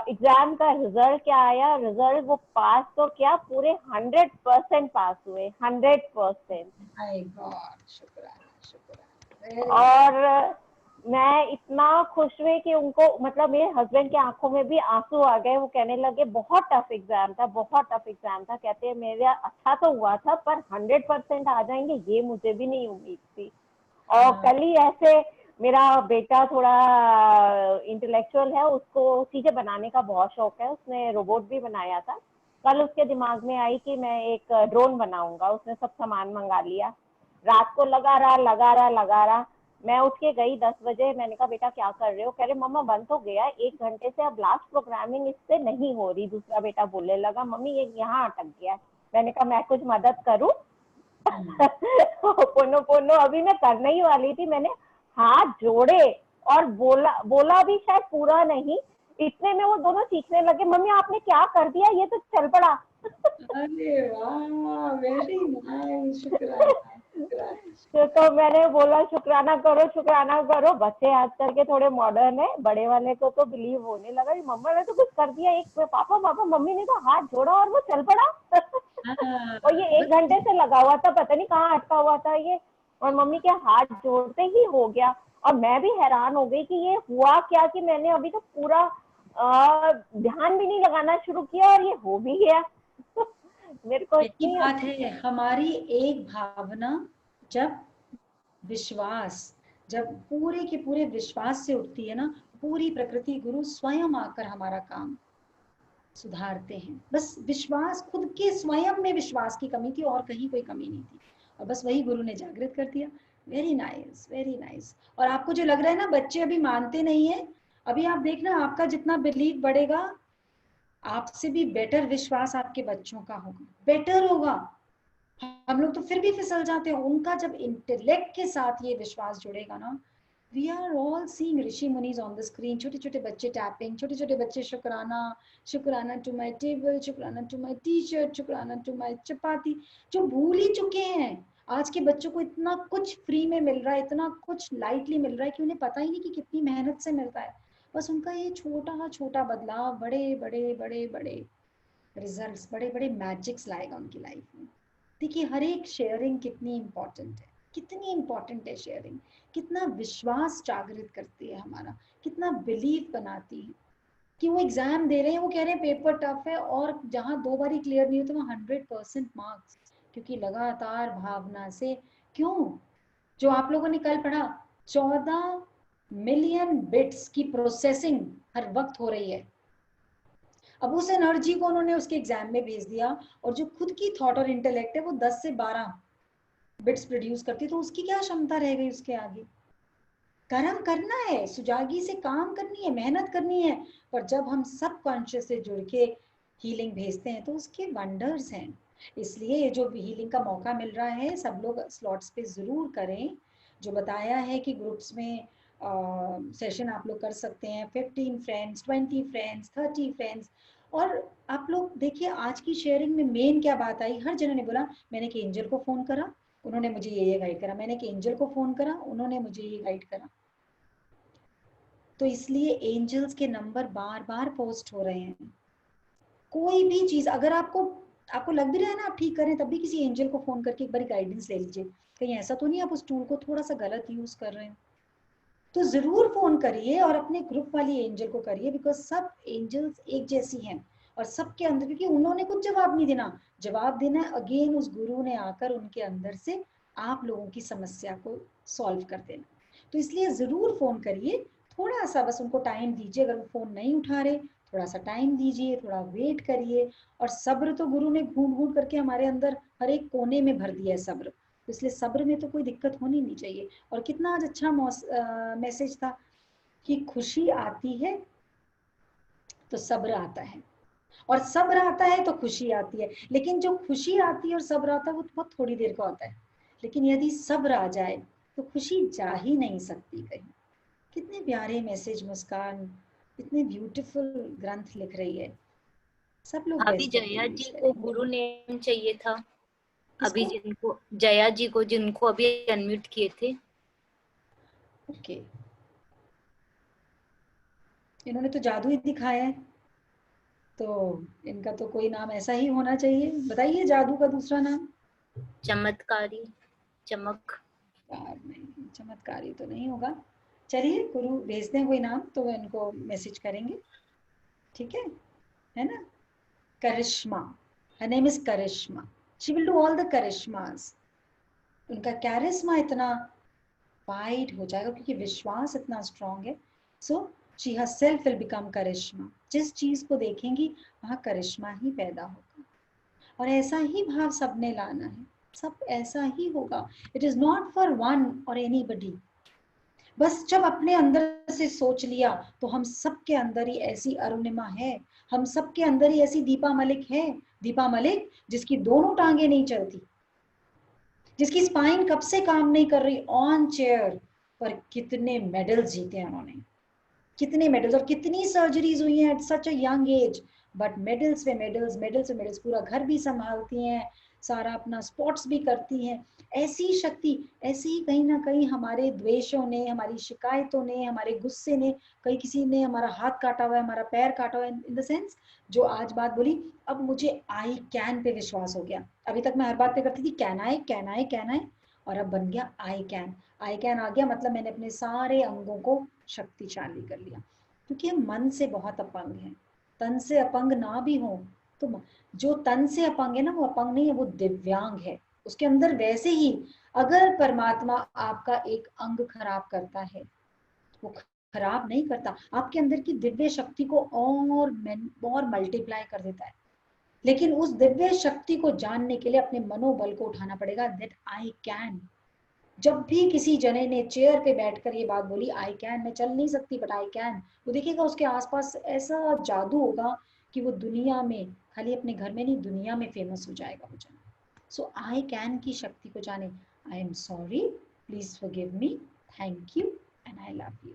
एग्जाम का रिजल्ट क्या आया, रिजल्ट वो पास तो क्या, पूरे 100% पास हुए, 100%। और मैं इतना खुश हुई कि उनको, मतलब मेरे हस्बैंड के आंखों में भी आंसू आ गए, वो कहने लगे बहुत टफ एग्जाम था, बहुत टफ एग्जाम था, कहते हैं मेरा अच्छा तो हुआ था पर 100% आ जाएंगे ये मुझे भी नहीं उम्मीद थी। और कल ही ऐसे, मेरा बेटा थोड़ा इंटेलेक्चुअल है, उसको चीजें बनाने का बहुत शौक है, उसने रोबोट भी बनाया था। कल उसके दिमाग में आई कि मैं एक ड्रोन बनाऊंगा, उसने सब सामान मंगा लिया, रात को लगा रहा। मैं उठ के गई 10 बजे, मैंने कहा बेटा क्या कर रहे हो, कह रहे मम्मा बन तो गया 1 घंटे से, अब लास्ट प्रोग्रामिंग इससे नहीं हो रही। दूसरा बेटा बोलने लगा मम्मी ये यहाँ अटक गया। मैंने कहा मैं कुछ मदद करूं? पोनो अभी मैं करने ही वाली थी, मैंने हाथ जोड़े और बोला भी शायद पूरा नहीं, इतने में वो दोनों सीखने लगे, मम्मी आपने क्या कर दिया, ये तो चल पड़ा। अरे वाह, वेरी नाइस, शुक्राना। तो मैंने बोला शुक्राना करो। बच्चे आजकल के थोड़े मॉडर्न है, बड़े वाले को तो बिलीव होने लगा कि मम्मा ने तो कुछ कर दिया, एक पापा मम्मी ने तो हाथ जोड़ा और वो चल पड़ा। और ये 1 घंटे से लगा हुआ था, पता नहीं कहाँ अटका हुआ था ये, और मम्मी के हाथ जोड़ते ही हो गया। और मैं भी हैरान हो गई कि ये हुआ क्या, कि मैंने अभी तो पूरा ध्यान भी नहीं लगाना शुरू किया और ये हो भी गया। मेरे को यही बात है, हमारी एक भावना जब विश्वास, जब पूरे के पूरे विश्वास से उठती है ना, पूरी प्रकृति गुरु स्वयं आकर हमारा काम सुधारते हैं। बस विश्वास, खुद के स्वयं में विश्वास की कमी थी और कहीं कोई कमी नहीं थी, और बस वही गुरु ने जागृत कर दिया। Very nice, very nice. और आपको जो लग रहा है ना बच्चे अभी मानते नहीं है, अभी आप देखना आपका जितना बिलीव बढ़ेगा, आपसे भी बेटर विश्वास आपके बच्चों का होगा, बेटर होगा। हम लोग तो फिर भी फिसल जाते हैं, उनका जब इंटेलेक्ट के साथ ये विश्वास जुड़ेगा ना, we are all seeing Rishi मुनीज on the screen, छोटे छोटे बच्चे टैपिंग, छोटे छोटे बच्चे शुक्राना to my table, शुक्राना to my t-shirt, शुक्राना to my चपाती, जो भूल ही चुके हैं। आज के बच्चों को इतना कुछ फ्री में मिल रहा है, इतना कुछ लाइटली मिल रहा है कि उन्हें पता ही नहीं कि कितनी मेहनत से मिलता है। बस उनका ये छोटा छोटा बदलाव बड़े बड़े बड़े बड़े रिजल्ट्स, बड़े बड़े मैजिक्स लाएगा उनकी लाइफ में। देखिए हर एक शेयरिंग कितनी इम्पोर्टेंट है, कितनी इम्पोर्टेंट है शेयरिंग, कितना विश्वास जागृत करती है हमारा, कितना बिलीव बनाती है कि वो एग्जाम दे रहे हैं, वो कह रहे हैं पेपर टफ है, और जहाँ 2 बार क्लियर नहीं होते तो वहाँ 100% मार्क्स, क्योंकि लगातार भावना से। क्यों? जो आप लोगों ने कल पढ़ा, 14 मिलियन बिट्स की प्रोसेसिंग हर वक्त हो रही है। अब उस एनर्जी को उन्होंने उसके एग्जाम में भेज दिया, और जो खुद की थॉट और इंटेलेक्ट है वो 10 से 12 बिट्स प्रोड्यूस करती, तो उसकी क्या क्षमता रह गई उसके आगे? कर्म करना है, सुजागी से काम करनी है, मेहनत करनी है, पर जब हम सब कॉन्शियस से जुड़ के हीलिंग भेजते हैं तो उसके वंडर्स हैं। इसलिए ये जो हीलिंग का मौका मिल रहा है, सब लोग स्लॉट्स पे जरूर करें। जो बताया है कि ग्रुप्स में सेशन आप लोग कर सकते हैं, 15 फ्रेंड्स, 20 फ्रेंड्स, 30 फ्रेंड्स। और आप लोग देखिए आज की शेयरिंग में मेन क्या बात आई, हर जने ने बोला मैंने कि एंजल को फोन करा, उन्होंने मुझे ये गाइड करा, मैंने कि एंजल को फोन करा, उन्होंने मुझे ये गाइड करा। तो इसलिए एंजल्स के नंबर बार बार पोस्ट हो रहे हैं। कोई भी चीज अगर आपको लग भी रहा है ना आप ठीक करें, तब भी किसी एंजल को फोन करके एक बार गाइडेंस ले लीजिए, कहीं ऐसा तो नहीं आप उस टूल को थोड़ा सा गलत यूज कर रहे हैं। तो जरूर फोन करिए और अपने ग्रुप वाली एंजल को करिए, बिकॉज सब एंजल्स एक जैसी हैं और सबके अंदर, क्योंकि उन्होंने कुछ जवाब नहीं देना, जवाब देना है अगेन उस गुरु ने आकर उनके अंदर से आप लोगों की समस्या को सॉल्व कर देना। तो इसलिए जरूर फोन करिए, थोड़ा सा बस उनको टाइम दीजिए, अगर वो फोन नहीं उठा रहे थोड़ा सा टाइम दीजिए, थोड़ा वेट करिए। और सब्र तो गुरु ने घूट घूट करके हमारे अंदर हर एक कोने में भर दिया है सब्र, इसलिए सब्र में तो कोई दिक्कत होनी नहीं चाहिए। और कितना आज अच्छा मैसेज था कि खुशी आती है तो सब्र आता है, और सब्र आता है तो खुशी आती है। लेकिन जो खुशी आती है और सब्र आता है वो बहुत थोड़ी देर को आता है, लेकिन यदि सब्र आ जाए तो खुशी जा ही नहीं सकती कहीं। कितने प्यारे मैसेज मुस्कान, इतने ब्यूटीफुल ग्रंथ लिख रही है। सब लोग अभी बेस्ट जया जी को गुरु नेम चाहिए था, अभी जिनको जया जी को, जिनको अभी अनम्यूट किए थे। ओके, इन्होंने तो जादू ही दिखाया है, तो इनका तो कोई नाम ऐसा ही होना चाहिए। बताइए जादू का दूसरा नाम। चमत्कारी, चमक नहीं, चमत्कारी तो नहीं होगा। चलिए गुरु भेजते हैं कोई नाम तो इनको मैसेज करेंगे, ठीक है ना? करिश्मा, her name is Karishma, she will do all the करिश्मास। उनका कैरिश्मा इतना वाइड हो जाएगा क्योंकि विश्वास इतना स्ट्रांग है। So she herself will become करिश्मा। जिस चीज को देखेंगी वहां करिश्मा ही पैदा होगा, और ऐसा ही भाव सबने लाना है, सब ऐसा ही होगा। It is not for one और एनीबडी। बस जब अपने अंदर से सोच लिया तो हम सबके अंदर ही ऐसी अरुणिमा है, हम सबके अंदर ही ऐसी दीपा मलिक है। दीपा मलिक जिसकी दोनों टांगे नहीं चलती, जिसकी स्पाइन कब से काम नहीं कर रही, ऑन चेयर, पर कितने मेडल्स जीते हैं उन्होंने, कितने मेडल्स, और कितनी सर्जरीज हुई हैं at such a young age, but medals पे मेडल्स, मेडल्स पे मेडल्स, पूरा घर भी संभालती हैं, सारा अपना स्पोर्ट्स भी करती हैं। ऐसी शक्ति, ऐसे ही कहीं ना कहीं हमारे द्वेषों ने, हमारी शिकायतों ने, हमारे गुस्से ने, कहीं किसी ने हमारा हाथ काटा हुआ है, हमारा पैर काटा हुआ है, इन द सेंस जो आज बात बोली, अब मुझे आई कैन पे विश्वास हो गया। अभी तक मैं हर बात पे करती थी can I can I can I, और अब बन गया आई कैन। आई कैन आ गया मतलब मैंने अपने सारे अंगों को शक्तिशाली कर लिया, क्योंकि हम मन से बहुत अपंग हैं। तन से अपंग ना भी हो तो जो तन से अपंग है ना वो अपंग नहीं है, वो दिव्यांग है। उसके अंदर वैसे ही अगर परमात्मा आपका एक अंग खराब करता है, वो खराब नहीं करता, आपके अंदर की दिव्य शक्ति को और मल्टीप्लाई कर देता है। लेकिन उस दिव्य शक्ति को जानने के लिए अपने मनोबल को उठाना पड़ेगा, दैट आई कैन। जब भी किसी जने ने चेयर पे बैठकर ये बात बोली आई कैन, मैं चल नहीं सकती बट आई कैन, वो देखिएगा उसके आसपास ऐसा जादू होगा कि वो दुनिया में, खाली अपने घर में नहीं, दुनिया में फेमस हो जाएगा वो जना। सो आई कैन की शक्ति को जाने। आई am sorry, please forgive me, thank you and I love you.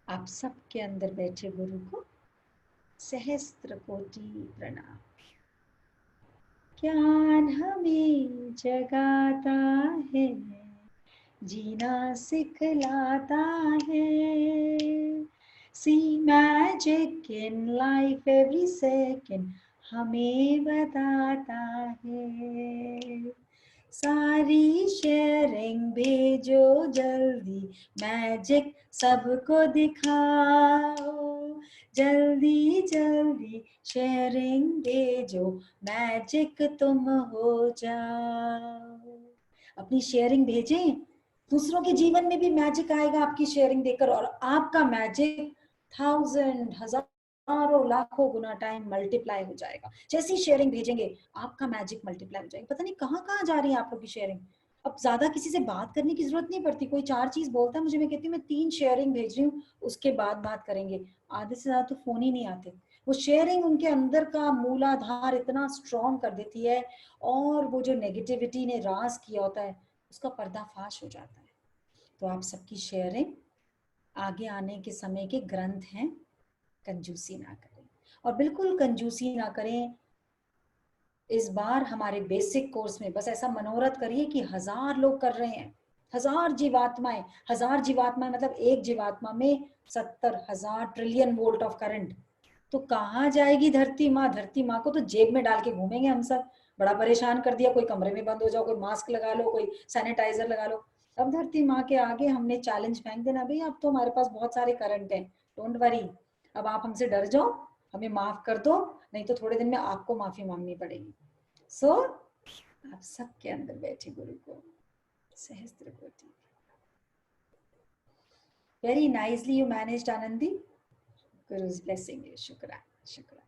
आप सबके अंदर बैठे गुरु को सहस्त्र कोटि प्रणाम। ज्ञान हमें जगाता है, जीना सिखलाता है। See magic in life every second हमें बताता है। सारी शेयरिंग भेजो जल्दी, मैजिक सबको दिखाओ। जल्दी जल्दी शेयरिंग भेजो, मैजिक तुम हो जाओ। अपनी शेयरिंग भेजें, दूसरों के जीवन में भी मैजिक आएगा आपकी शेयरिंग देकर, और आपका मैजिक 1000 हजारों लाखों गुना टाइम मल्टीप्लाई हो जाएगा। जैसी शेयरिंग भेजेंगे आपका मैजिक मल्टीप्लाई हो जाएगा। पता नहीं कहाँ कहाँ जा रही है आप लोग की शेयरिंग। अब ज्यादा किसी से बात करने की जरूरत नहीं पड़ती। कोई 4 चीज बोलता है मुझे, मैं कहती हूँ मैं 3 शेयरिंग भेज रही हूँ, उसके बाद बात करेंगे। आधे से ज्यादा तो फोन ही नहीं आते। वो शेयरिंग उनके अंदर का मूलाधार इतना स्ट्रॉन्ग कर देती है, और वो जो नेगेटिविटी ने राज किया होता है उसका पर्दाफाश हो जाता है। तो आप सबकी शेयरिंग आगे आने के समय के ग्रंथ हैं, कंजूसी ना करें, और बिल्कुल कंजूसी ना करें। इस बार हमारे बेसिक कोर्स में बस ऐसा मनोरथ करिए कि 1000 लोग कर रहे हैं, 1000 जीवात्माएं। 1000 जीवात्माएं मतलब एक जीवात्मा में 70,000 ट्रिलियन वोल्ट ऑफ करंट। तो कहाँ जाएगी धरती माँ? धरती माँ को तो जेब में डाल के घूमेंगे हम सब। बड़ा परेशान कर दिया, कोई कमरे में बंद हो जाओ, कोई मास्क लगा लो, कोई सैनिटाइजर लगा लो। अब धरती माँ के आगे हमने चैलेंज फेंक देना, भाई अब तो हमारे पास बहुत सारे करंट हैं, डोंट वरी, अब आप हमसे डर जाओ, हमें माफ कर दो, नहीं तो थोड़े दिन में आपको माफी मांगनी पड़ेगी। सो आप सबके अंदर बैठे गुरु को सहस्त्र कोटि। Very nicely you managed Anandi, गुरु's blessing you, शुक्रान शुक्रान।